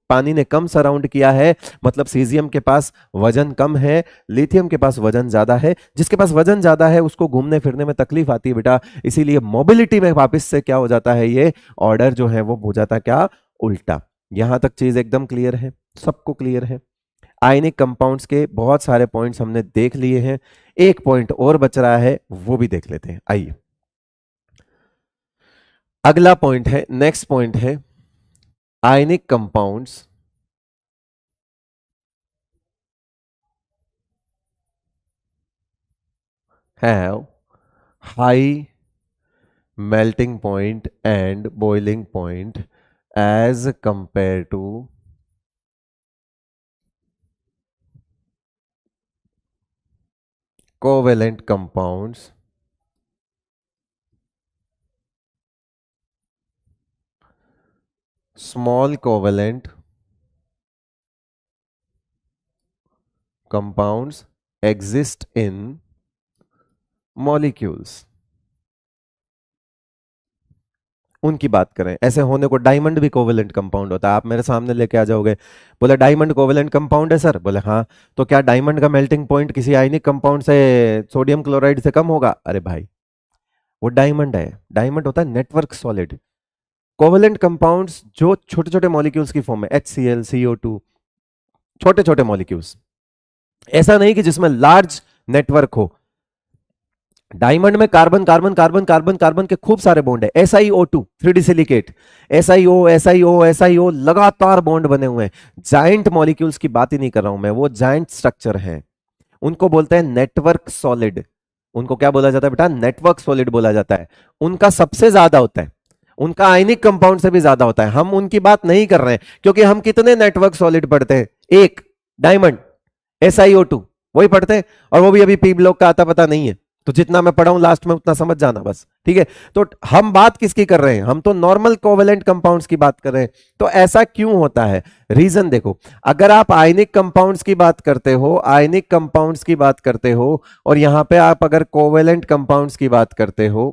पानी ने कम सराउंड किया है, मतलब सीजियम के पास वजन कम है, लिथियम के पास वजन ज्यादा है। जिसके पास वजन ज्यादा है उसको घूमने फिरने में तकलीफ आती है बेटा, इसीलिए मोबिलिटी में वापस से क्या हो जाता है, ये ऑर्डर जो है वो हो जाता क्या, उल्टा। यहां तक चीज एकदम क्लियर है, सबको क्लियर है। आयनिक कंपाउंड्स के बहुत सारे पॉइंट्स हमने देख लिए हैं, एक पॉइंट और बच रहा है, वो भी देख लेते हैं। आइए, अगला पॉइंट है, नेक्स्ट पॉइंट है, ionic compounds have high melting point and boiling point as compared to covalent compounds small covalent compounds exist in molecules, उनकी बात करें। ऐसे होने को डायमंड भी कोवेलेंट कंपाउंड होता है। आप मेरे सामने लेके आ जाओगे, बोले डायमंड कोवेलेंट कंपाउंड है सर, बोले हाँ, तो क्या डायमंड का मेल्टिंग पॉइंट किसी आयनिक कंपाउंड से सोडियम क्लोराइड से कम होगा? अरे भाई, वो डायमंड है, डायमंड होता है नेटवर्क सॉलिड। कोवेलेंट कंपाउंड्स जो छोटे छोटे मॉलिक्यूल्स की फॉर्म में, HCl, CO2, छोटे छोटे मॉलिक्यूल्स, ऐसा नहीं कि जिसमें लार्ज नेटवर्क हो। डायमंड में carbon carbon carbon carbon carbon के खूब सारे बॉन्ड है, SiO2 3D silicate, SiO SiO SiO लगातार बॉन्ड बने हुए हैं। जाइंट मॉलिक्यूल्स की बात ही नहीं कर रहा हूं मैं, वो जाइंट स्ट्रक्चर है, उनको बोलते हैं नेटवर्क सॉलिड। उनको क्या बोला जाता है बेटा? नेटवर्क सॉलिड बोला जाता है। उनका सबसे ज्यादा होता है, उनका आयनिक कंपाउंड से भी ज्यादा होता है। हम उनकी बात नहीं कर रहे हैं, क्योंकि हम कितने नेटवर्क सॉलिड पढ़ते हैं? एक, डायमंड, SiO2, वही पढ़ते हैं, और वो भी अभी पी ब्लॉक का आता पता नहीं है। तो जितना मैं पढ़ाऊं लास्ट में उतना समझ जाना बस, ठीक है। तो हम बात किसकी कर रहे हैं? हम तो नॉर्मल कोवेलेंट कंपाउंड्स की बात कर रहे हैं। तो ऐसा क्यों होता है? रीजन देखो, अगर आप आयनिक कंपाउंड्स की बात करते हो, आयनिक कंपाउंड्स की बात करते हो, और यहां पे आप अगर कोवेलेंट कंपाउंड्स की बात करते हो,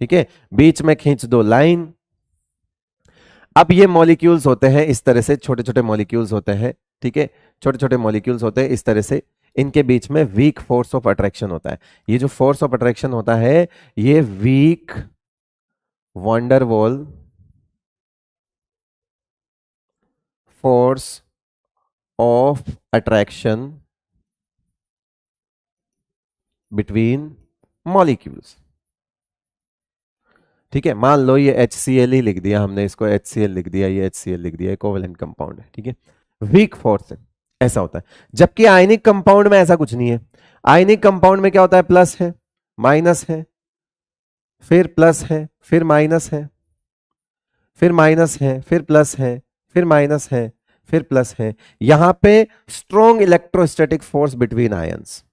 ठीक है, बीच में खींच दो लाइन। अब ये मॉलिक्यूल्स होते हैं इस तरह से, छोटे छोटे मॉलिक्यूल्स होते हैं, ठीक है, छोटे छोटे मॉलिक्यूल्स होते हैं इस तरह से। इनके बीच में वीक फोर्स ऑफ अट्रैक्शन होता है। ये जो फोर्स ऑफ अट्रैक्शन होता है, ये weak van der Waals force of attraction between molecules, ठीक है। मान लो ये HCl ही लिख दिया हमने, इसको HCl लिख दिया, ये HCl लिख दिया, कोवेलेंट कंपाउंड है, ठीक है, वीक फोर्स है, ऐसा होता है। जबकि आयनिक कंपाउंड में ऐसा कुछ नहीं है। आयनिक कंपाउंड में क्या होता है? प्लस है, माइनस है, फिर प्लस है, फिर माइनस है, फिर माइनस है, फिर प्लस है, फिर माइनस है, फिर प्लस है। यहां पे strong electrostatic force between ions.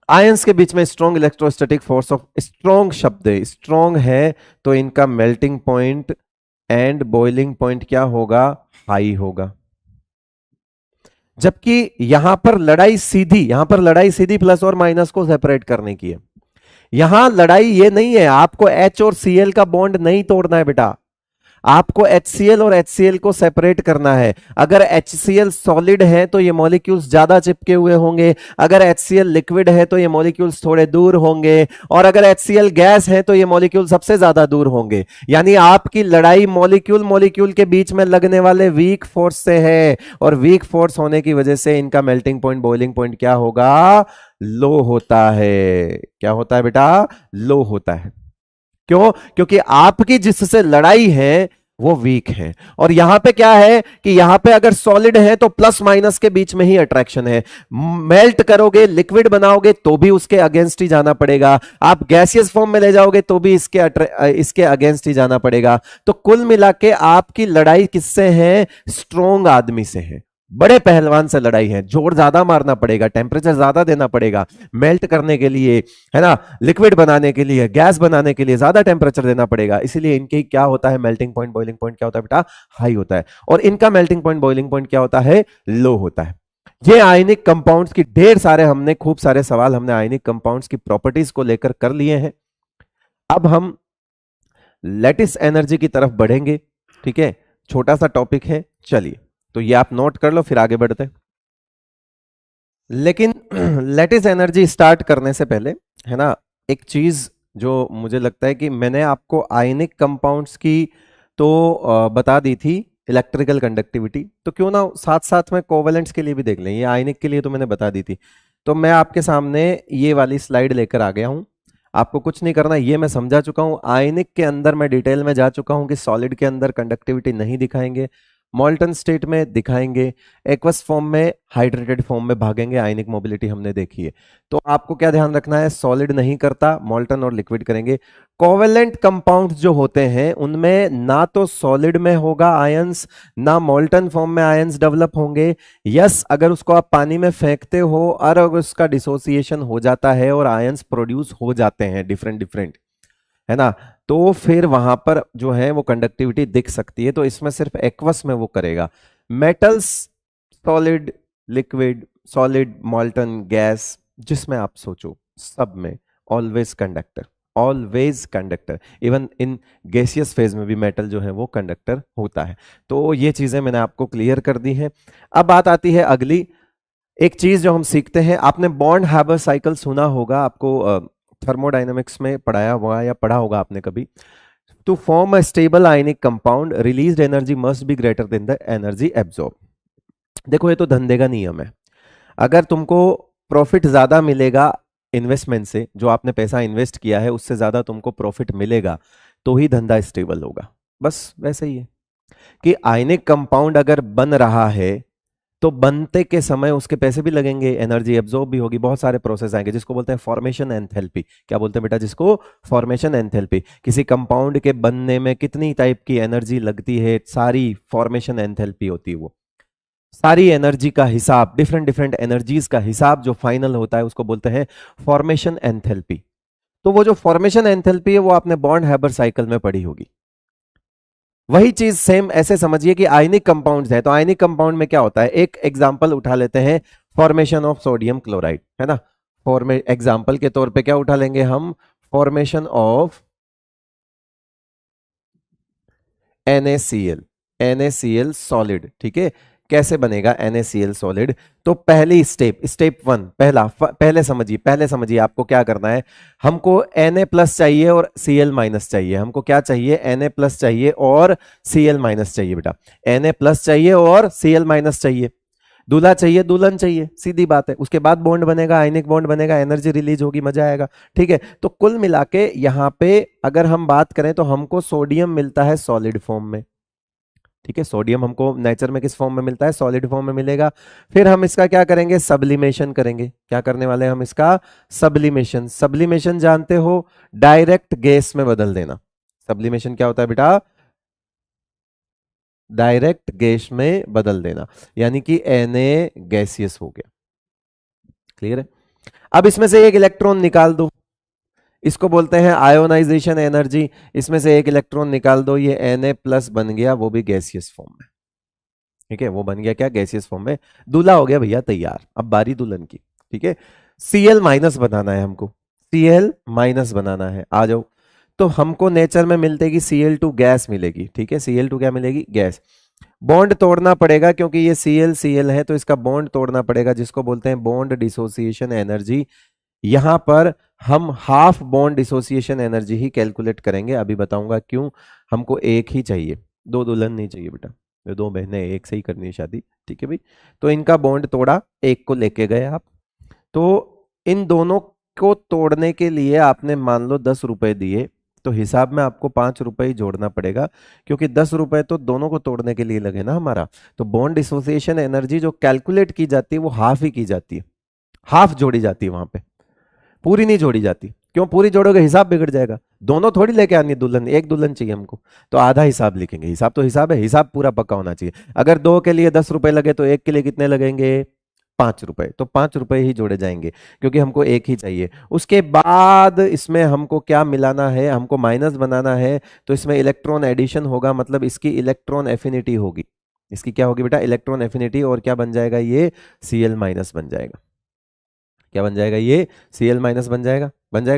Ions के बीच में strong electrostatic force of, strong शब्द है, स्ट्रॉन्ग है, तो इनका melting point and boiling point क्या होगा? हाई होगा। जबकि यहां पर लड़ाई सीधी, यहां पर लड़ाई सीधी प्लस और माइनस को सेपरेट करने की है। यहां लड़ाई ये नहीं है, आपको H और Cl का बॉन्ड नहीं तोड़ना है बेटा, आपको HCl और HCl को सेपरेट करना है। अगर HCl सॉलिड है तो ये मॉलिक्यूल्स ज्यादा चिपके हुए होंगे, अगर HCl लिक्विड है तो ये मॉलिक्यूल्स थोड़े दूर होंगे, और अगर HCl गैस है तो ये मॉलिक्यूल सबसे ज्यादा दूर होंगे। यानी आपकी लड़ाई मॉलिक्यूल मॉलिक्यूल के बीच में लगने वाले वीक फोर्स से है, और वीक फोर्स होने की वजह से इनका मेल्टिंग पॉइंट बॉइलिंग पॉइंट क्या होगा? लो होता है। क्या होता है बेटा? लो होता है। क्यों? क्योंकि आपकी जिससे लड़ाई है वो वीक है। और यहां पे क्या है कि यहां पे अगर सॉलिड है तो प्लस माइनस के बीच में ही अट्रैक्शन है। मेल्ट करोगे, लिक्विड बनाओगे तो भी उसके अगेंस्ट ही जाना पड़ेगा, आप गैसियस फॉर्म में ले जाओगे तो भी इसके अगेंस्ट ही जाना पड़ेगा। तो कुल मिला के आपकी लड़ाई किससे है? स्ट्रोंग आदमी से है, बड़े पहलवान से लड़ाई है। जोर ज्यादा मारना पड़ेगा, टेम्परेचर ज्यादा देना पड़ेगा मेल्ट करने के लिए, है ना, लिक्विड बनाने के लिए, गैस बनाने के लिए ज्यादा टेम्परेचर देना पड़ेगा। इसीलिए इनके क्या होता है? मेल्टिंग पॉइंट बॉइलिंग पॉइंट क्या होता है बेटा? हाई होता है। और इनका मेल्टिंग पॉइंट बॉइलिंग पॉइंट क्या होता है? लो होता है। ये आयनिक कंपाउंड्स की ढेर सारे, हमने खूब सारे सवाल हमने आयनिक कंपाउंड्स की प्रॉपर्टीज को लेकर कर लिए हैं। अब हम लैटिस एनर्जी की तरफ बढ़ेंगे, ठीक है, छोटा सा टॉपिक है, चलिए तो ये आप नोट कर लो, फिर आगे बढ़ते हैं। लेकिन लैटिस एनर्जी स्टार्ट करने से पहले, है ना, एक चीज जो मुझे लगता है कि मैंने आपको आयनिक कंपाउंड्स की तो बता दी थी, इलेक्ट्रिकल कंडक्टिविटी, तो क्यों ना साथ साथ में कोवेलेंट्स के लिए भी देख लें। ये आयनिक के लिए तो मैंने बता दी थी, तो मैं आपके सामने ये वाली स्लाइड लेकर आ गया हूं। आपको कुछ नहीं करना, ये मैं समझा चुका हूं। आयनिक के अंदर मैं डिटेल में जा चुका हूं कि सॉलिड के अंदर कंडक्टिविटी नहीं दिखाएंगे, मॉल्टन स्टेट में दिखाएंगे, एक्वस फॉर्म में, हाइड्रेटेड फॉर्म में भागेंगे। आयनिक मोबिलिटी हमने देखी है। तो आपको क्या ध्यान रखना है, सॉलिड नहीं करता, मॉल्टन और लिक्विड करेंगे। कोवेलेंट कंपाउंड्स जो होते हैं उनमें ना तो सॉलिड में होगा आयंस, ना मॉल्टन फॉर्म में आयंस डेवलप होंगे। यस, अगर उसको आप पानी में फेंकते हो और अगर उसका डिसोसिएशन हो जाता है और आयंस प्रोड्यूस हो जाते हैं डिफरेंट डिफरेंट, है ना, तो फिर वहां पर जो है वो कंडक्टिविटी दिख सकती है। तो इसमें सिर्फ एक्वस में वो करेगा। Metals, solid, liquid, solid, मॉल्टन, gas, जिसमें आप सोचो सब में always conductor, always conductor. Even in gaseous phase में भी मेटल जो है वो कंडक्टर होता है। तो ये चीजें मैंने आपको क्लियर कर दी हैं। अब बात आती है अगली एक चीज जो हम सीखते हैं। आपने बॉन्ड हैबर साइकिल सुना होगा, आपको थर्मोडायनेमिक्स में पढ़ाया हुआ या पढ़ा होगा आपने कभी। To form a stable ionic compound released energy must be greater than the energy absorb. देखो ये तो धंधे का नियम है। अगर तुमको प्रॉफिट ज्यादा मिलेगा इन्वेस्टमेंट से, जो आपने पैसा इन्वेस्ट किया है उससे ज्यादा तुमको प्रॉफिट मिलेगा, तो ही धंधा स्टेबल होगा। बस वैसे ही है कि आयनिक कंपाउंड अगर बन रहा है तो बनते के समय उसके पैसे भी लगेंगे, एनर्जी एब्जॉर्ब भी होगी, बहुत सारे प्रोसेस आएंगे जिसको बोलते हैं फॉर्मेशन एंथैल्पी। क्या बोलते हैं बेटा, जिसको फॉर्मेशन एंथैल्पी। किसी कंपाउंड के बनने में कितनी टाइप की एनर्जी लगती है, सारी फॉर्मेशन एंथैल्पी होती है। वो सारी एनर्जी का हिसाब, डिफरेंट डिफरेंट एनर्जीज का हिसाब जो फाइनल होता है उसको बोलते हैं फॉर्मेशन एंथैल्पी। तो वो जो फॉर्मेशन एंथैल्पी है वो आपने बॉन्ड हैबर साइकिल में पढ़ी होगी। वही चीज सेम ऐसे समझिए कि आयनिक कंपाउंड्स है, तो आयनिक कंपाउंड में क्या होता है, एक एग्जांपल उठा लेते हैं, फॉर्मेशन ऑफ सोडियम क्लोराइड, है ना। फॉर्मे एग्जांपल के तौर पे क्या उठा लेंगे हम, formation of NaCl, NaCl solid, ठीक है। कैसे बनेगा NaCl सॉलिड, तो पहली स्टेप, स्टेप वन, पहले समझिए आपको क्या करना है। हमको Na प्लस चाहिए और Cl माइनस चाहिए। हमको क्या चाहिए, Na प्लस चाहिए और Cl माइनस चाहिए बेटा। Na प्लस चाहिए और Cl माइनस चाहिए। दूल्हा चाहिए, दुल्हन चाहिए, सीधी बात है। उसके बाद बॉन्ड बनेगा, आयनिक बॉन्ड बनेगा, एनर्जी रिलीज होगी, मजा आएगा। ठीक है, तो कुल मिला के यहां पे अगर हम बात करें तो हमको सोडियम मिलता है सॉलिड फॉर्म में। ठीक है, सोडियम हमको नेचर में किस फॉर्म में मिलता है, सॉलिड फॉर्म में मिलेगा। फिर हम इसका क्या करेंगे, सब्लिमेशन करेंगे। क्या करने वाले हैं हम इसका, सब्लिमेशन। सब्लिमेशन जानते हो, डायरेक्ट गैस में बदल देना। सब्लिमेशन क्या होता है बेटा, डायरेक्ट गैस में बदल देना, यानी कि Na गैसियस हो गया। क्लियर है। अब इसमें से एक इलेक्ट्रॉन निकाल दो, इसको बोलते हैं आयोनाइजेशन एनर्जी। इसमें से एक इलेक्ट्रॉन निकाल दो, ये Na प्लस बन गया, वो भी गैसियस फॉर्म में। ठीक है, वो बन गया क्या, गैसियस फॉर्म में। दूल्हा हो गया भैया तैयार, अब बारी दुल्हन की। ठीक है, Cl माइनस बनाना है हमको, Cl माइनस बनाना है, आ जाओ। तो हमको नेचर में मिलतेगी Cl2 गैस मिलेगी। ठीक है, Cl2 क्या मिलेगी, गैस। बॉन्ड तोड़ना पड़ेगा क्योंकि ये Cl Cl है, तो इसका बॉन्ड तोड़ना पड़ेगा, जिसको बोलते हैं बॉन्ड डिसोसिएशन एनर्जी। यहां पर हम हाफ बॉन्ड डिसोसिएशन एनर्जी ही कैलकुलेट करेंगे, अभी बताऊंगा क्यों। हमको एक ही चाहिए, दो दुल्हन नहीं चाहिए बेटा, ये दो बहनें एक से ही करनी है शादी। ठीक है भाई, तो इनका बॉन्ड तोड़ा, एक को लेके गए आप। तो इन दोनों को तोड़ने के लिए आपने मान लो 10 रुपए दिए, तो हिसाब में आपको 5 रुपए ही जोड़ना पड़ेगा, क्योंकि 10 रुपए तो दोनों को तोड़ने के लिए लगे ना हमारा। तो बॉन्ड डिसोसिएशन एनर्जी जो कैलकुलेट की जाती है वो हाफ ही की जाती है, हाफ जोड़ी जाती है वहां पे, पूरी नहीं जोड़ी जाती। क्यों, पूरी जोड़ोगे हिसाब बिगड़ जाएगा। दोनों थोड़ी लेके आनी है दुल्हन, एक दुल्हन चाहिए हमको, तो आधा हिसाब लिखेंगे। हिसाब तो हिसाब है, हिसाब पूरा पक्का होना चाहिए। अगर दो के लिए 10 रुपए लगे तो एक के लिए कितने लगेंगे, 5 रुपए। तो 5 रुपए ही जोड़े जाएंगे, क्योंकि हमको एक ही चाहिए। उसके बाद इसमें हमको क्या मिलाना है, हमको माइनस बनाना है। तो इसमें इलेक्ट्रॉन एडिशन होगा, मतलब इसकी इलेक्ट्रॉन एफिनिटी होगी। इसकी क्या होगी बेटा, इलेक्ट्रॉन एफिनिटी, और क्या बन जाएगा, ये Cl माइनस बन जाएगा। क्या बन जाएगा, ये Cl माइनस बन जाएगा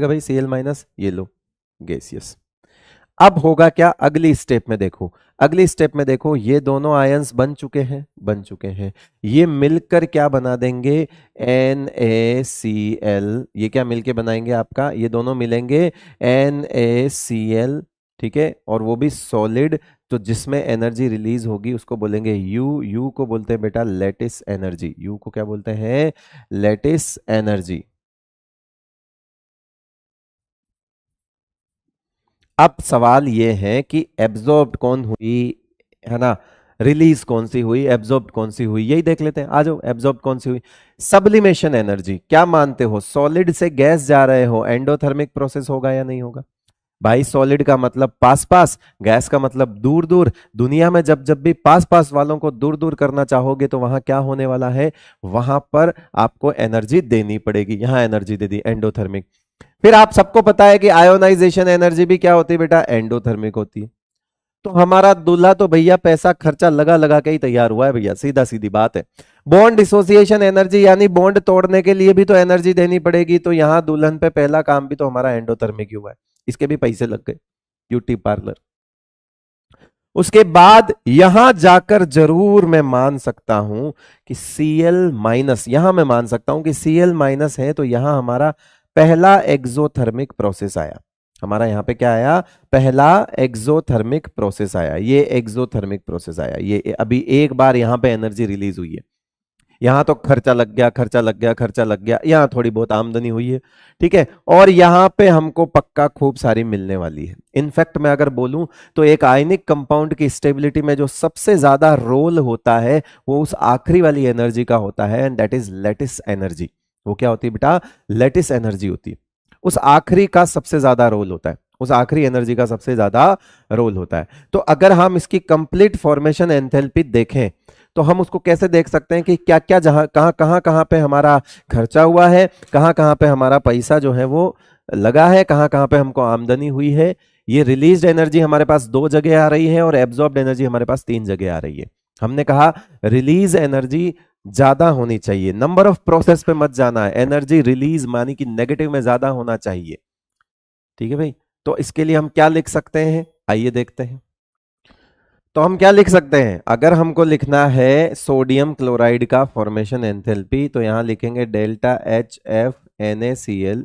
भाई, Cl माइनस, ये लो गैसियस। अब होगा क्या, अगली स्टेप में देखो, अगली स्टेप में देखो, ये दोनों आयंस बन चुके हैं। ये मिलकर क्या बना देंगे, NaCl। ये क्या मिलके बनाएंगे आपका, ये दोनों मिलेंगे NaCl। ठीक है, और वो भी सॉलिड। तो जिसमें एनर्जी रिलीज होगी उसको बोलेंगे यू को बोलते हैं बेटा लेटिस एनर्जी। यू को क्या बोलते हैं, लेटिस एनर्जी। अब सवाल ये है कि एब्जॉर्ब कौन हुई, है ना, रिलीज कौन सी हुई, एब्जॉर्ब कौन सी हुई, यही देख लेते हैं। आ जाओ, एब्जॉर्ब कौन सी हुई, सब्लिमेशन एनर्जी। क्या मानते हो, सॉलिड से गैस जा रहे हो, एंडोथर्मिक प्रोसेस होगा या नहीं होगा? भाई सॉलिड का मतलब पास पास, गैस का मतलब दूर दूर। दुनिया में जब जब भी पास पास वालों को दूर दूर करना चाहोगे तो वहां क्या होने वाला है, वहां पर आपको एनर्जी देनी पड़ेगी। यहां एनर्जी दे दी, एंडोथर्मिक। फिर आप सबको पता है कि आयोनाइजेशन एनर्जी भी क्या होती है बेटा, एंडोथर्मिक होती है। तो हमारा दूल्हा तो भैया पैसा खर्चा लगा लगा के ही तैयार हुआ है भैया, सीधा सीधी बात है। बॉन्ड डिसोसिएशन एनर्जी, यानी बॉन्ड तोड़ने के लिए भी तो एनर्जी देनी पड़ेगी, तो यहां दुल्हन पे पहला काम भी तो हमारा एंडोथर्मिक ही हुआ है, इसके भी पैसे लग गए, ब्यूटी पार्लर। उसके बाद यहां जाकर जरूर मैं मान सकता हूं कि Cl माइनस, यहां मैं मान सकता हूं कि Cl माइनस है, तो यहां हमारा पहला एक्सोथर्मिक प्रोसेस आया। हमारा यहां पे क्या आया, पहला एक्सोथर्मिक प्रोसेस आया, ये एक्सोथर्मिक प्रोसेस आया। ये अभी एक बार यहां पे एनर्जी रिलीज हुई है। यहां तो खर्चा लग गया, खर्चा लग गया, खर्चा लग गया, यहां थोड़ी बहुत आमदनी हुई है, ठीक है। और यहां पे हमको पक्का खूब सारी मिलने वाली है। इनफैक्ट मैं अगर बोलूं तो एक आयनिक कंपाउंड की स्टेबिलिटी में जो सबसे ज्यादा रोल होता है वो उस आखिरी वाली एनर्जी का होता है, and that is lattice energy. वो क्या होती है बेटा, लैटिस एनर्जी होती है। उस आखिरी का सबसे ज्यादा रोल होता है, उस आखिरी एनर्जी का सबसे ज्यादा रोल होता है। तो अगर हम इसकी कंप्लीट फॉर्मेशन एंथैल्पी देखें तो हम उसको कैसे देख सकते हैं कि क्या क्या, जहां कहां पे हमारा खर्चा हुआ है, कहां कहां पे हमारा पैसा जो है वो लगा है, कहां कहां पे हमको आमदनी हुई है। ये रिलीज्ड एनर्जी हमारे पास दो जगह आ रही है और एब्जॉर्ब्ड एनर्जी हमारे पास तीन जगह आ रही है। हमने कहा रिलीज एनर्जी ज्यादा होनी चाहिए, नंबर ऑफ प्रोसेस पे मत जाना है, एनर्जी रिलीज मानी कि नेगेटिव में ज्यादा होना चाहिए, ठीक है भाई। तो इसके लिए हम क्या लिख सकते हैं, आइए देखते हैं। तो हम क्या लिख सकते हैं, अगर हमको लिखना है सोडियम क्लोराइड का फॉर्मेशन एंथैल्पी, तो यहां लिखेंगे delta HF NaCl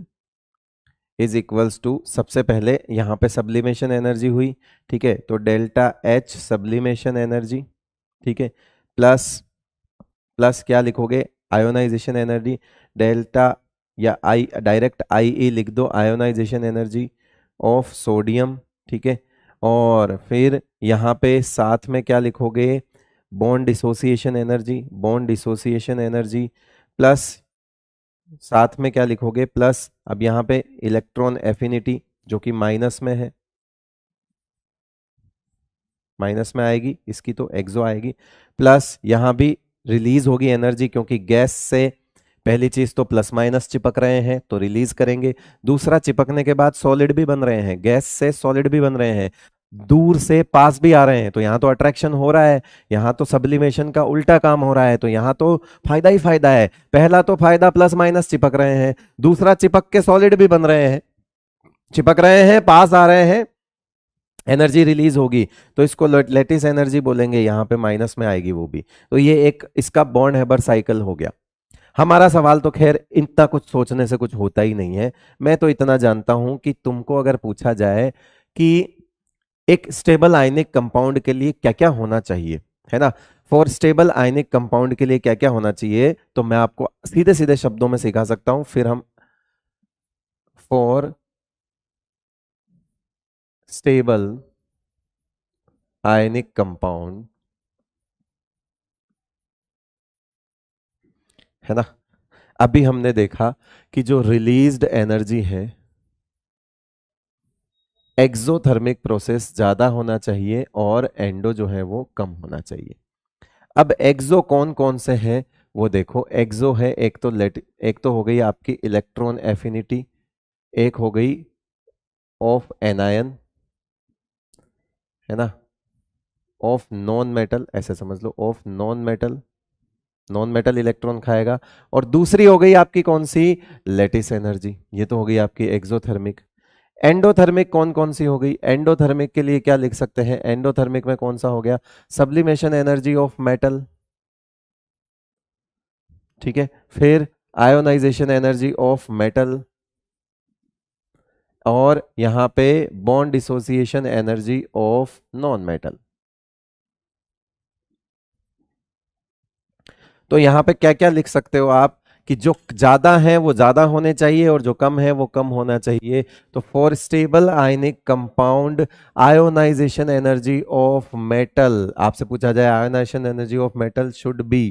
is equals to, सबसे पहले यहां पे सब्लिमेशन एनर्जी हुई, ठीक है, तो डेल्टा H सब्लिमेशन एनर्जी, ठीक है, प्लस प्लस क्या लिखोगे, आयोनाइजेशन एनर्जी, डेल्टा या आई डायरेक्ट IE लिख दो, आयोनाइजेशन एनर्जी ऑफ सोडियम, ठीक है। और फिर यहाँ पे साथ में क्या लिखोगे, bond dissociation energy, bond dissociation energy plus साथ में क्या लिखोगे, प्लस अब यहाँ पे इलेक्ट्रॉन एफिनिटी जो कि माइनस में है, माइनस में आएगी, इसकी तो एक्सो आएगी, प्लस यहाँ भी रिलीज होगी एनर्जी, क्योंकि गैस से पहली चीज तो प्लस माइनस चिपक रहे हैं तो रिलीज करेंगे, दूसरा चिपकने के बाद सॉलिड भी बन रहे हैं, गैस से सॉलिड भी बन रहे हैं, दूर से पास भी आ रहे हैं, तो यहां तो अट्रैक्शन हो रहा है, यहां तो सब्लिमेशन का उल्टा काम हो रहा है, तो यहां तो फायदा ही फायदा है। पहला तो फायदा प्लस माइनस चिपक रहे हैं, दूसरा चिपक के सॉलिड भी बन रहे हैं, चिपक रहे हैं, पास आ रहे हैं, एनर्जी रिलीज होगी, तो इसको लेटिस एनर्जी बोलेंगे, यहां पे माइनस में आएगी वो भी। तो ये एक इसका बॉन्ड हेबर साइकिल हो गया। हमारा सवाल तो खैर इतना कुछ सोचने से कुछ होता ही नहीं है। मैं तो इतना जानता हूं कि तुमको अगर पूछा जाए कि एक स्टेबल आयनिक कंपाउंड के लिए क्या क्या होना चाहिए, है ना, फॉर स्टेबल आयनिक कंपाउंड के लिए क्या क्या होना चाहिए, तो मैं आपको सीधे सीधे शब्दों में सिखा सकता हूं। फिर हम फॉर स्टेबल आयनिक कंपाउंड, है ना, अभी हमने देखा कि जो रिलीज्ड एनर्जी है, एक्सोथर्मिक प्रोसेस ज्यादा होना चाहिए और एंडो जो है वो कम होना चाहिए। अब एक्सो कौन कौन से हैं वो देखो, एक्सो है एक तो एक तो हो गई आपकी इलेक्ट्रॉन एफिनिटी, एक हो गई ऑफ एनायन, है ना, ऑफ नॉन मेटल, ऐसे समझ लो of non metal, non metal electron खाएगा, और दूसरी हो गई आपकी कौन सी, लेटिस एनर्जी, ये तो हो गई आपकी एक्सोथर्मिक। एंडोथर्मिक कौन कौन सी हो गई, एंडोथर्मिक के लिए क्या लिख सकते हैं, एंडोथर्मिक में कौन सा हो गया, सब्लिमेशन एनर्जी ऑफ मेटल, ठीक है, फिर आयोनाइजेशन एनर्जी ऑफ मेटल, और यहां पे bond dissociation energy of non metal. तो यहां पे क्या क्या लिख सकते हो आप, कि जो ज्यादा है वो ज्यादा होने चाहिए और जो कम है वो कम होना चाहिए। तो for stable ionic compound ionisation energy of metal, आपसे पूछा जाए ionisation energy of metal should be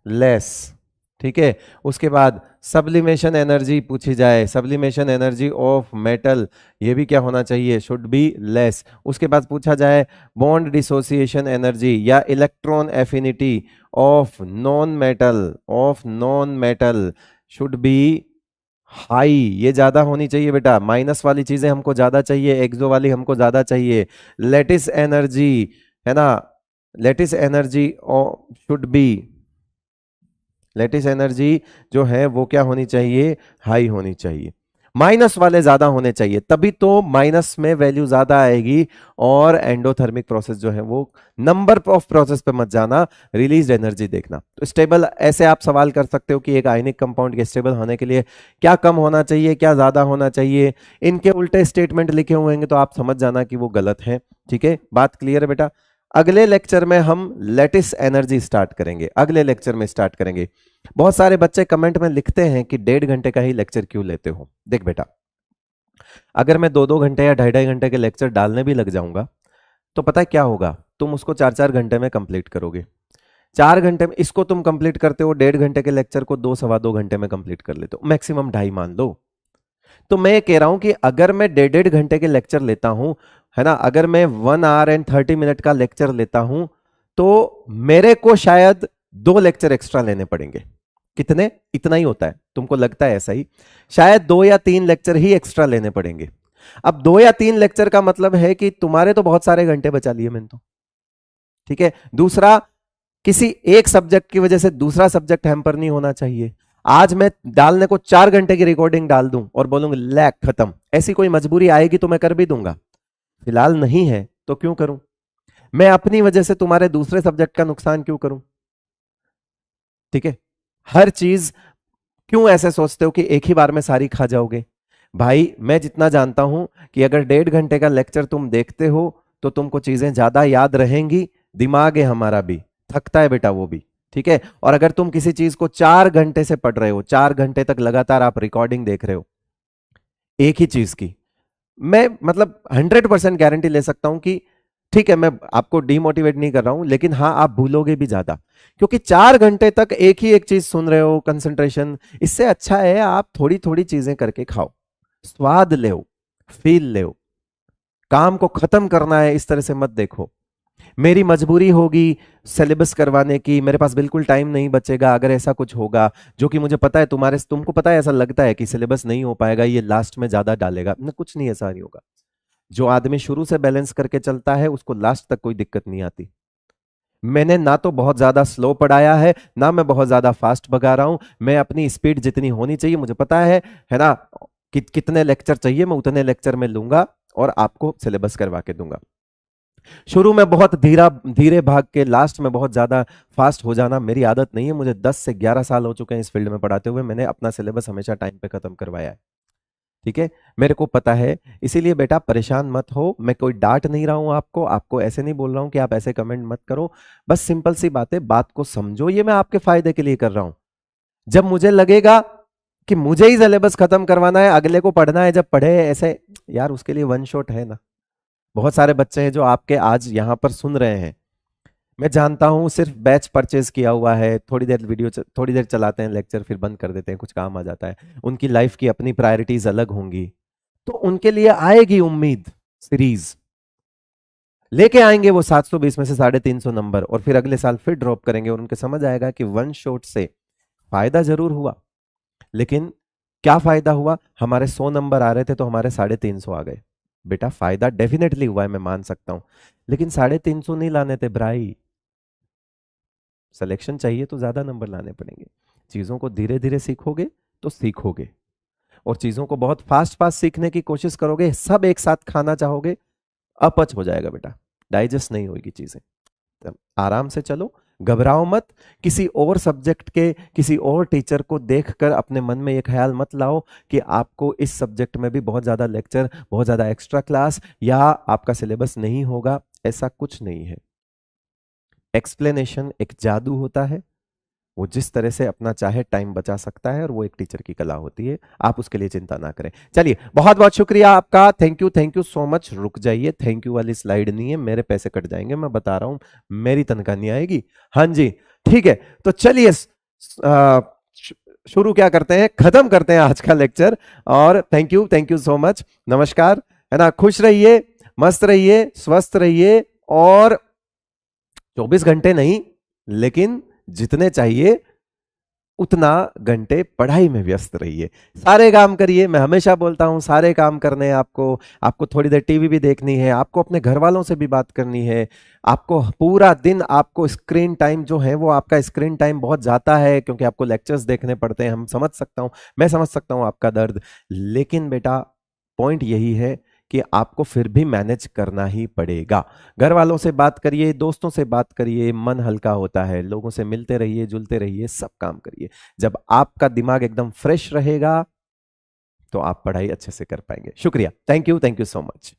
less. ठीक है, उसके बाद सब्लिमेशन एनर्जी पूछी जाए, सब्लिमेशन एनर्जी ऑफ मेटल, ये भी क्या होना चाहिए, शुड बी लेस। उसके बाद पूछा जाए बॉन्ड डिसोसिएशन एनर्जी या electron affinity of non metal should B high, ये ज्यादा होनी चाहिए बेटा। माइनस वाली चीजें हमको ज्यादा चाहिए, एक्सो वाली हमको ज्यादा चाहिए। लेटिस एनर्जी है ना, lattice energy should be, lattice energy जो है वो क्या होनी चाहिए, हाई होनी चाहिए। माइनस वाले ज्यादा होने चाहिए, तभी तो माइनस में वैल्यू ज्यादा आएगी। और एंडोथर्मिक प्रोसेस जो है वो, नंबर ऑफ प्रोसेस पे मत जाना, रिलीज एनर्जी देखना। तो स्टेबल, ऐसे आप सवाल कर सकते हो कि एक आयनिक कंपाउंड के स्टेबल होने के लिए क्या कम होना चाहिए, क्या ज्यादा होना चाहिए। इनके उल्टे स्टेटमेंट लिखे हुए होंगे तो आप समझ जाना कि वो गलत है। ठीक है, बात क्लियर है बेटा। अगले लेक्चर में हम लेटिस एनर्जी स्टार्ट करेंगे, अगले लेक्चर में स्टार्ट करेंगे। बहुत सारे बच्चे कमेंट में लिखते हैं कि 1.5 घंटे का ही लेक्चर क्यों लेते हो। देख बेटा, अगर मैं 2-2 घंटे या 2.5-2.5 घंटे के लेक्चर डालने भी लग जाऊंगा तो पता है क्या होगा, तुम उसको 4-4 घंटे में कंप्लीट करोगे। 4 घंटे में इसको तुम कंप्लीट करते हो, 1.5 घंटे के लेक्चर को 2-2.25 घंटे में कंप्लीट कर लेते हो, मैक्सिमम 2.5 मान लो। तो मैं ये कह रहा हूं कि अगर मैं 1.5-1.5 घंटे के लेक्चर लेता हूं, है ना, अगर मैं 1 आवर एंड 30 मिनट का लेक्चर लेता हूं तो मेरे को शायद 2 लेक्चर एक्स्ट्रा लेने पड़ेंगे। कितने, इतना ही होता है, तुमको लगता है ऐसा ही, शायद 2 या 3 लेक्चर ही एक्स्ट्रा लेने पड़ेंगे। अब 2 या 3 लेक्चर का मतलब है कि तुम्हारे तो बहुत सारे घंटे बचा लिए मैंने तो। ठीक है, दूसरा, किसी एक सब्जेक्ट की वजह से दूसरा सब्जेक्ट हैम्पर नहीं होना चाहिए। आज मैं डालने को 4 घंटे की रिकॉर्डिंग डाल दूं और बोलूंगा लैक खत्म, ऐसी कोई मजबूरी आएगी तो मैं कर भी दूंगा, फिलहाल नहीं है तो क्यों करूं, मैं अपनी वजह से तुम्हारे दूसरे सब्जेक्ट का नुकसान क्यों करूं। ठीक है, हर चीज, क्यों ऐसे सोचते हो कि एक ही बार में सारी खा जाओगे। भाई मैं जितना जानता हूं कि अगर 1.5 घंटे का लेक्चर तुम देखते हो तो तुमको चीजें ज्यादा याद रहेंगी, दिमाग है हमारा भी थकता है बेटा वो भी। ठीक है, और अगर तुम किसी चीज को 4 घंटे से पढ़ रहे हो, 4 घंटे तक लगातार आप रिकॉर्डिंग देख रहे हो एक ही चीज की, मैं मतलब 100% गारंटी ले सकता हूं कि, ठीक है मैं आपको डिमोटिवेट नहीं कर रहा हूं, लेकिन हाँ आप भूलोगे भी ज्यादा, क्योंकि 4 घंटे तक एक ही एक चीज सुन रहे हो, कंसंट्रेशन। इससे अच्छा है आप थोड़ी थोड़ी चीजें करके खाओ, स्वाद ले, फील ले, काम को खत्म करना है इस तरह से मत देखो। मेरी मजबूरी होगी सिलेबस करवाने की, मेरे पास बिल्कुल टाइम नहीं बचेगा अगर ऐसा कुछ होगा, जो कि मुझे पता है तुमको पता है, ऐसा लगता है कि सिलेबस नहीं हो पाएगा, ये लास्ट में ज्यादा डालेगा ना, कुछ नहीं, ऐसा नहीं होगा। जो आदमी शुरू से बैलेंस करके चलता है उसको लास्ट तक कोई दिक्कत नहीं आती। मैंने ना तो बहुत ज्यादा स्लो पढ़ाया है, ना मैं बहुत ज्यादा फास्ट भगा रहा हूं, मैं अपनी स्पीड जितनी होनी चाहिए मुझे पता है ना, कितने लेक्चर चाहिए मैं उतने लेक्चर में लूंगा और आपको सिलेबस करवा के दूंगा। शुरू में बहुत धीरे भाग के लास्ट में बहुत ज्यादा फास्ट हो जाना मेरी आदत नहीं है, मुझे 10 से 11 साल हो चुके हैं इस फील्ड में पढ़ाते हुए, मैंने अपना सिलेबस हमेशा टाइम पे खत्म करवाया है। ठीक है, मेरे को पता है, इसीलिए बेटा परेशान मत हो, मैं कोई डांट नहीं रहा हूं आपको, आपको ऐसे नहीं बोल रहा हूं कि आप ऐसे कमेंट मत करो, बस सिंपल सी बात है, बात को समझो, ये मैं आपके फायदे के लिए कर रहा हूं। जब मुझे लगेगा कि मुझे ही सिलेबस खत्म करवाना है, अगले को पढ़ना है, जब पढ़े ऐसे, यार उसके लिए वन शॉट है ना। बहुत सारे बच्चे हैं जो आपके आज यहां पर सुन रहे हैं, मैं जानता हूं सिर्फ बैच परचेज किया हुआ है, थोड़ी देर चलाते हैं लेक्चर फिर बंद कर देते हैं, कुछ काम आ जाता है, उनकी लाइफ की अपनी प्रायोरिटीज अलग होंगी, तो उनके लिए आएगी उम्मीद, सीरीज लेके आएंगे वो 720 में से 350 नंबर, और फिर अगले साल फिर ड्रॉप करेंगे और उनको समझ आएगा कि वन शॉट से फायदा जरूर हुआ, लेकिन क्या फायदा हुआ, हमारे 100 नंबर आ रहे थे तो हमारे 350 आ गए। बेटा फायदा डेफिनेटली हुआ है, मैं मान सकता हूं, लेकिन 350 नहीं लाने थे भाई, सिलेक्शन चाहिए तो ज्यादा नंबर लाने पड़ेंगे। चीजों को धीरे धीरे सीखोगे तो सीखोगे, और चीजों को बहुत फास्ट फास्ट सीखने की कोशिश करोगे, सब एक साथ खाना चाहोगे, अपच हो जाएगा बेटा, डाइजेस्ट नहीं होगी चीजें। तो आराम से चलो, घबराओ मत, किसी और सब्जेक्ट के किसी और टीचर को देखकर अपने मन में ये ख्याल मत लाओ कि आपको इस सब्जेक्ट में भी बहुत ज्यादा लेक्चर, बहुत ज्यादा एक्स्ट्रा क्लास या आपका सिलेबस नहीं होगा, ऐसा कुछ नहीं है। एक्सप्लेनेशन एक जादू होता है, वो जिस तरह से अपना चाहे टाइम बचा सकता है, और वो एक टीचर की कला होती है। आप उसके लिए चिंता ना करें। चलिए, बहुत बहुत शुक्रिया आपका, थैंक यू सो मच। रुक जाइए, थैंक यू वाली स्लाइड नहीं है, मेरे पैसे कट जाएंगे, मैं बता रहा हूं, मेरी तनख्वाह नहीं आएगी। हाँ जी, ठीक है। तो चलिए शुरू क्या करते हैं, खत्म करते हैं आज का लेक्चर। और थैंक यू सो मच। नमस्कार, है ना। खुश रहिए, मस्त रहिए, स्वस्थ रहिए, और 24 घंटे नहीं, लेकिन जितने चाहिए उतना घंटे पढ़ाई में व्यस्त रहिए। सारे काम करिए, मैं हमेशा बोलता हूं सारे काम करने हैं आपको। आपको थोड़ी देर टीवी भी देखनी है, आपको अपने घर वालों से भी बात करनी है, आपको पूरा दिन, आपको स्क्रीन टाइम जो है वो आपका स्क्रीन टाइम बहुत जाता है, क्योंकि आपको लेक्चर्स देखने पड़ते हैं। हम समझ सकता हूं, मैं समझ सकता हूं आपका दर्द, लेकिन बेटा पॉइंट यही है कि आपको फिर भी मैनेज करना ही पड़ेगा। घर वालों से बात करिए, दोस्तों से बात करिए, मन हल्का होता है, लोगों से मिलते रहिए, जुलते रहिए, सब काम करिए। जब आपका दिमाग एकदम फ्रेश रहेगा तो आप पढ़ाई अच्छे से कर पाएंगे। शुक्रिया, थैंक यू सो मच।